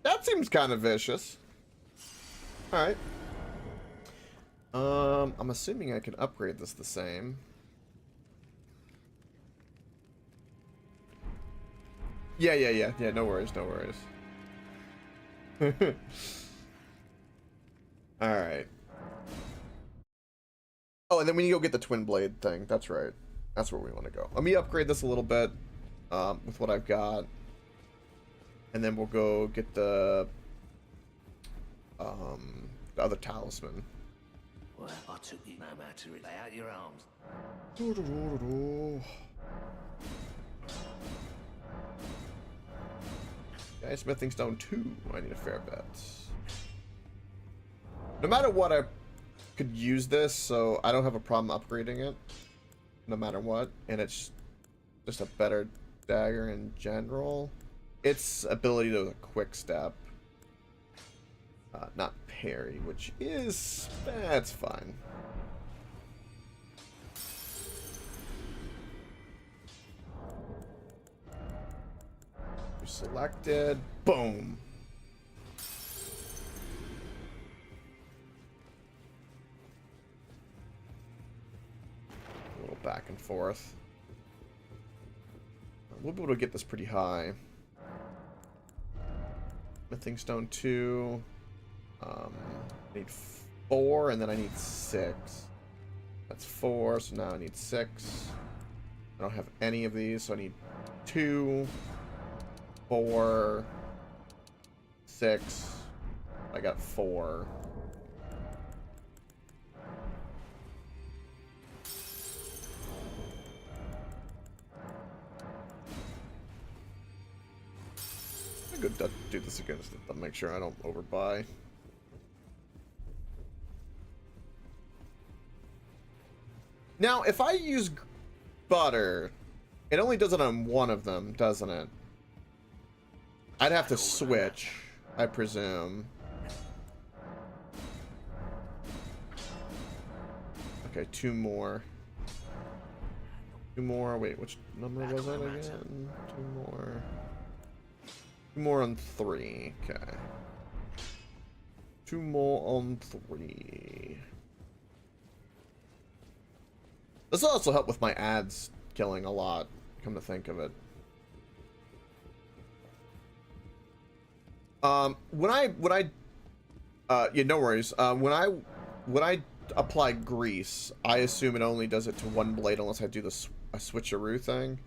Speaker 1: That seems kind of vicious. Alright. I'm assuming I can upgrade this the same. Yeah, no worries, no worries. Alright. Oh, and then when you go get the twin blade thing, that's right. That's where we want to go. Let me upgrade this a little bit with what I've got. And then we'll go get the other talisman.
Speaker 3: Well, I took you no matter it. Lay out your arms.
Speaker 1: Okay, smithing stone 2. I need a fair bit. No matter what, I could use this, so I don't have a problem upgrading it. No matter what. And it's just a better dagger in general. Its ability to quick step. Not parry, which is... that's fine. Selected. Boom. A little back and forth. We'll be able to get this pretty high. Smithing stone 2. I need 4, and then I need 6. That's 4, so now I need 6. I don't have any of these, so I need 2, 4, 6. I got 4. I'm going to do this against it, but make sure I don't overbuy. Now, if I use butter, it only does it on one of them, doesn't it? I'd have to switch, I presume. Okay, 2 more. 2 more. Wait, which number was that again? 2 more. 2 more on 3. Okay. 2 more on 3. This will also help with my ads killing a lot, come to think of it. Yeah, no worries. When I apply grease, I assume it only does it to one blade unless I do a switcheroo thing.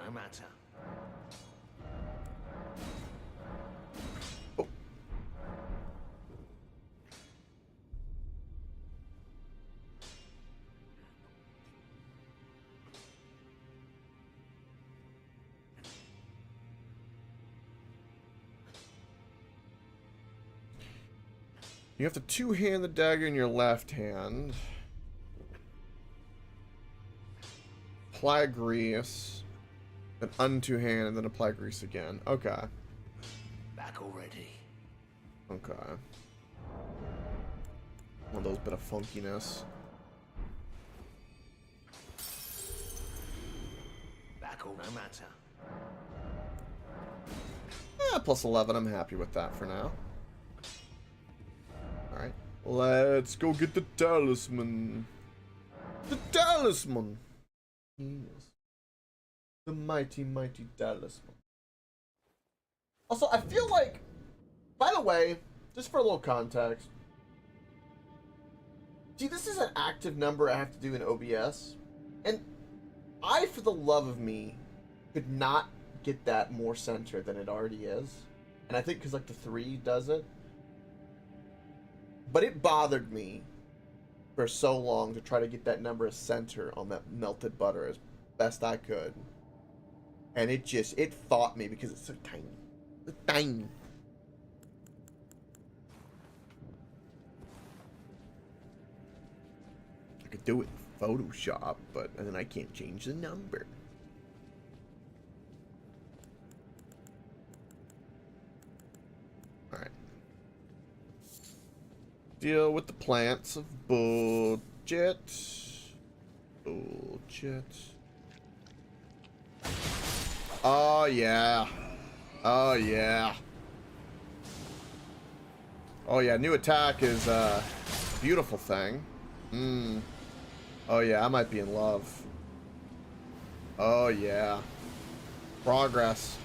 Speaker 3: No matter.
Speaker 1: Oh. You have to two-hand the dagger in your left hand. Apply grease. Then untwo-hand and then apply grease again. Okay.
Speaker 3: Back already.
Speaker 1: Okay. One of those bit of funkiness.
Speaker 3: Back all no matter.
Speaker 1: Plus 11. I'm happy with that for now. Alright. Let's go get the talisman. The talisman! Yes. The mighty, mighty talisman. Also, I feel like... By the way, just for a little context. See, this is an active number I have to do in OBS. And I, for the love of me, could not get that more centered than it already is. And I think because, like, the 3 does it. But it bothered me for so long to try to get that number of center on that melted butter as best I could. And it fought me because it's so tiny. It's tiny. I could do it in Photoshop, but and then I can't change the number. Alright. Deal with the plants of budget. Bullshit. Oh, yeah. Oh, yeah. Oh, yeah. New attack is a beautiful thing. Oh, yeah. I might be in love. Oh, yeah. Progress.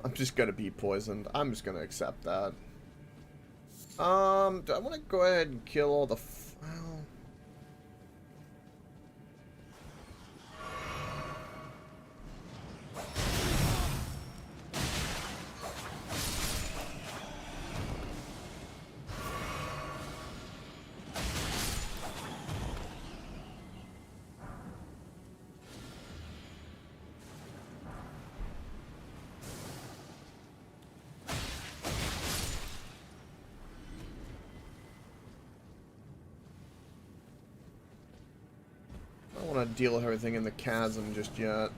Speaker 1: I'm just gonna be poisoned. I'm just gonna accept that. Do I want to go ahead and kill all the... well... I don't want to deal with everything in the chasm just yet.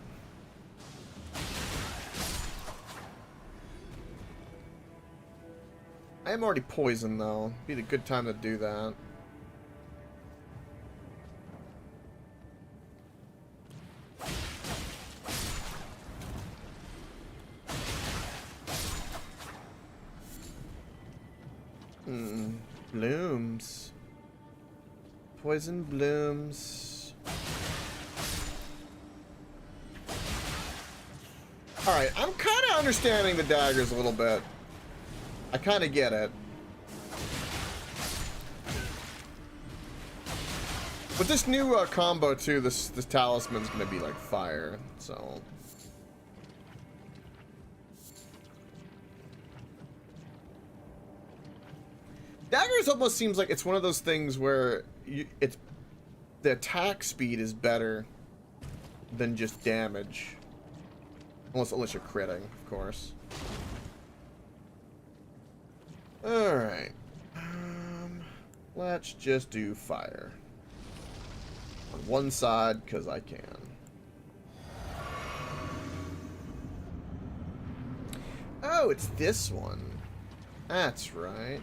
Speaker 1: I am already poisoned, though. Be the good time to do that. Blooms. Poison blooms. Alright, I'm kind of understanding the daggers a little bit. I kind of get it. With this new combo, too, this talisman's going to be like fire, so... Daggers almost seems like it's one of those things where the attack speed is better than just damage. Unless you're critting, of course. Alright. Let's just do fire. On one side, because I can. Oh, it's this one. That's right.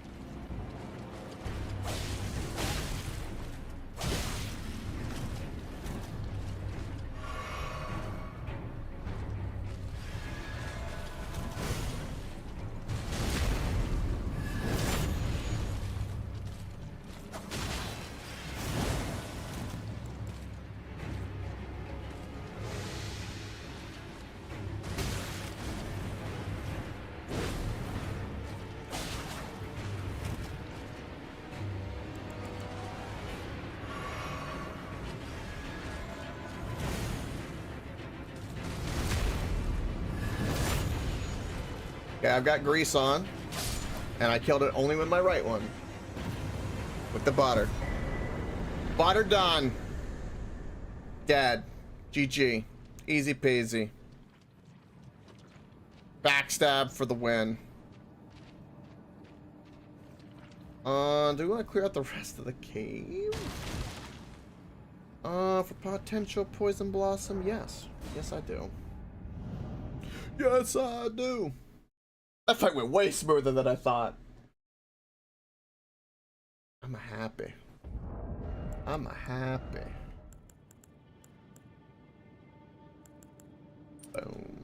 Speaker 1: Okay, I've got grease on, and I killed it only with my right one. With the butter. Butter done. Dead. GG. Easy peasy. Backstab for the win. Do we want to clear out the rest of the cave? For potential poison blossom, yes. Yes, I do. Yes, I do. That fight went way smoother than I thought. I'm happy. I'm happy. Boom.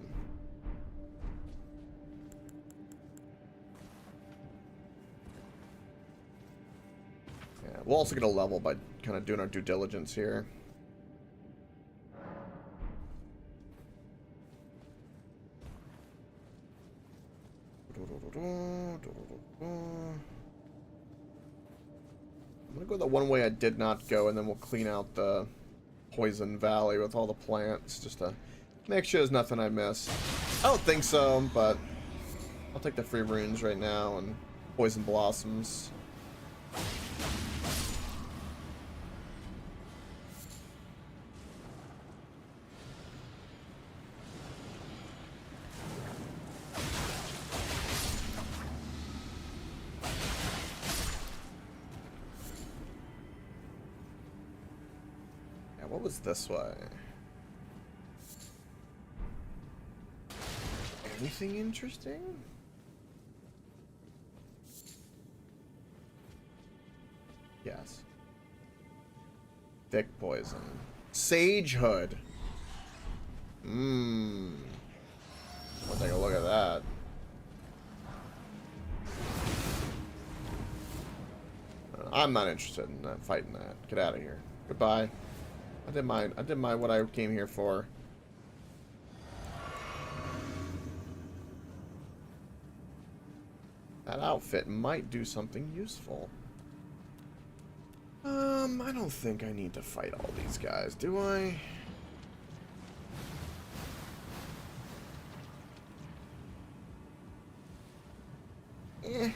Speaker 1: Yeah, we'll also get a level by kind of doing our due diligence here. I'm gonna go the one way I did not go, and then we'll clean out the Poison Valley with all the plants, just to make sure there's nothing I missed. I don't think so, but I'll take the free runes right now and Poison Blossoms. What was this way? Anything interesting? Yes. Thick poison. Sage hood. Mmm. I'll take a look at that. I'm not interested in fighting that. Get out of here. Goodbye. I did my what I came here for. That outfit might do something useful. I don't think I need to fight all these guys, do I? Eh.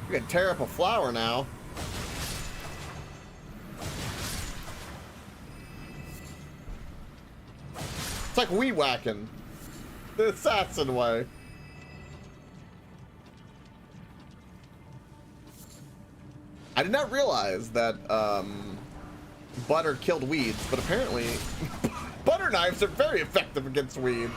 Speaker 1: We can tear up a flower now. It's like weed whacking. The assassin way. I did not realize that butter killed weeds, but apparently butter knives are very effective against weeds.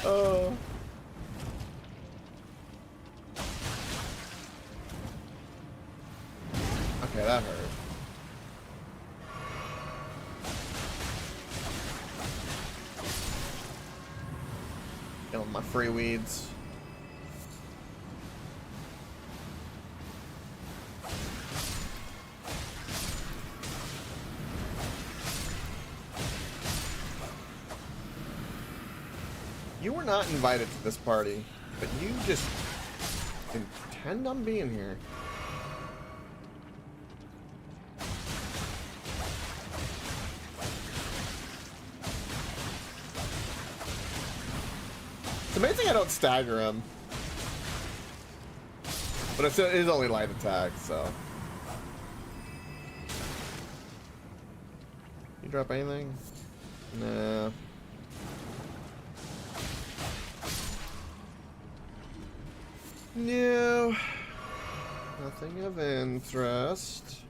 Speaker 1: Oh. Okay, that hurt. Killing my free weeds. You were not invited to this party, but you just intend on being here. It's amazing I don't stagger him. But it is only light attack, so. You drop anything? Nah. No. Nothing of interest.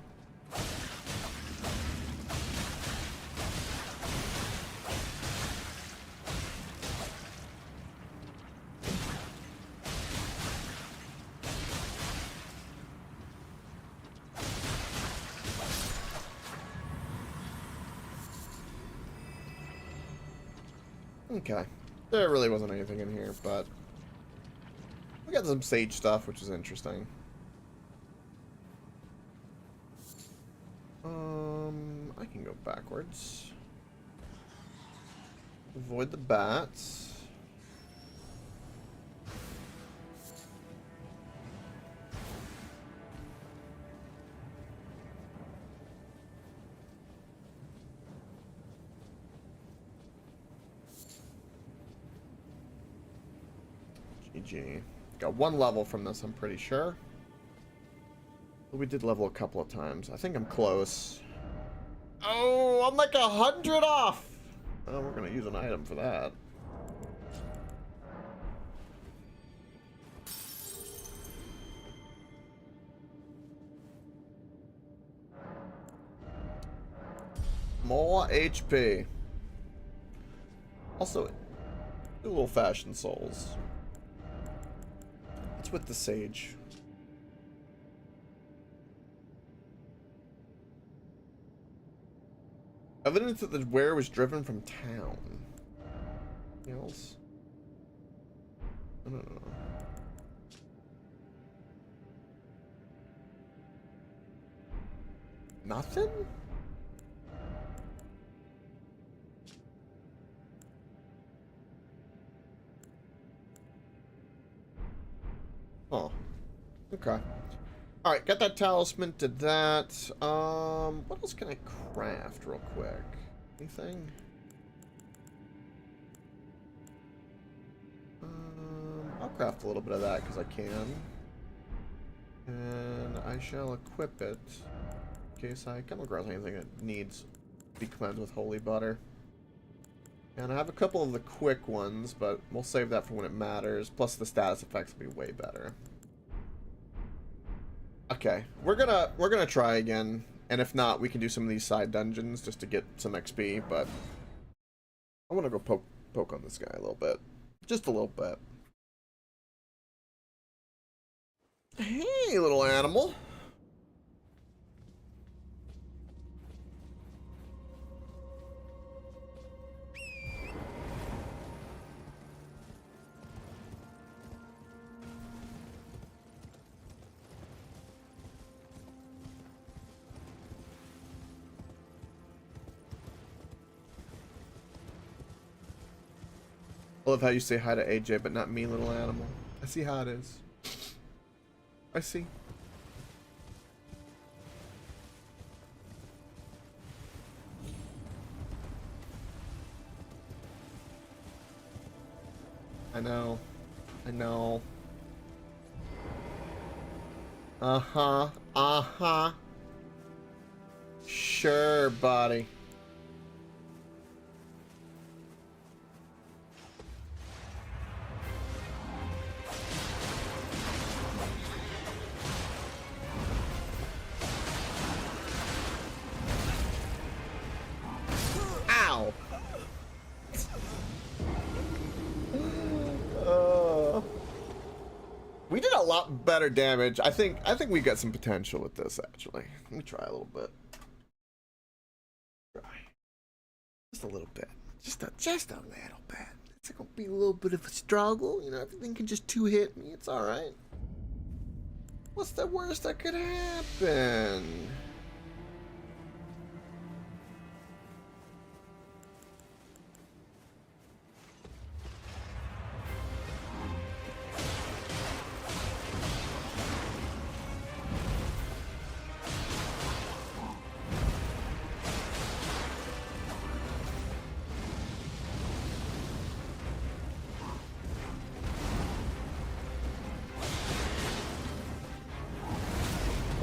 Speaker 1: Okay. There really wasn't anything in here, but we got some sage stuff, which is interesting. I can go backwards. Avoid the bats. GG. Got one level from this, I'm pretty sure. But we did level a couple of times. I think I'm close. Oh, I'm like 100 off! Oh, we're gonna use an item for that. More HP. Also, do old-fashioned souls. What's with the sage? Evidence that the wearer was driven from town. Anything else? I don't know. Nothing? Oh. Okay. Alright, got that talisman, did that. What else can I craft real quick? Anything? I'll craft a little bit of that because I can. And I shall equip it in case I come across anything that needs to be cleansed with holy butter. And I have a couple of the quick ones, but we'll save that for when it matters. Plus the status effects will be way better. Okay, we're gonna try again, and if not, we can do some of these side dungeons just to get some XP. But I want to go poke on this guy a little bit, just a little bit. Hey, little animal. I love how you say hi to AJ, but not me, little animal. I see how it is. I see. I know. I know. Uh-huh. Uh-huh. Sure, buddy. Ow. We did a lot better damage. I think we got some potential with this actually. Let me try a little bit. Try. Just a little bit. Just a little bit. It's gonna be a little bit of a struggle. You know, everything can just two-hit me. It's alright. What's the worst that could happen?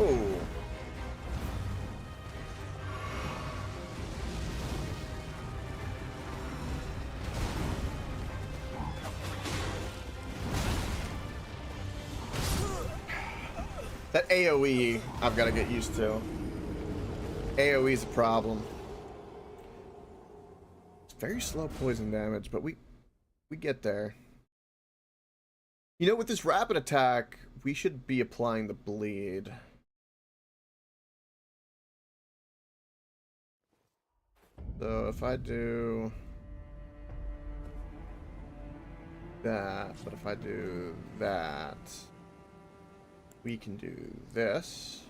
Speaker 1: Oh. That AoE I've got to get used to. AoE is a problem. It's very slow poison damage, but we get there. You know, with this rapid attack, we should be applying the bleed. So if I do that, but if I do that, we can do this.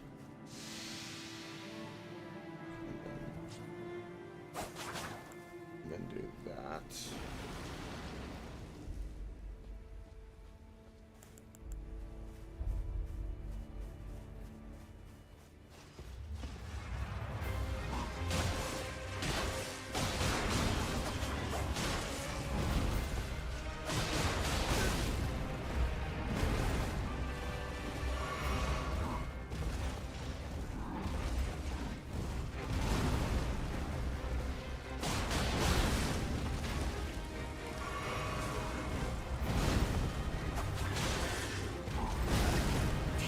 Speaker 1: And then do that.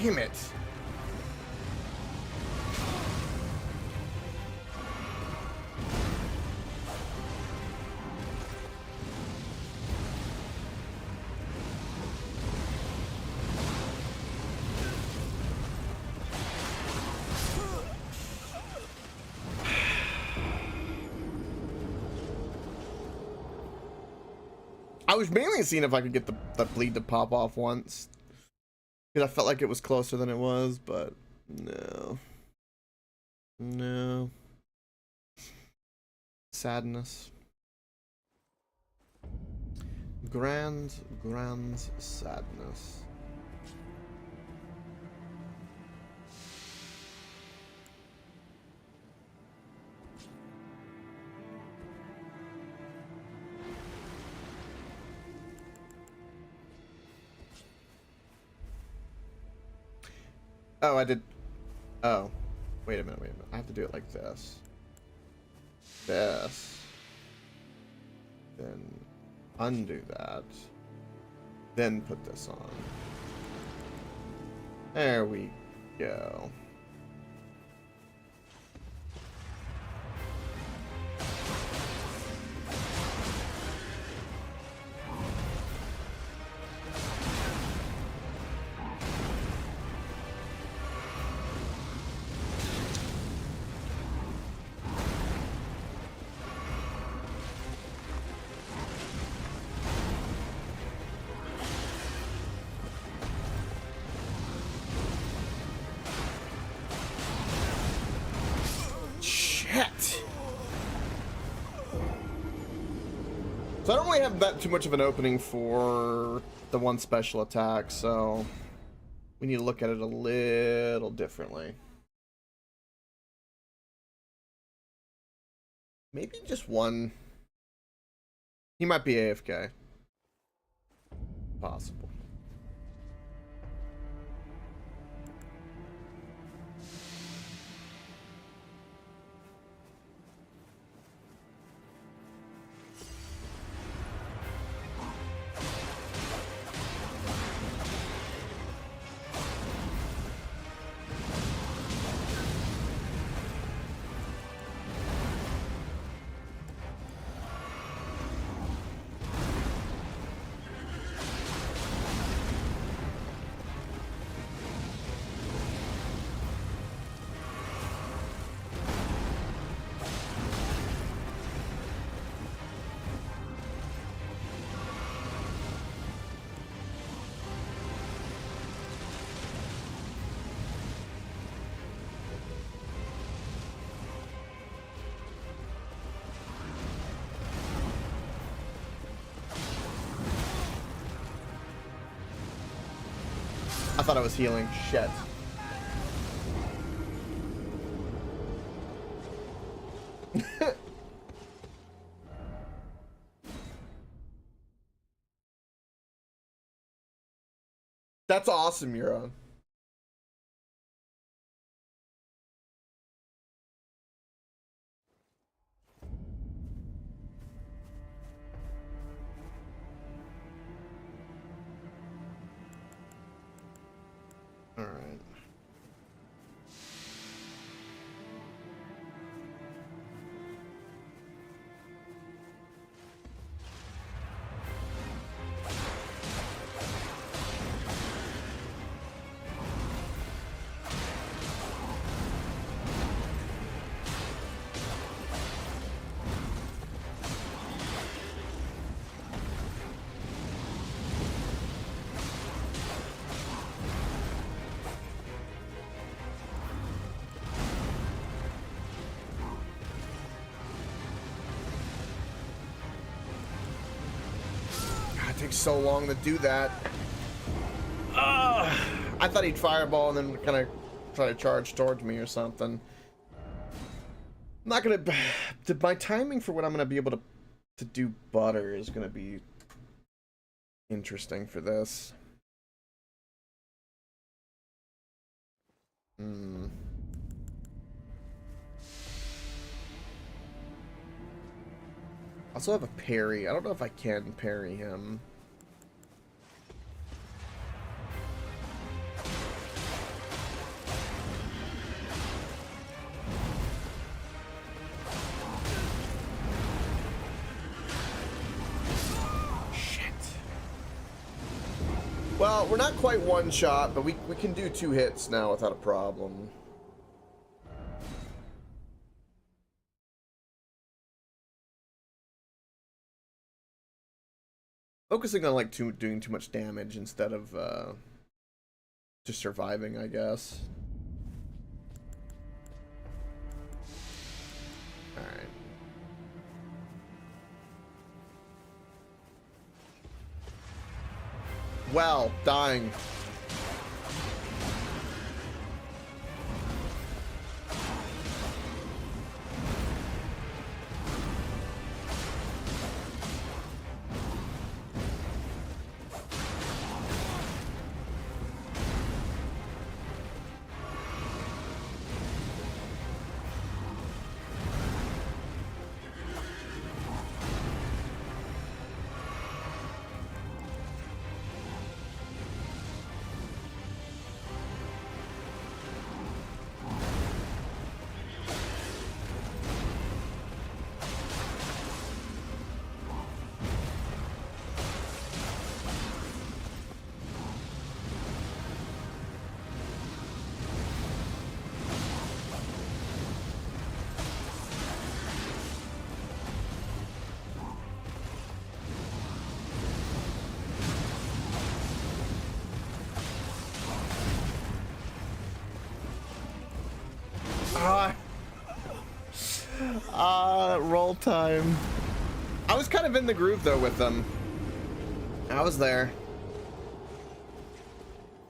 Speaker 1: Damn it. I was mainly seeing if I could get the bleed to pop off once. Because I felt like it was closer than it was, but no. No. Sadness. Grand sadness. Oh, I did. Oh, wait a minute. I have to do it like this. This. Then undo that. Then put this on. There we go. So I don't really have that too much of an opening for the one special attack, so we need to look at it a little differently. Maybe just one. He might be AFK. Possible. I thought I was healing. Shit. That's awesome, Euron. All right. God, it takes so long to do that. I thought he'd fireball and then kind of try to charge towards me or something. I'm not gonna. My timing for when I'm gonna be able to do butter is gonna be interesting for this. Hmm. I also have a parry. I don't know if I can parry him. Well, we're not quite one shot, but we can do 2 hits now without a problem. Focusing on like doing too much damage instead of just surviving, I guess. All right. Well, dying. Roll time. I was kind of in the groove though with them. I was there.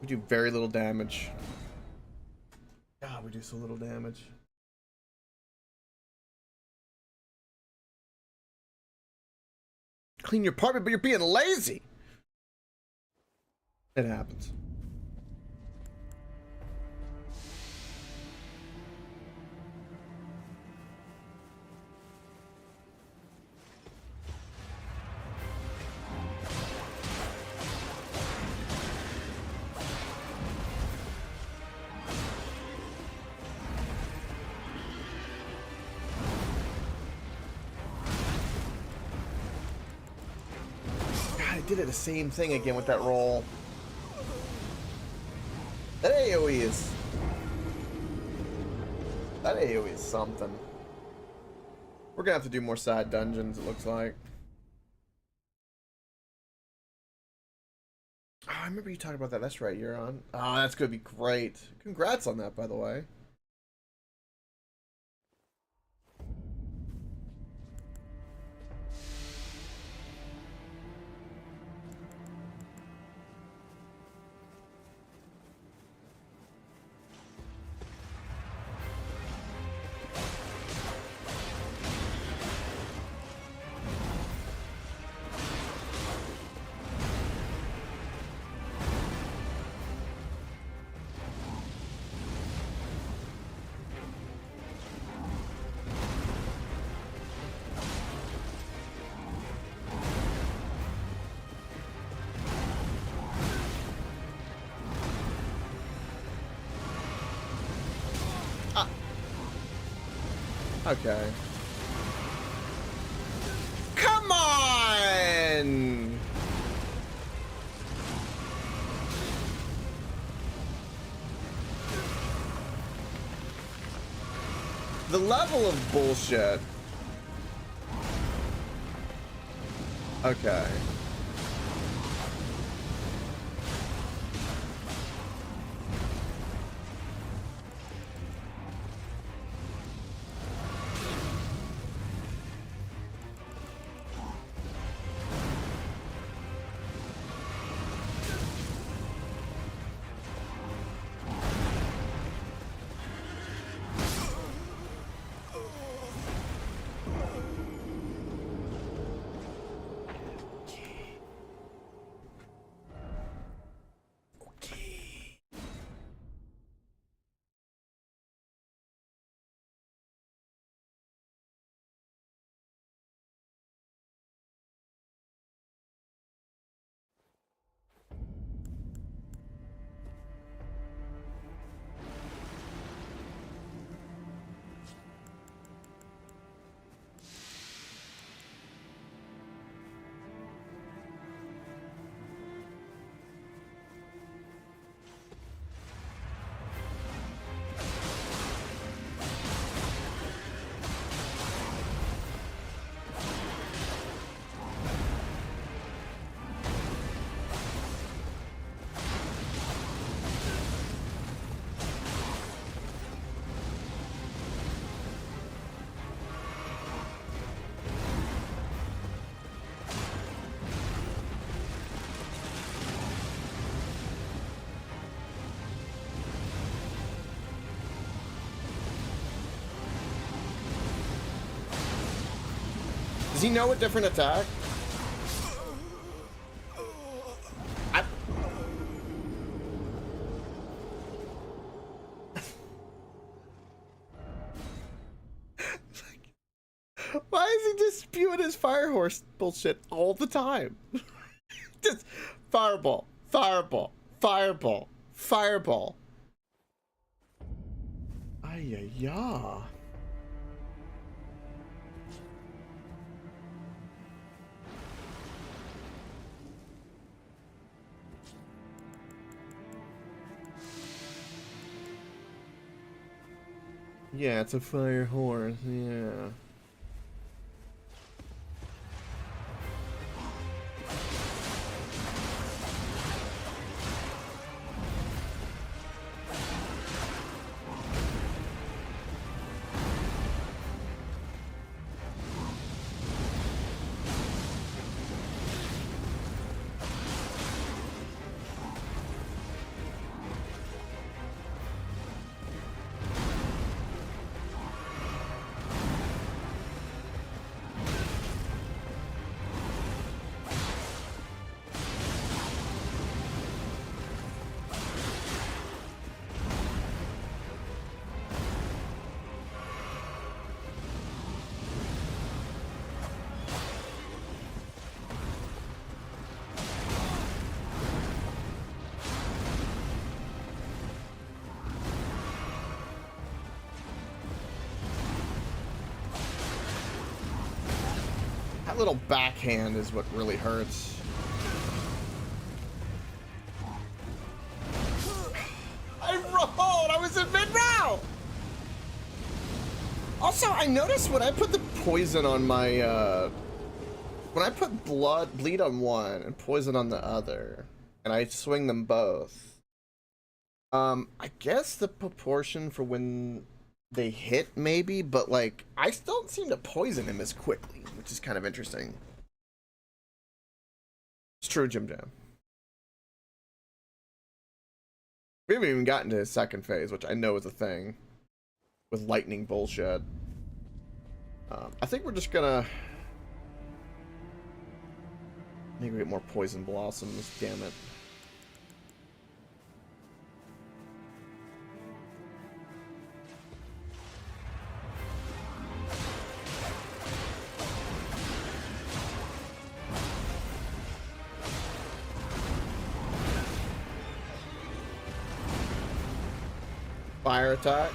Speaker 1: We do very little damage. God, we do so little damage. Clean your apartment, but you're being lazy. It happens. God, I did it the same thing again with that roll. That AoE is... That AoE is something. We're gonna have to do more side dungeons, it looks like. Oh, I remember you talking about that. That's right, you're on. Oh, that's gonna be great. Congrats on that, by the way. Okay. Come on! The level of bullshit. Okay. Does he know a different attack? Why is he just spewing his fire horse bullshit all the time? Just fireball, fireball, fireball, fireball. Ay-ya-ya. Yeah, it's a fire horse, yeah. That little backhand is what really hurts. I rolled! I was in mid-row! Also, I noticed when I put the poison on my, when I put bleed on one and poison on the other, and I swing them both, I guess the proportion for when they hit maybe, but like, I still don't seem to poison him as quickly, which is kind of interesting. It's true, Jim Jam. We haven't even gotten to his second phase, which I know is a thing with lightning bullshit. I think we're just gonna maybe get more poison blossoms. Damn it. Fire attack.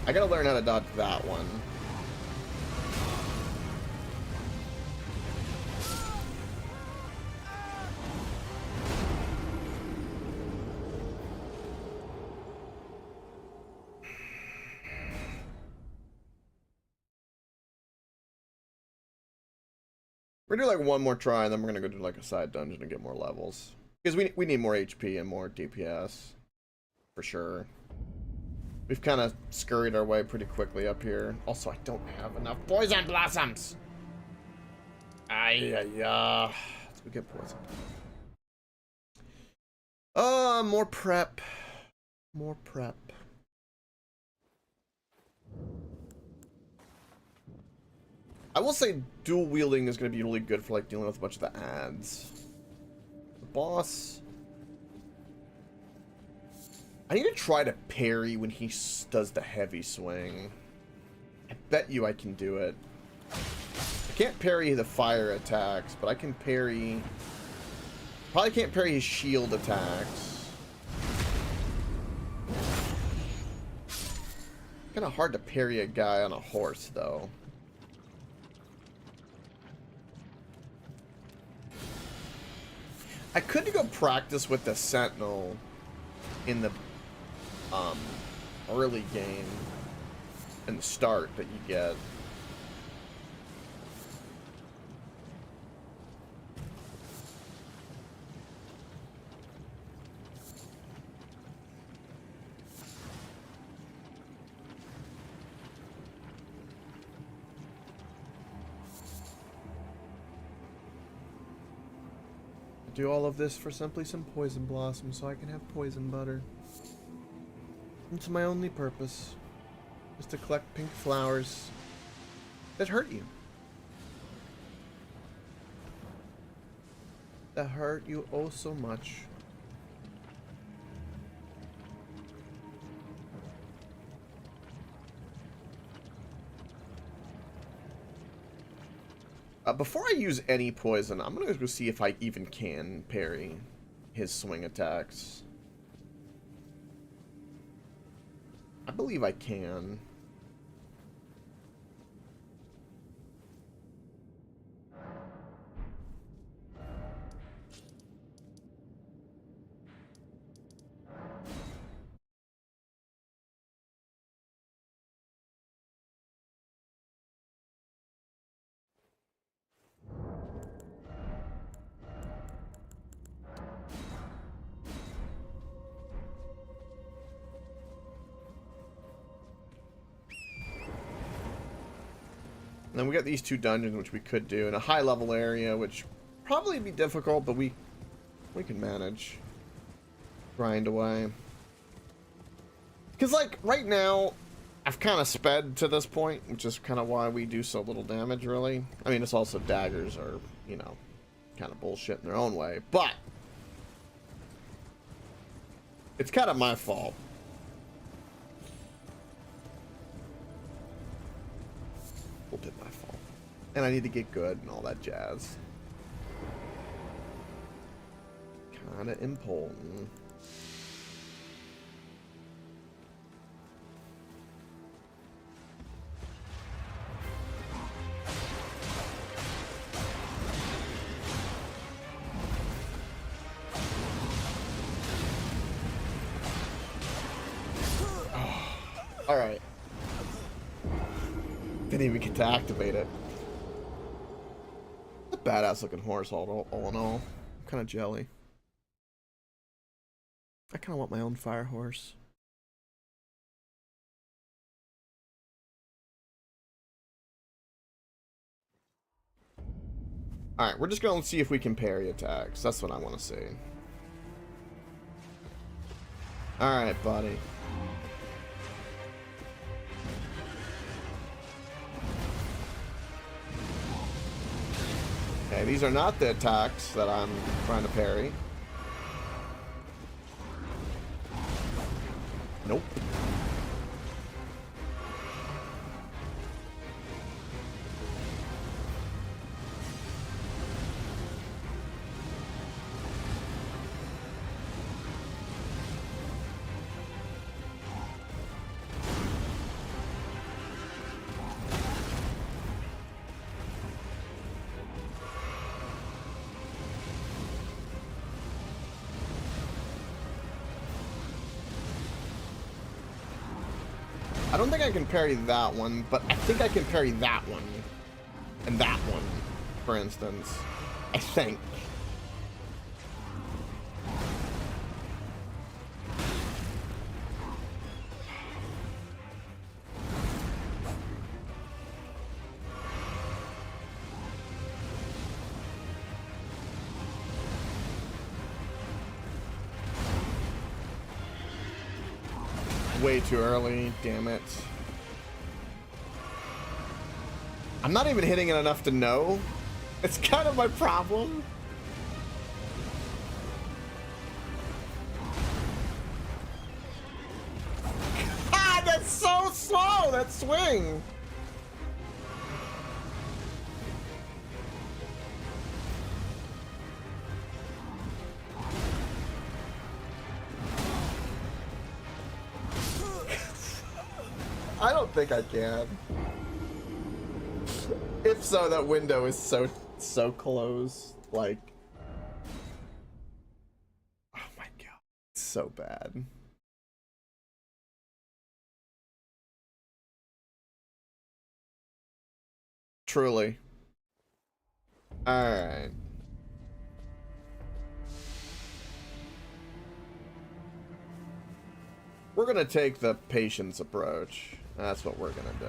Speaker 1: I gotta learn how to dodge that one. We're gonna do like one more try, and then we're gonna go do like a side dungeon and get more levels. Because we need more HP and more DPS. For sure. We've kind of scurried our way pretty quickly up here. Also, I don't have enough poison blossoms! Let's go get poison. More prep. More prep. I will say dual wielding is going to be really good for like dealing with a bunch of the ads. The boss. I need to try to parry when he does the heavy swing. I bet you I can do it. I can't parry the fire attacks, but I can parry... Probably can't parry his shield attacks. Kind of hard to parry a guy on a horse, though. I could go practice with the Sentinel in the early game, in the start that you get. Do all of this for simply some poison blossoms so I can have poison butter. It's my only purpose, is to collect pink flowers that hurt you. That hurt you oh so much. Before I use any poison, I'm gonna go see if I even can parry his swing attacks. I believe I can. And then we got these two dungeons, which we could do in a high level area, which probably be difficult, but we can manage. Grind away. Because, like, right now, I've kind of sped to this point, which is kind of why we do so little damage, really. I mean, it's also daggers are, you know, kind of bullshit in their own way, but it's kind of my fault. A little bit my fault. And I need to get good and all that jazz. Kinda important. Alright. Didn't even get to activate it. A badass looking horse, all in all. I'm kind of jelly. I kind of want my own fire horse. Alright, we're just going to see if we can parry attacks. That's what I want to see. Alright, buddy. Okay, these are not the attacks that I'm trying to parry. Nope. I don't think I can parry that one, but I think I can parry that one. And that one, for instance. I think. Way too early, damn it. I'm not even hitting it enough to know. It's kind of my problem. Ah, that's so slow, that swing. I don't think I can. If so, that window is so close. Like, oh my god, it's so bad. Truly. All right. We're gonna take the patience approach. That's what we're gonna do.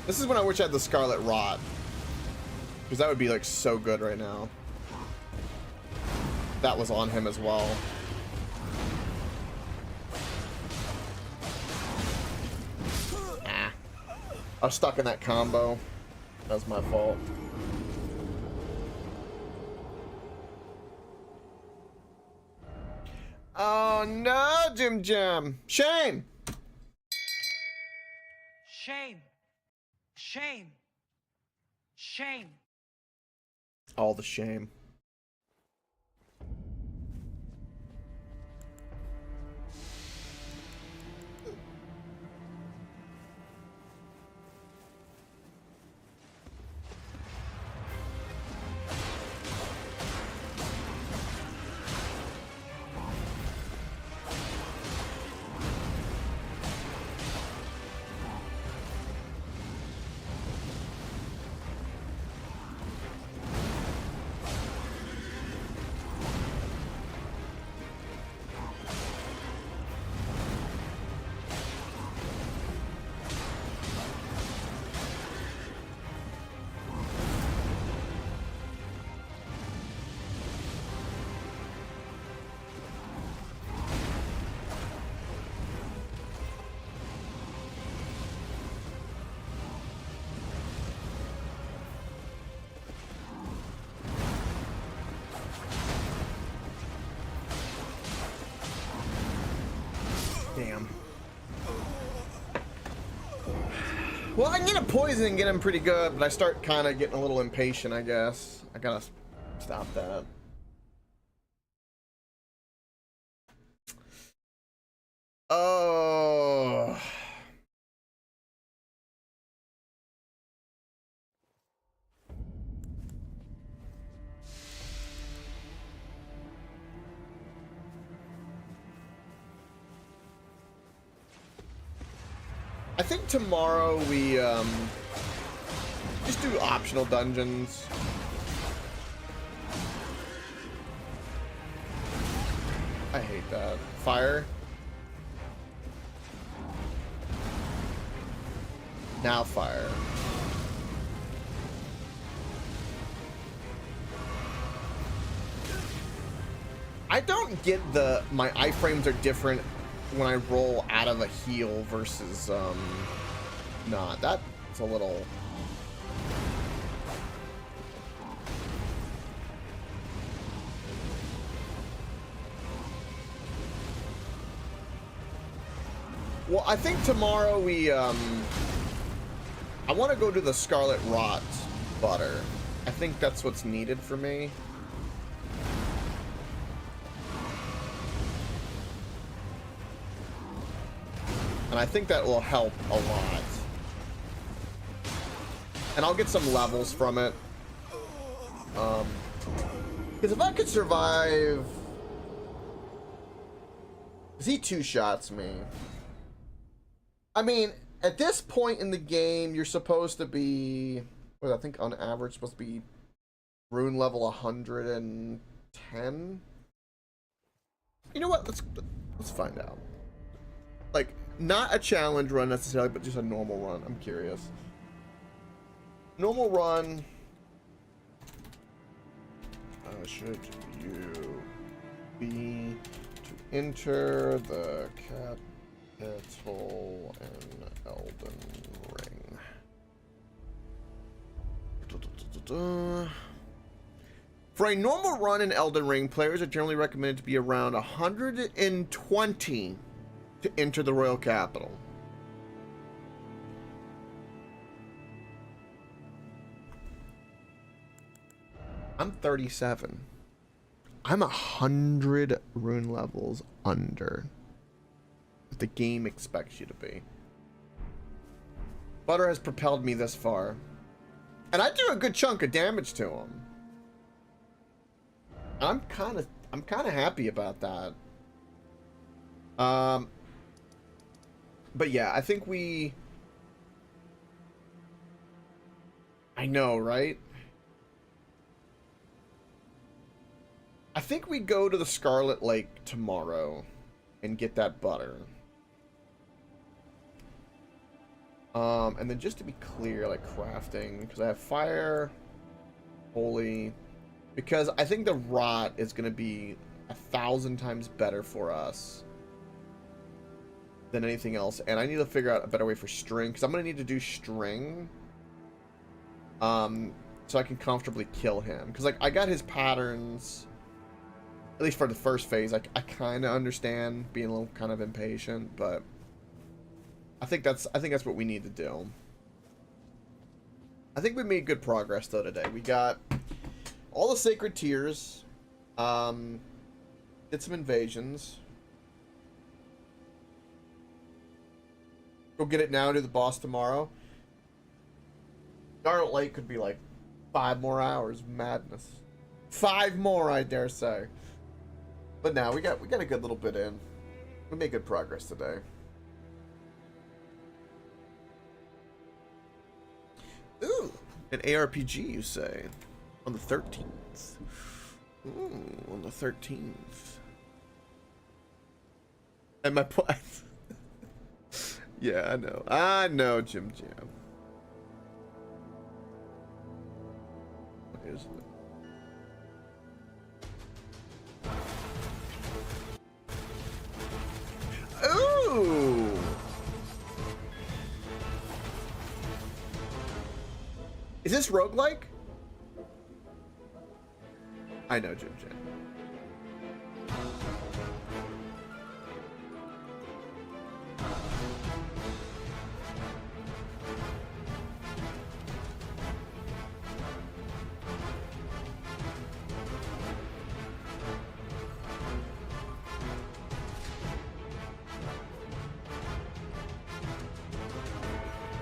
Speaker 1: This is when I wish I had the Scarlet Rot. Because that would be like so good right now. That was on him as well. Ah. I was stuck in that combo. That was my fault. Oh no, Jim Jam. Shame.
Speaker 9: Shame. Shame. Shame.
Speaker 1: All the shame. Well, I can get a poison and get him pretty good, but I start kind of getting a little impatient, I guess. I gotta stop that. Oh. I think tomorrow we just do optional dungeons. I hate that. Fire. Now fire. I don't get my iframes are different when I roll out of a heal versus not. That's a little. Well, I think tomorrow we I want to go to the Scarlet Rot butter. I think that's what's needed for me. And I think that will help a lot. And I'll get some levels from it. Because if I could survive... Because he two-shots me. I mean, at this point in the game, you're supposed to be... What, I think on average supposed to be rune level 110? You know what? Let's find out. Like... Not a challenge run necessarily, but just a normal run. I'm curious. Normal run. Should you be to enter the capital in Elden Ring? For a normal run in Elden Ring, players are generally recommended to be around 120 to enter the royal capital. I'm 37. I'm 100 rune levels under what the game expects you to be. Butter has propelled me this far. And I do a good chunk of damage to him. I'm kind of happy about that. But yeah, I think I know, right? I think we go to the Scarlet Lake tomorrow and get that butter. And then just to be clear, like crafting, because I have fire, holy, because I think the rot is going to be 1,000 times better for us than anything else, and I need to figure out a better way for string, because I'm going to need to do string so I can comfortably kill him, because like I got his patterns, at least for the first phase. I kind of understand being a little kind of impatient, but I think that's what we need to do. I think we made good progress though today. We got all the sacred tears, did some invasions. Go get it now, do the boss tomorrow. Scarlet Lake could be like 5 more hours. Madness. 5 more, I dare say. But now we got a good little bit in. We made good progress today. Ooh, an ARPG, you say? On the 13th. Ooh, on the 13th. And my point. Yeah, I know, Jim Jam. What is it? Ooh! Is this roguelike? I know, Jim Jam.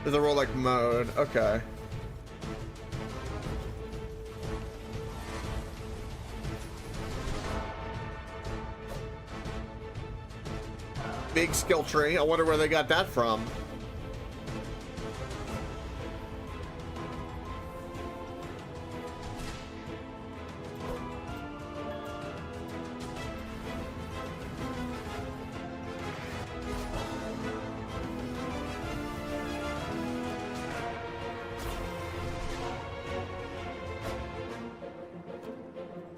Speaker 1: There's a roguelike mode. Okay. Big skill tree. I wonder where they got that from.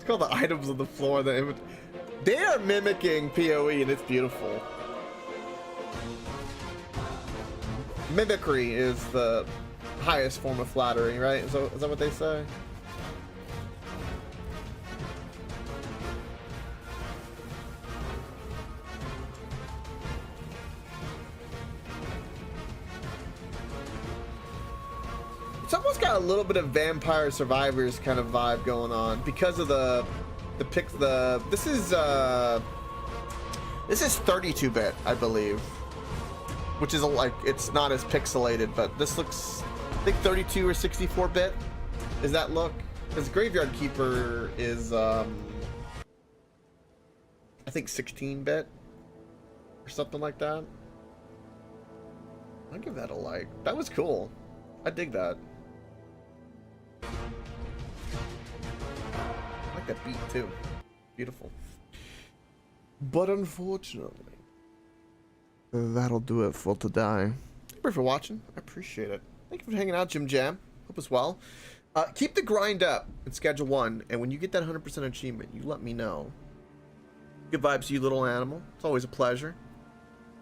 Speaker 1: All the items on the floor, they are mimicking PoE, and it's beautiful. Mimicry is the highest form of flattery, right? Is that what they say? It's almost got a little bit of Vampire Survivors kind of vibe going on because of this is 32-bit, I believe, which is like, it's not as pixelated, but this looks, I think 32 or 64-bit is that look, because Graveyard Keeper is I think 16-bit or something like that. I'll give that a like. That was cool. I dig that. I like that beat too. Beautiful. But unfortunately, that'll do it for today. Thank you for watching. I appreciate it. Thank you for hanging out, Jim Jam. Hope it's well. Keep the grind up in Schedule 1, and when you get that 100% achievement, you let me know. Good vibes to you, little animal. It's always a pleasure.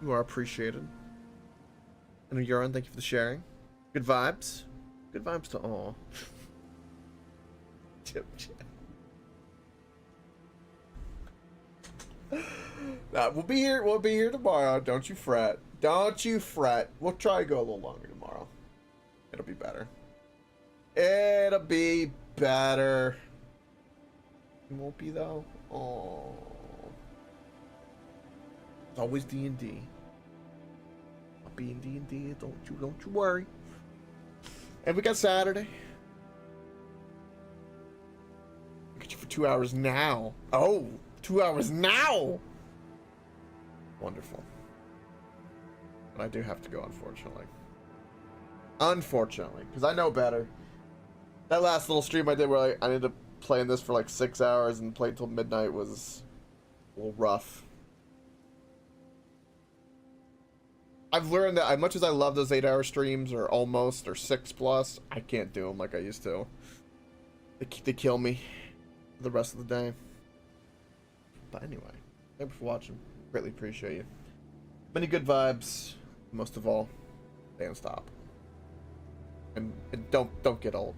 Speaker 1: You are appreciated. And Urine, thank you for the sharing. Good vibes. Good vibes to all. Jim Jam. Nah, we'll be here. We'll be here tomorrow. Don't you fret. Don't you fret. We'll try to go a little longer tomorrow. It'll be better. It'll be better. It won't be though. Oh, it's always D&D. I'll be in D&D. Don't you worry. And we got Saturday. I got you for 2 hours now. Oh. 2 hours now. Wonderful. But I do have to go, unfortunately. Unfortunately, because I know better. That last little stream I did where I ended up playing this for like 6 hours and played till midnight was a little rough. I've learned that as much as I love those 8-hour streams or almost or 6+, I can't do them like I used to. They kill me the rest of the day. But anyway, thanks for watching. Greatly appreciate you. Many good vibes. Most of all, stay on stop. And don't get old.